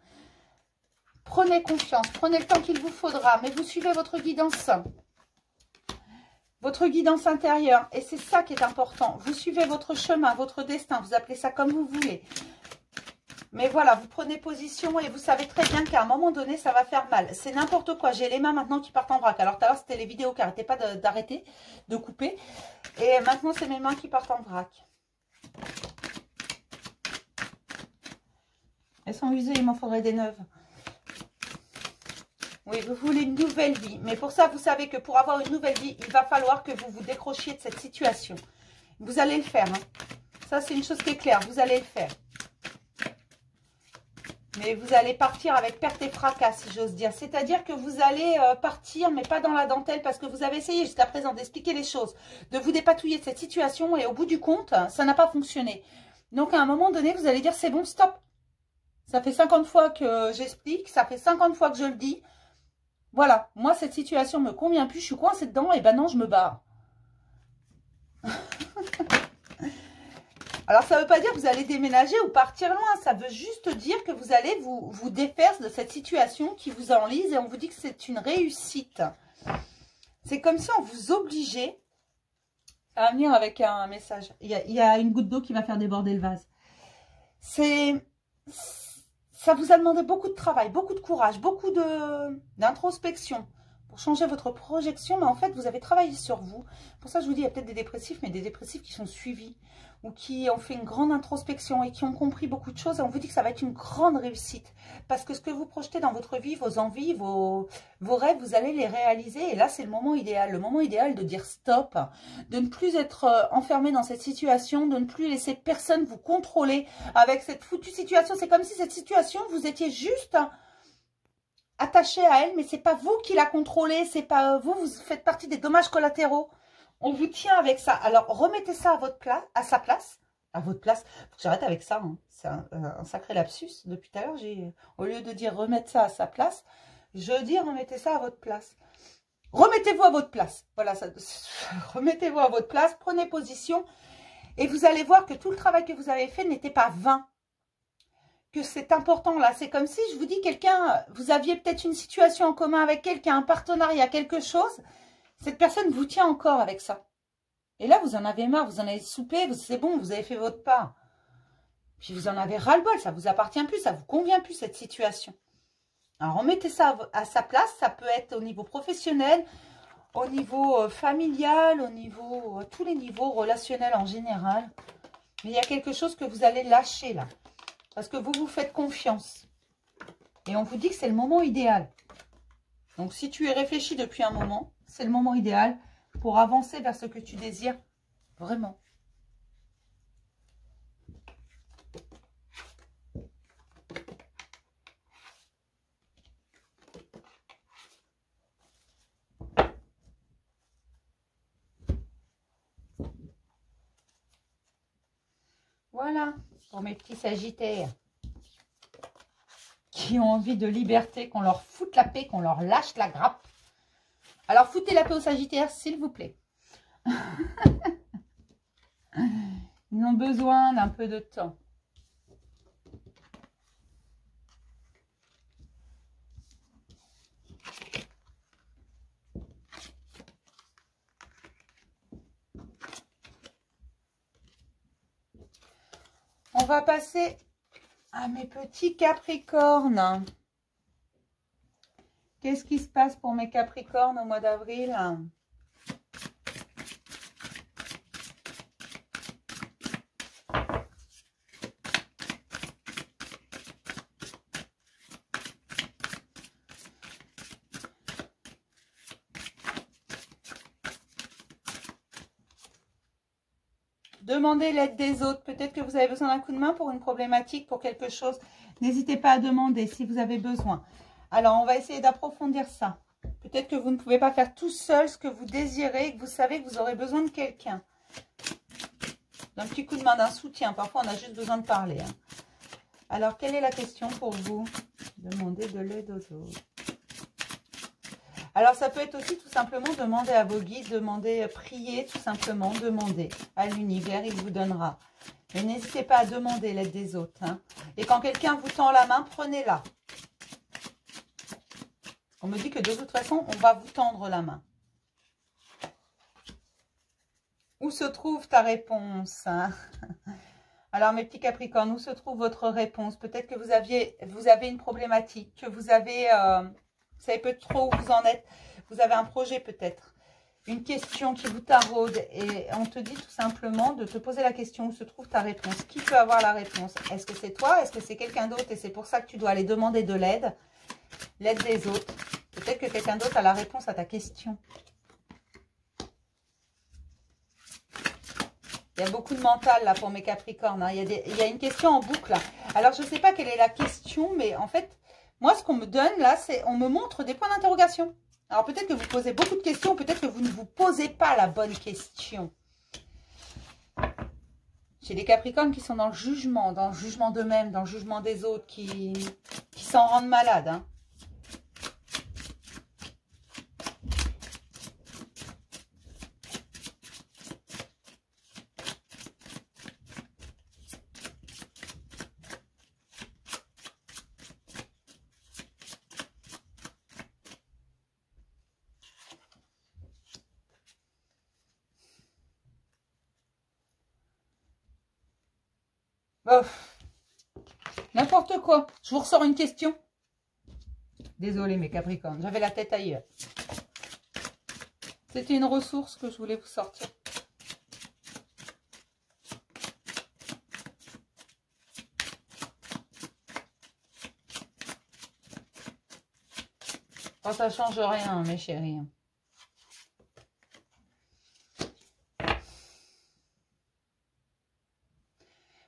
Prenez confiance, prenez le temps qu'il vous faudra, mais vous suivez votre guidance intérieure. Et c'est ça qui est important. Vous suivez votre chemin, votre destin, vous appelez ça comme vous voulez. Mais voilà, vous prenez position et vous savez très bien qu'à un moment donné, ça va faire mal. C'est n'importe quoi. J'ai les mains maintenant qui partent en vrac. Alors tout à l'heure, c'était les vidéos qui n'arrêtaient pas d'arrêter, de couper. Et maintenant, c'est mes mains qui partent en vrac. Elles sont usées, il m'en faudrait des neuves. Oui, vous voulez une nouvelle vie. Mais pour ça, vous savez que pour avoir une nouvelle vie, il va falloir que vous vous décrochiez de cette situation. Vous allez le faire. Hein. Ça, c'est une chose qui est claire. Vous allez le faire. Mais vous allez partir avec perte et fracas, si j'ose dire. C'est-à-dire que vous allez partir, mais pas dans la dentelle, parce que vous avez essayé jusqu'à présent d'expliquer les choses, de vous dépatouiller de cette situation, et au bout du compte, ça n'a pas fonctionné. Donc, à un moment donné, vous allez dire, c'est bon, stop. Ça fait 50 fois que j'explique, ça fait 50 fois que je le dis. Voilà, moi, cette situation ne me convient plus, je suis coincée dedans, et ben non, je me barre. Alors, ça ne veut pas dire que vous allez déménager ou partir loin. Ça veut juste dire que vous allez vous défaire de cette situation qui vous enlise et on vous dit que c'est une réussite. C'est comme si on vous obligeait à venir avec un message. Il y a une goutte d'eau qui va faire déborder le vase. Ça vous a demandé beaucoup de travail, beaucoup de courage, beaucoup d'introspection pour changer votre projection. Mais en fait, vous avez travaillé sur vous. Pour ça, je vous dis, il y a peut-être des dépressifs, mais des dépressifs qui sont suivis ou qui ont fait une grande introspection et qui ont compris beaucoup de choses. Et on vous dit que ça va être une grande réussite. Parce que ce que vous projetez dans votre vie, vos envies, vos rêves, vous allez les réaliser. Et là, c'est le moment idéal. Le moment idéal de dire stop, de ne plus être enfermé dans cette situation, de ne plus laisser personne vous contrôler avec cette foutue situation. C'est comme si cette situation, vous étiez juste attaché à elle, mais c'est pas vous qui la contrôlez, c'est pas vous, vous faites partie des dommages collatéraux. On vous tient avec ça. Alors, remettez ça à votre place, à sa place. À votre place. Faut que j'arrête avec ça. Hein. C'est un sacré lapsus. Depuis tout à l'heure, au lieu de dire remettre ça à sa place, je dis remettez ça à votre place. Remettez-vous à votre place. Voilà, remettez-vous à votre place, prenez position. Et vous allez voir que tout le travail que vous avez fait n'était pas vain. Que c'est important là. C'est comme si, je vous dis, quelqu'un, vous aviez peut-être une situation en commun avec quelqu'un, un partenariat, quelque chose. Cette personne vous tient encore avec ça. Et là, vous en avez marre, vous en avez soupé, c'est bon, vous avez fait votre part. Puis vous en avez ras-le-bol, ça ne vous appartient plus, ça ne vous convient plus cette situation. Alors, remettez ça à sa place, ça peut être au niveau professionnel, au niveau familial, au niveau, tous les niveaux relationnels en général. Mais il y a quelque chose que vous allez lâcher là. Parce que vous vous faites confiance. Et on vous dit que c'est le moment idéal. Donc, si tu y réfléchis depuis un moment, c'est le moment idéal pour avancer vers ce que tu désires vraiment. Voilà, pour mes petits sagittaires qui ont envie de liberté, qu'on leur foute la paix, qu'on leur lâche la grappe. Alors, foutez la paix aux Sagittaires, s'il vous plaît. Ils ont besoin d'un peu de temps. On va passer à mes petits Capricornes. Qu'est-ce qui se passe pour mes Capricornes au mois d'avril? Demandez l'aide des autres. Peut-être que vous avez besoin d'un coup de main pour une problématique, pour quelque chose. N'hésitez pas à demander si vous avez besoin. Alors, on va essayer d'approfondir ça. Peut-être que vous ne pouvez pas faire tout seul ce que vous désirez et que vous savez que vous aurez besoin de quelqu'un. D'un petit coup de main, d'un soutien. Parfois, on a juste besoin de parler. Hein. Alors, quelle est la question pour vous? Demandez de l'aide aux autres. Alors, ça peut être aussi tout simplement demander à vos guides, demander, prier, tout simplement, demander à l'univers, il vous donnera. Mais n'hésitez pas à demander l'aide des autres. Hein. Et quand quelqu'un vous tend la main, prenez-la. On me dit que de toute façon, on va vous tendre la main. Où se trouve ta réponse, hein? Alors, mes petits Capricornes, où se trouve votre réponse? Peut-être que vous avez une problématique, que vous avez, vous savez pas trop où vous en êtes. Vous avez un projet peut-être, une question qui vous taraude et on te dit tout simplement de te poser la question où se trouve ta réponse. Qui peut avoir la réponse? Est-ce que c'est toi? Est-ce que c'est quelqu'un d'autre? Et c'est pour ça que tu dois aller demander de l'aide des autres. Peut-être que quelqu'un d'autre a la réponse à ta question. Il y a beaucoup de mental là pour mes Capricornes. Hein. Il y a une question en boucle là. Alors, je ne sais pas quelle est la question, mais en fait, moi, ce qu'on me donne là, c'est on me montre des points d'interrogation. Alors, peut-être que vous posez beaucoup de questions, peut-être que vous ne vous posez pas la bonne question. J'ai des Capricornes qui sont dans le jugement d'eux-mêmes, dans le jugement des autres, qui s'en rendent malades. Hein. N'importe quoi. Je vous ressors une question. Désolée mes Capricornes, j'avais la tête ailleurs. C'était une ressource que je voulais vous sortir. Oh, ça change rien mes chéris.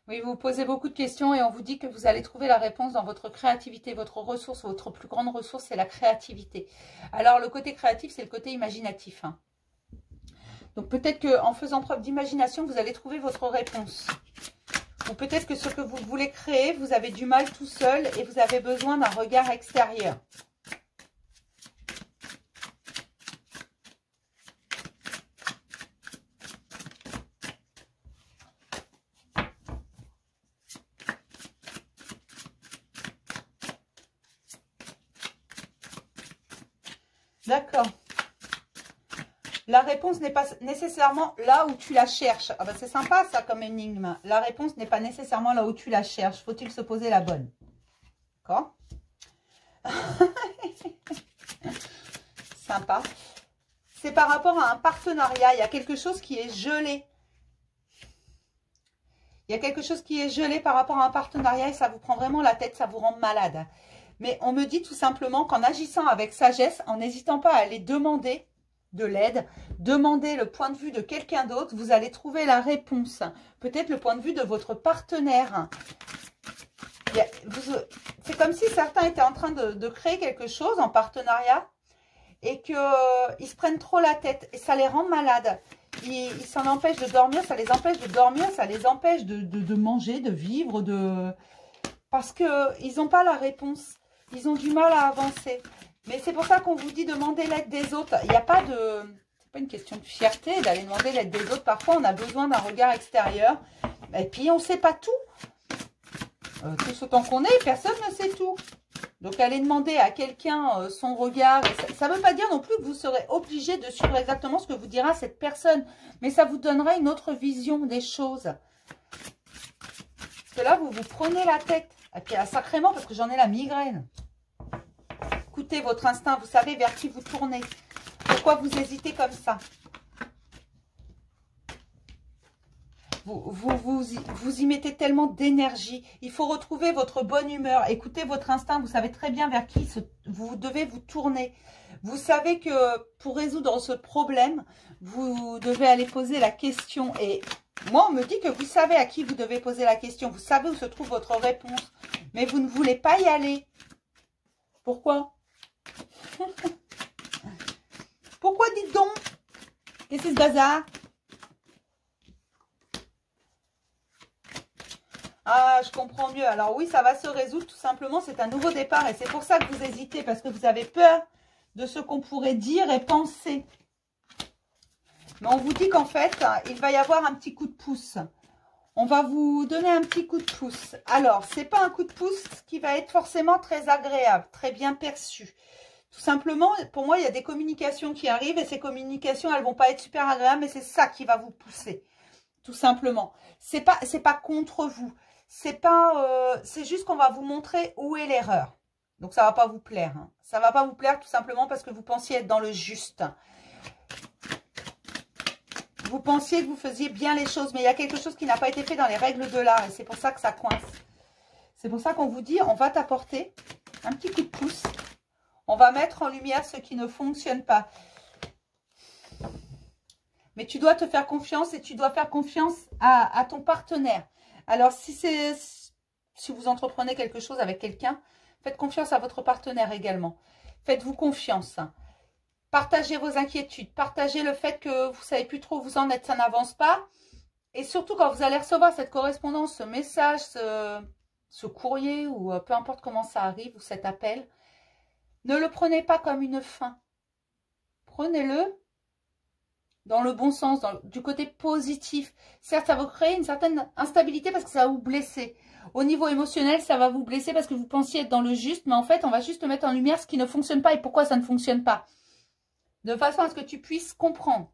Oui, vous posez beaucoup de questions et on vous dit que vous allez trouver la réponse dans votre créativité. Votre ressource, votre plus grande ressource, c'est la créativité. Alors, le côté créatif, c'est le côté imaginatif. Hein. Donc, peut-être qu'en faisant preuve d'imagination, vous allez trouver votre réponse. Ou peut-être que ce que vous voulez créer, vous avez du mal tout seul et vous avez besoin d'un regard extérieur. D'accord. La réponse n'est pas nécessairement là où tu la cherches. Ah ben c'est sympa ça comme énigme. La réponse n'est pas nécessairement là où tu la cherches. Faut-il se poser la bonne? D'accord. Sympa. C'est par rapport à un partenariat. Il y a quelque chose qui est gelé. Il y a quelque chose qui est gelé par rapport à un partenariat et ça vous prend vraiment la tête, ça vous rend malade. Mais on me dit tout simplement qu'en agissant avec sagesse, en n'hésitant pas à aller demander de l'aide, demander le point de vue de quelqu'un d'autre, vous allez trouver la réponse. Peut-être le point de vue de votre partenaire. C'est comme si certains étaient en train de créer quelque chose en partenariat et qu'ils se prennent trop la tête et ça les rend malades. Ils s'en empêchent de dormir, ça les empêche de dormir, ça les empêche de manger, de vivre, parce qu'ils n'ont pas la réponse. Ils ont du mal à avancer. Mais c'est pour ça qu'on vous dit demander l'aide des autres. Il n'y a pas de... C'est pas une question de fierté d'aller demander l'aide des autres. Parfois, on a besoin d'un regard extérieur. Et puis, on ne sait pas tout. Tous autant qu'on est, personne ne sait tout. Donc, aller demander à quelqu'un son regard. Ça ne veut pas dire non plus que vous serez obligé de suivre exactement ce que vous dira cette personne. Mais ça vous donnera une autre vision des choses. Parce que là, vous vous prenez la tête. Et puis, sacrément, parce que j'en ai la migraine. Écoutez votre instinct, vous savez vers qui vous tournez. Pourquoi vous hésitez comme ça? Vous y mettez tellement d'énergie. Il faut retrouver votre bonne humeur. Écoutez votre instinct, vous savez très bien vers qui vous devez vous tourner. Vous savez que pour résoudre ce problème, vous devez aller poser la question. Et moi, on me dit que vous savez à qui vous devez poser la question. Vous savez où se trouve votre réponse. Mais vous ne voulez pas y aller. Pourquoi? Pourquoi dites donc? Qu'est-ce que c'est ce bazar? Ah, je comprends mieux. Alors oui, ça va se résoudre tout simplement. C'est un nouveau départ et c'est pour ça que vous hésitez parce que vous avez peur de ce qu'on pourrait dire et penser. Mais on vous dit qu'en fait, il va y avoir un petit coup de pouce. On va vous donner un petit coup de pouce. Alors, c'est pas un coup de pouce qui va être forcément très agréable, très bien perçu. Tout simplement, pour moi, il y a des communications qui arrivent et ces communications, elles vont pas être super agréables, mais c'est ça qui va vous pousser. Tout simplement. C'est pas contre vous. C'est juste qu'on va vous montrer où est l'erreur. Donc, ça va pas vous plaire. Hein. Ça va pas vous plaire tout simplement parce que vous pensiez être dans le juste. Vous pensiez que vous faisiez bien les choses, mais il y a quelque chose qui n'a pas été fait dans les règles de l'art et c'est pour ça que ça coince. C'est pour ça qu'on vous dit, on va t'apporter un petit coup de pouce. On va mettre en lumière ce qui ne fonctionne pas. Mais tu dois te faire confiance et tu dois faire confiance à ton partenaire. Alors, si vous entreprenez quelque chose avec quelqu'un, faites confiance à votre partenaire également. Faites-vous confiance. Partagez vos inquiétudes, partagez le fait que vous ne savez plus trop où vous en êtes, ça n'avance pas. Et surtout quand vous allez recevoir cette correspondance, ce message, ce courrier ou peu importe comment ça arrive ou cet appel, ne le prenez pas comme une fin. Prenez-le dans le bon sens, du côté positif. Certes, ça va créer une certaine instabilité parce que ça va vous blesser. Au niveau émotionnel, ça va vous blesser parce que vous pensiez être dans le juste, mais en fait, on va juste mettre en lumière ce qui ne fonctionne pas et pourquoi ça ne fonctionne pas. De façon à ce que tu puisses comprendre.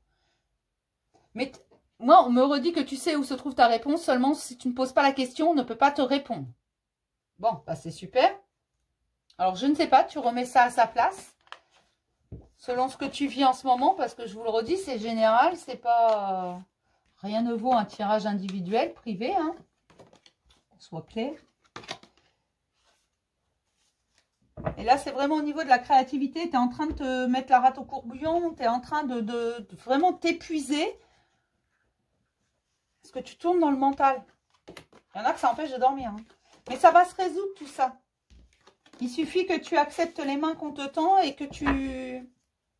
Mais moi, on me redit que tu sais où se trouve ta réponse. Seulement, si tu ne poses pas la question, on ne peut pas te répondre. Bon, bah c'est super. Alors, je ne sais pas, tu remets ça à sa place. Selon ce que tu vis en ce moment. Parce que je vous le redis, c'est général. C'est pas... rien ne vaut un tirage individuel, privé. Hein. Soit clair. Et là, c'est vraiment au niveau de la créativité. Tu es en train de te mettre la rate au courbouillon. Tu es en train de vraiment t'épuiser. Parce que tu tournes dans le mental. Il y en a que ça empêche de dormir. Hein. Mais ça va se résoudre tout ça. Il suffit que tu acceptes les mains qu'on te tend et que tu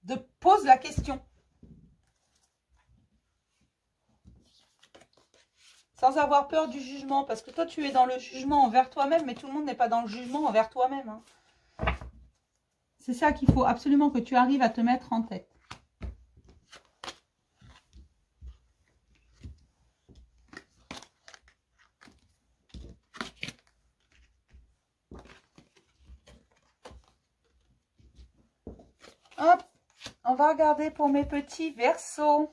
te poses la question. Sans avoir peur du jugement. Parce que toi, tu es dans le jugement envers toi-même. Mais tout le monde n'est pas dans le jugement envers toi-même. Hein. C'est ça qu'il faut absolument que tu arrives à te mettre en tête. Hop, on va regarder pour mes petits Verseaux.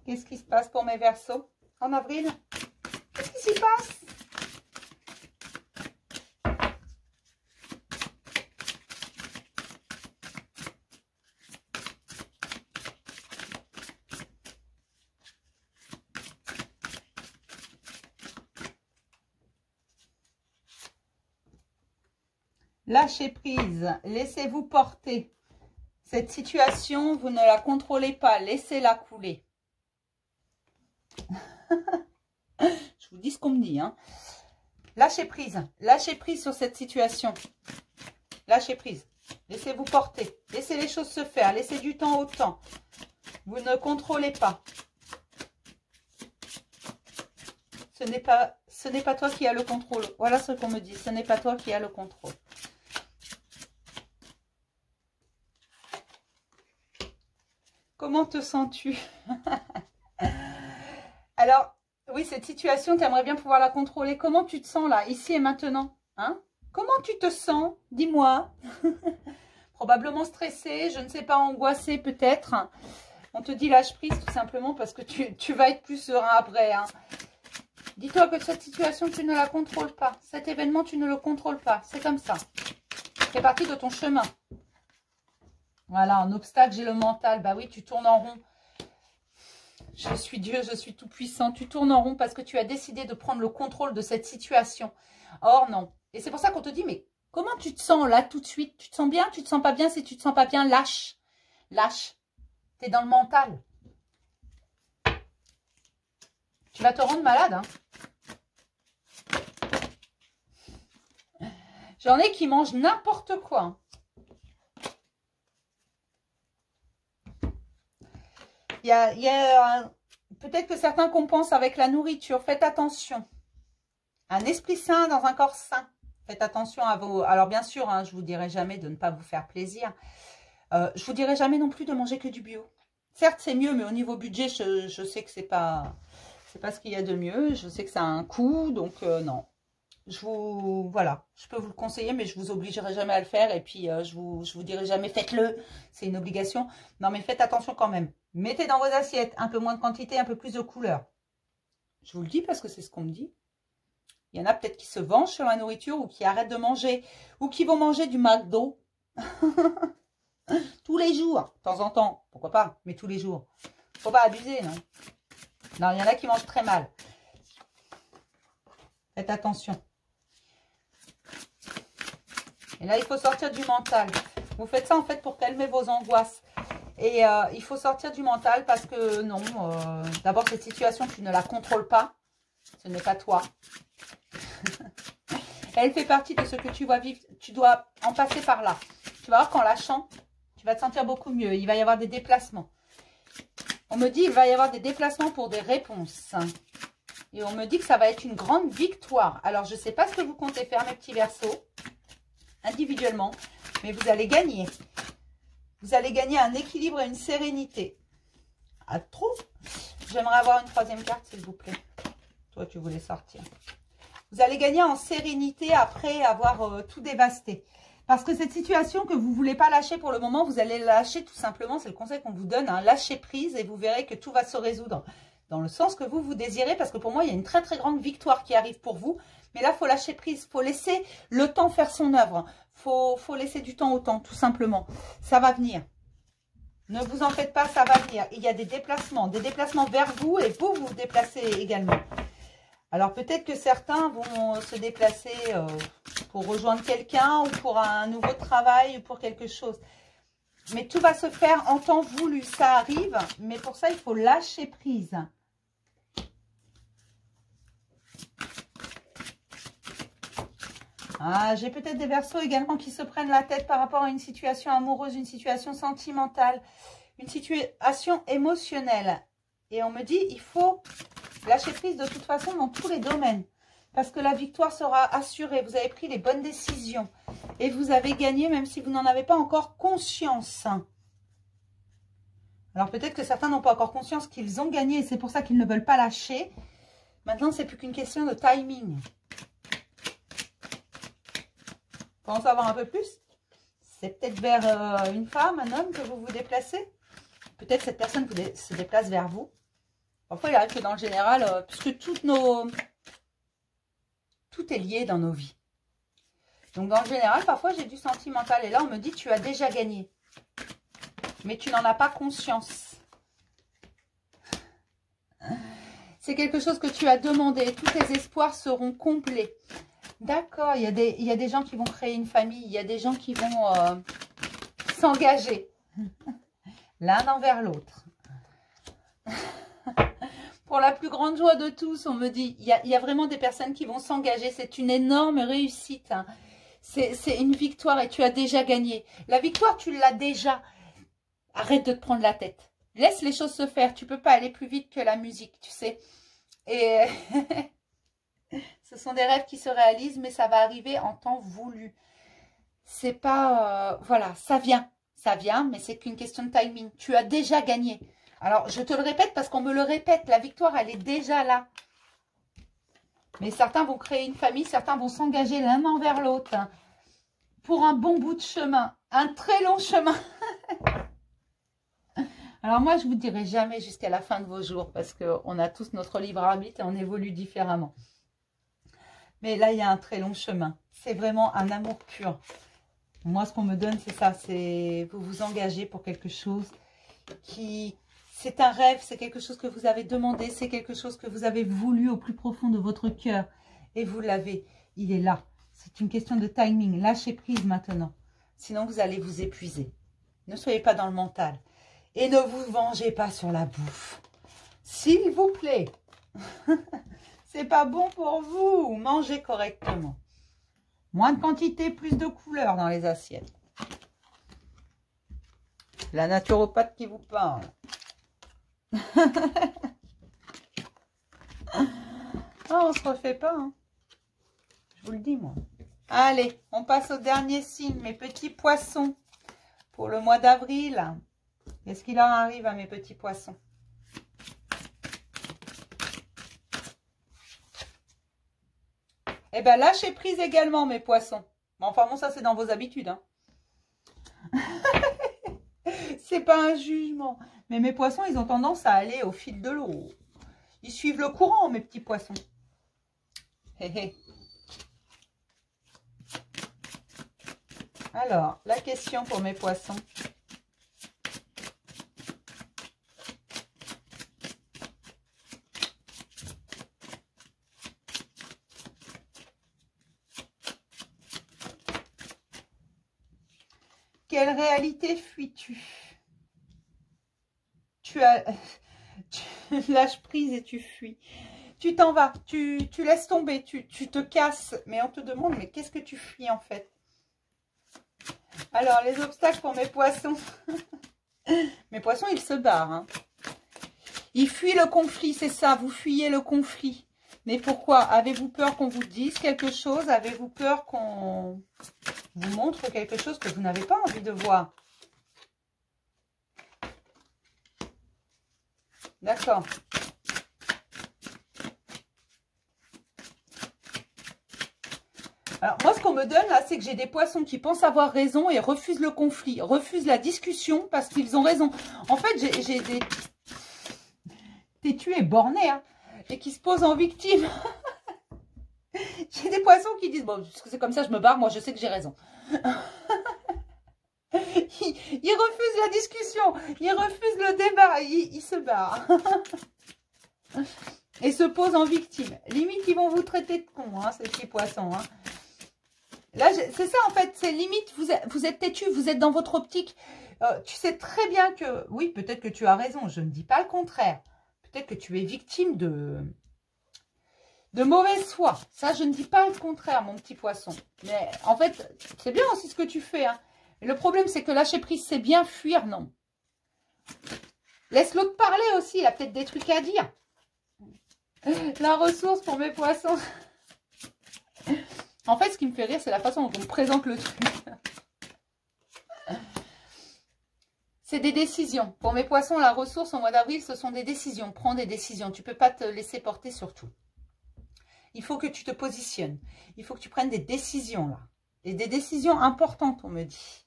Qu'est-ce qui se passe pour mes Verseaux en avril? Qu'est-ce qui s'y passe? Lâchez prise, laissez-vous porter. Cette situation, vous ne la contrôlez pas, laissez-la couler. Je vous dis ce qu'on me dit. Hein. Lâchez prise sur cette situation. Lâchez prise, laissez-vous porter. Laissez les choses se faire, laissez du temps au temps. Vous ne contrôlez pas. Ce n'est pas toi qui as le contrôle. Voilà ce qu'on me dit, ce n'est pas toi qui as le contrôle. Comment te sens-tu? Alors, oui, cette situation, tu aimerais bien pouvoir la contrôler. Comment tu te sens là, ici et maintenant? Hein? Comment tu te sens? Dis-moi. Probablement stressé, je ne sais pas, angoissé peut-être. On te dit lâche prise tout simplement parce que tu vas être plus serein après. Hein. Dis-toi que cette situation, tu ne la contrôles pas. Cet événement, tu ne le contrôles pas. C'est comme ça. Ça fait partie de ton chemin. Voilà, en obstacle, j'ai le mental. Bah oui, tu tournes en rond. Je suis Dieu, je suis tout puissant. Tu tournes en rond parce que tu as décidé de prendre le contrôle de cette situation. Or, non. Et c'est pour ça qu'on te dit, mais comment tu te sens là tout de suite? Tu te sens bien? Tu te sens pas bien? Si tu te sens pas bien, lâche. Lâche. Tu es dans le mental. Tu vas te rendre malade. Hein. J'en ai qui mangent n'importe quoi. Il y a Peut-être que certains compensent avec la nourriture. Faites attention. Un esprit sain dans un corps sain. Faites attention à vos... Alors bien sûr, hein, je vous dirai jamais de ne pas vous faire plaisir. Je vous dirai jamais non plus de manger que du bio. Certes, c'est mieux, mais au niveau budget, je sais que c'est pas ce qu'il y a de mieux. Je sais que ça a un coût, donc non. Voilà, je peux vous le conseiller, mais je vous obligerai jamais à le faire. Et puis, je vous dirai jamais, faites-le. C'est une obligation. Non, mais faites attention quand même. Mettez dans vos assiettes un peu moins de quantité, un peu plus de couleur. Je vous le dis parce que c'est ce qu'on me dit. Il y en a peut-être qui se vengent sur la nourriture ou qui arrêtent de manger ou qui vont manger du McDo tous les jours, de temps en temps. Pourquoi pas, mais tous les jours. Faut pas abuser, non? Non, il y en a qui mangent très mal. Faites attention. Et là, il faut sortir du mental. Vous faites ça en fait pour calmer vos angoisses. Et il faut sortir du mental parce que non, d'abord cette situation, tu ne la contrôles pas. Ce n'est pas toi. Elle fait partie de ce que tu vas vivre. Tu dois en passer par là. Tu vas voir qu'en lâchant, tu vas te sentir beaucoup mieux. Il va y avoir des déplacements. On me dit il va y avoir des déplacements pour des réponses. Et on me dit que ça va être une grande victoire. Alors, je ne sais pas ce que vous comptez faire, mes petits Verseaux, individuellement. Mais vous allez gagner. Vous allez gagner un équilibre et une sérénité. Ah, trop. J'aimerais avoir une troisième carte, s'il vous plaît. Toi, tu voulais sortir. Vous allez gagner en sérénité après avoir tout dévasté. Parce que cette situation que vous ne voulez pas lâcher pour le moment, vous allez la lâcher tout simplement. C'est le conseil qu'on vous donne. Hein, lâchez prise et vous verrez que tout va se résoudre. Dans le sens que vous désirez. Parce que pour moi, il y a une très très grande victoire qui arrive pour vous. Mais là, il faut lâcher prise. Il faut laisser le temps faire son œuvre. Faut laisser du temps au temps, tout simplement. Ça va venir. Ne vous en faites pas, ça va venir. Il y a des déplacements vers vous et vous vous déplacez également. Alors peut-être que certains vont se déplacer pour rejoindre quelqu'un ou pour un nouveau travail ou pour quelque chose. Mais tout va se faire en temps voulu, ça arrive. Mais pour ça, il faut lâcher prise. Ah, j'ai peut-être des Verseaux également qui se prennent la tête par rapport à une situation amoureuse, une situation sentimentale, une situation émotionnelle. Et on me dit, il faut lâcher prise de toute façon dans tous les domaines. Parce que la victoire sera assurée. Vous avez pris les bonnes décisions. Et vous avez gagné même si vous n'en avez pas encore conscience. Alors peut-être que certains n'ont pas encore conscience qu'ils ont gagné. Et c'est pour ça qu'ils ne veulent pas lâcher. Maintenant, c'est plus qu'une question de timing. Pour en savoir un peu plus, c'est peut-être vers une femme, un homme que vous vous déplacez. Peut-être cette personne se déplace vers vous. Parfois, il arrive que dans le général, puisque tout est lié dans nos vies. Donc, dans le général, parfois, j'ai du sentimental. Et là, on me dit, tu as déjà gagné. Mais tu n'en as pas conscience. C'est quelque chose que tu as demandé. Tous tes espoirs seront complets. D'accord, il y a des gens qui vont créer une famille. Il y a des gens qui vont s'engager. L'un envers l'autre. Pour la plus grande joie de tous, on me dit, il y a vraiment des personnes qui vont s'engager. C'est une énorme réussite. Hein. C'est une victoire et tu as déjà gagné. La victoire, tu l'as déjà. Arrête de te prendre la tête. Laisse les choses se faire. Tu ne peux pas aller plus vite que la musique, tu sais. Et ce sont des rêves qui se réalisent, mais ça va arriver en temps voulu. C'est pas... voilà, ça vient. Ça vient, mais c'est qu'une question de timing. Tu as déjà gagné. Alors, je te le répète parce qu'on me le répète. La victoire, elle est déjà là. Mais certains vont créer une famille. Certains vont s'engager l'un envers l'autre. Hein, pour un bon bout de chemin. Un très long chemin. Alors, moi, je ne vous dirai jamais jusqu'à la fin de vos jours. Parce qu'on a tous notre libre arbitre et on évolue différemment. Mais là, il y a un très long chemin. C'est vraiment un amour pur. Moi, ce qu'on me donne, c'est ça. C'est vous vous engagez pour quelque chose qui... C'est un rêve, c'est quelque chose que vous avez demandé, c'est quelque chose que vous avez voulu au plus profond de votre cœur. Et vous l'avez, il est là. C'est une question de timing. Lâchez prise maintenant. Sinon, vous allez vous épuiser. Ne soyez pas dans le mental. Et ne vous vengez pas sur la bouffe. S'il vous plaît. C'est pas bon pour vous. Mangez correctement. Moins de quantité, plus de couleurs dans les assiettes. La naturopathe qui vous parle. Ah, on se refait pas, hein. Je vous le dis, moi. Allez, on passe au dernier signe, mes petits poissons. Pour le mois d'avril. Qu'est-ce qu'il leur arrive à mes petits poissons? Eh bien, lâchez prise également, mes poissons. Bon, enfin bon, ça, c'est dans vos habitudes, hein. C'est pas un jugement. Mais mes poissons, ils ont tendance à aller au fil de l'eau. Ils suivent le courant, mes petits poissons. Hé hé. Alors, la question pour mes poissons. Quelle réalité fuis-tu? Tu lâches prise et tu fuis. Tu t'en vas, tu laisses tomber, tu te casses. Mais on te demande, mais qu'est-ce que tu fuis en fait? Alors, les obstacles pour mes poissons. Mes poissons, ils se barrent. Hein. Ils fuient le conflit, c'est ça, vous fuyez le conflit. Mais pourquoi? Avez-vous peur qu'on vous dise quelque chose? Avez-vous peur qu'on vous montre quelque chose que vous n'avez pas envie de voir? D'accord. Alors, moi, ce qu'on me donne, là, c'est que j'ai des poissons qui pensent avoir raison et refusent le conflit, refusent la discussion parce qu'ils ont raison. En fait, j'ai des têtus et bornés, hein, et qui se posent en victime. J'ai des poissons qui disent, bon, c'est comme ça, je me barre, moi, je sais que j'ai raison. Ils refusent la discussion, ils refusent le débat, ils se barrent. Et se posent en victime. Limite, ils vont vous traiter de con, hein, ces petits poissons. Hein. Là, c'est ça, en fait, c'est limite, vous êtes têtu, vous êtes dans votre optique. Tu sais très bien que, oui, peut-être que tu as raison, je ne dis pas le contraire. Peut-être que tu es victime de mauvaise foi. Ça, je ne dis pas le contraire, mon petit poisson. Mais en fait, c'est bien aussi ce que tu fais. Hein. Et le problème, c'est que lâcher prise, c'est bien, fuir, non. Laisse l'autre parler aussi, il a peut-être des trucs à dire. La ressource pour mes poissons. En fait, ce qui me fait rire, c'est la façon dont on me présente le truc. C'est des décisions. Pour mes poissons, la ressource au mois d'avril, ce sont des décisions. Prends des décisions. Tu ne peux pas te laisser porter sur tout. Il faut que tu te positionnes. Il faut que tu prennes des décisions, là. Et des décisions importantes, on me dit.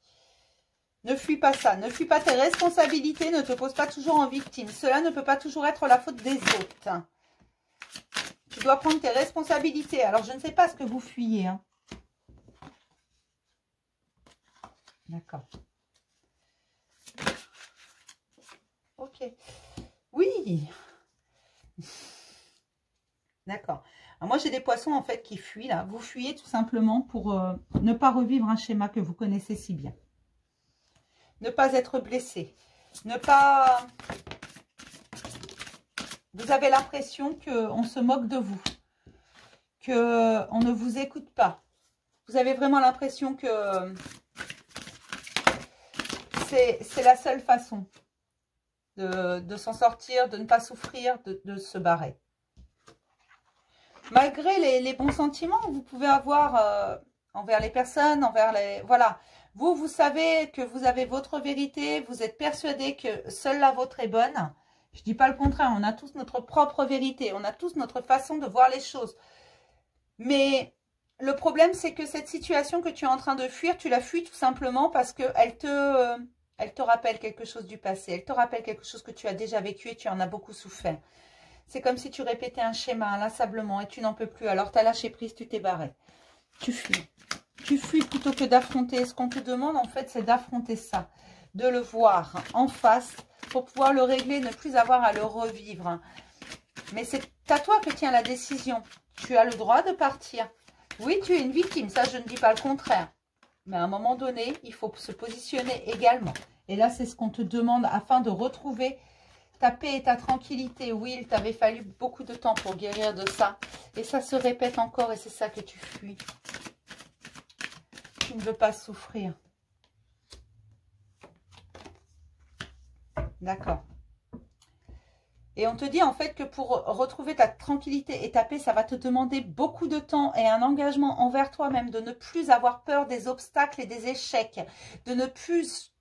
Ne fuis pas ça. Ne fuis pas tes responsabilités. Ne te pose pas toujours en victime. Cela ne peut pas toujours être la faute des autres. Tu dois prendre tes responsabilités. Alors, je ne sais pas ce que vous fuyez. Hein. D'accord. Ok. Oui. D'accord. Alors moi, j'ai des poissons, en fait, qui fuient, là. Vous fuyez tout simplement pour ne pas revivre un schéma que vous connaissez si bien. Ne pas être blessé. Ne pas... Vous avez l'impression qu'on se moque de vous. Qu'on ne vous écoute pas. Vous avez vraiment l'impression que c'est la seule façon de s'en sortir, de ne pas souffrir, de se barrer. Malgré les bons sentiments que vous pouvez avoir envers les personnes, envers les... Voilà. Vous savez que vous avez votre vérité, vous êtes persuadé que seule la vôtre est bonne. Je ne dis pas le contraire, on a tous notre propre vérité, on a tous notre façon de voir les choses. Mais le problème, c'est que cette situation que tu es en train de fuir, tu la fuis tout simplement parce qu'elle te rappelle quelque chose du passé. Elle te rappelle quelque chose que tu as déjà vécu et tu en as beaucoup souffert. C'est comme si tu répétais un schéma inlassablement et tu n'en peux plus. Alors, tu as lâché prise, tu t'es barré. Tu fuis. Tu fuis plutôt que d'affronter. Ce qu'on te demande, en fait, c'est d'affronter ça. De le voir en face pour pouvoir le régler, ne plus avoir à le revivre. Mais c'est à toi que tient la décision. Tu as le droit de partir. Oui, tu es une victime, ça je ne dis pas le contraire. Mais à un moment donné, il faut se positionner également. Et là, c'est ce qu'on te demande afin de retrouver ta paix et ta tranquillité. Oui, il t'avait fallu beaucoup de temps pour guérir de ça. Et ça se répète encore et c'est ça que tu fuis. Tu ne veux pas souffrir. D'accord. Et on te dit en fait que pour retrouver ta tranquillité et ta paix, ça va te demander beaucoup de temps et un engagement envers toi-même, de ne plus avoir peur des obstacles et des échecs, de ne plus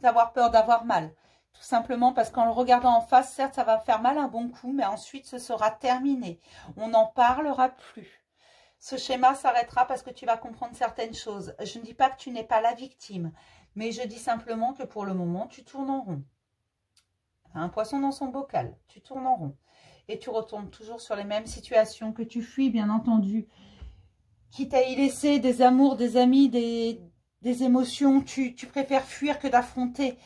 avoir peur d'avoir mal. Tout simplement parce qu'en le regardant en face, certes, ça va faire mal un bon coup, mais ensuite, ce sera terminé. On n'en parlera plus. Ce schéma s'arrêtera parce que tu vas comprendre certaines choses. Je ne dis pas que tu n'es pas la victime, mais je dis simplement que pour le moment, tu tournes en rond. Un poisson dans son bocal, tu tournes en rond. Et tu retournes toujours sur les mêmes situations que tu fuis, bien entendu. Quitte à y laisser des amours, des amis, des émotions, tu préfères fuir que d'affronter.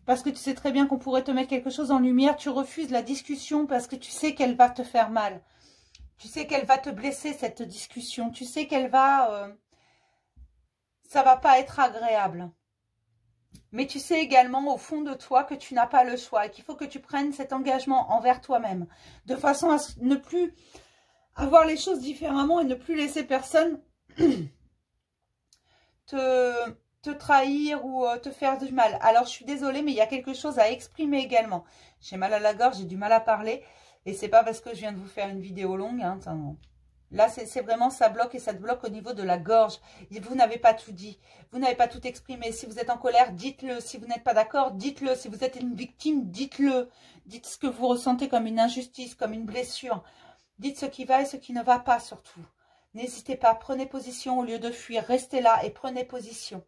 Parce que tu sais très bien qu'on pourrait te mettre quelque chose en lumière. Tu refuses la discussion parce que tu sais qu'elle va te faire mal. Tu sais qu'elle va te blesser, cette discussion. Tu sais qu'elle va... ça va pas être agréable. Mais tu sais également au fond de toi que tu n'as pas le choix et qu'il faut que tu prennes cet engagement envers toi-même. De façon à ne plus avoir les choses différemment et ne plus laisser personne te trahir ou te faire du mal. Alors, je suis désolée, mais il y a quelque chose à exprimer également. J'ai mal à la gorge, j'ai du mal à parler. Et c'est pas parce que je viens de vous faire une vidéo longue. Hein, là, c'est vraiment, ça bloque et ça te bloque au niveau de la gorge. Vous n'avez pas tout dit. Vous n'avez pas tout exprimé. Si vous êtes en colère, dites-le. Si vous n'êtes pas d'accord, dites-le. Si vous êtes une victime, dites-le. Dites ce que vous ressentez comme une injustice, comme une blessure. Dites ce qui va et ce qui ne va pas surtout. N'hésitez pas, prenez position au lieu de fuir. Restez là et prenez position.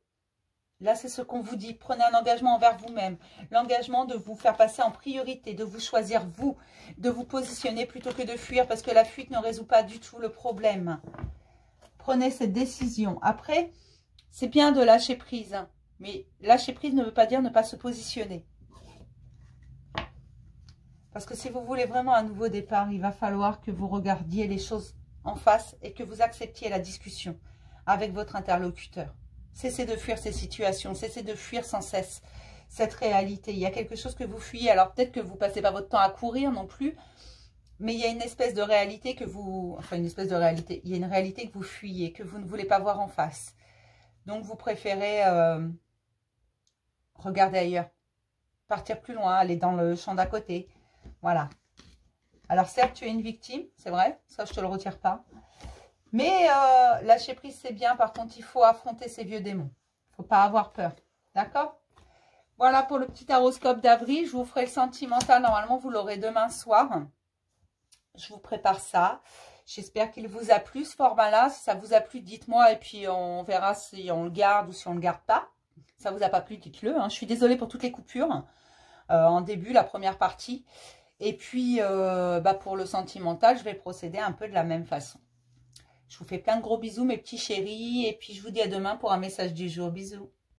Là, c'est ce qu'on vous dit. Prenez un engagement envers vous-même. L'engagement de vous faire passer en priorité, de vous choisir vous, de vous positionner plutôt que de fuir parce que la fuite ne résout pas du tout le problème. Prenez cette décision. Après, c'est bien de lâcher prise. Mais lâcher prise ne veut pas dire ne pas se positionner. Parce que si vous voulez vraiment un nouveau départ, il va falloir que vous regardiez les choses en face et que vous acceptiez la discussion avec votre interlocuteur. Cessez de fuir ces situations, cessez de fuir sans cesse cette réalité. Il y a quelque chose que vous fuyez. Alors peut-être que vous ne passez pas votre temps à courir non plus, mais il y a une espèce de réalité que vous... Enfin, une espèce de réalité. Il y a une réalité que vous fuyez, que vous ne voulez pas voir en face. Donc vous préférez regarder ailleurs, partir plus loin, aller dans le champ d'à côté. Voilà. Alors certes, tu es une victime, c'est vrai, ça je te le retire pas. Mais lâcher prise, c'est bien. Par contre, il faut affronter ces vieux démons. Il ne faut pas avoir peur. D'accord? Voilà pour le petit taroscope d'avril. Je vous ferai le sentimental. Normalement, vous l'aurez demain soir. Je vous prépare ça. J'espère qu'il vous a plu ce format-là. Si ça vous a plu, dites-moi. Et puis, on verra si on le garde ou si on ne le garde pas. Si ça vous a pas plu, dites-le. Hein. Je suis désolée pour toutes les coupures. En début, la première partie. Et puis, pour le sentimental, je vais procéder un peu de la même façon. Je vous fais plein de gros bisous, mes petits chéris. Et puis, je vous dis à demain pour un message du jour. Bisous.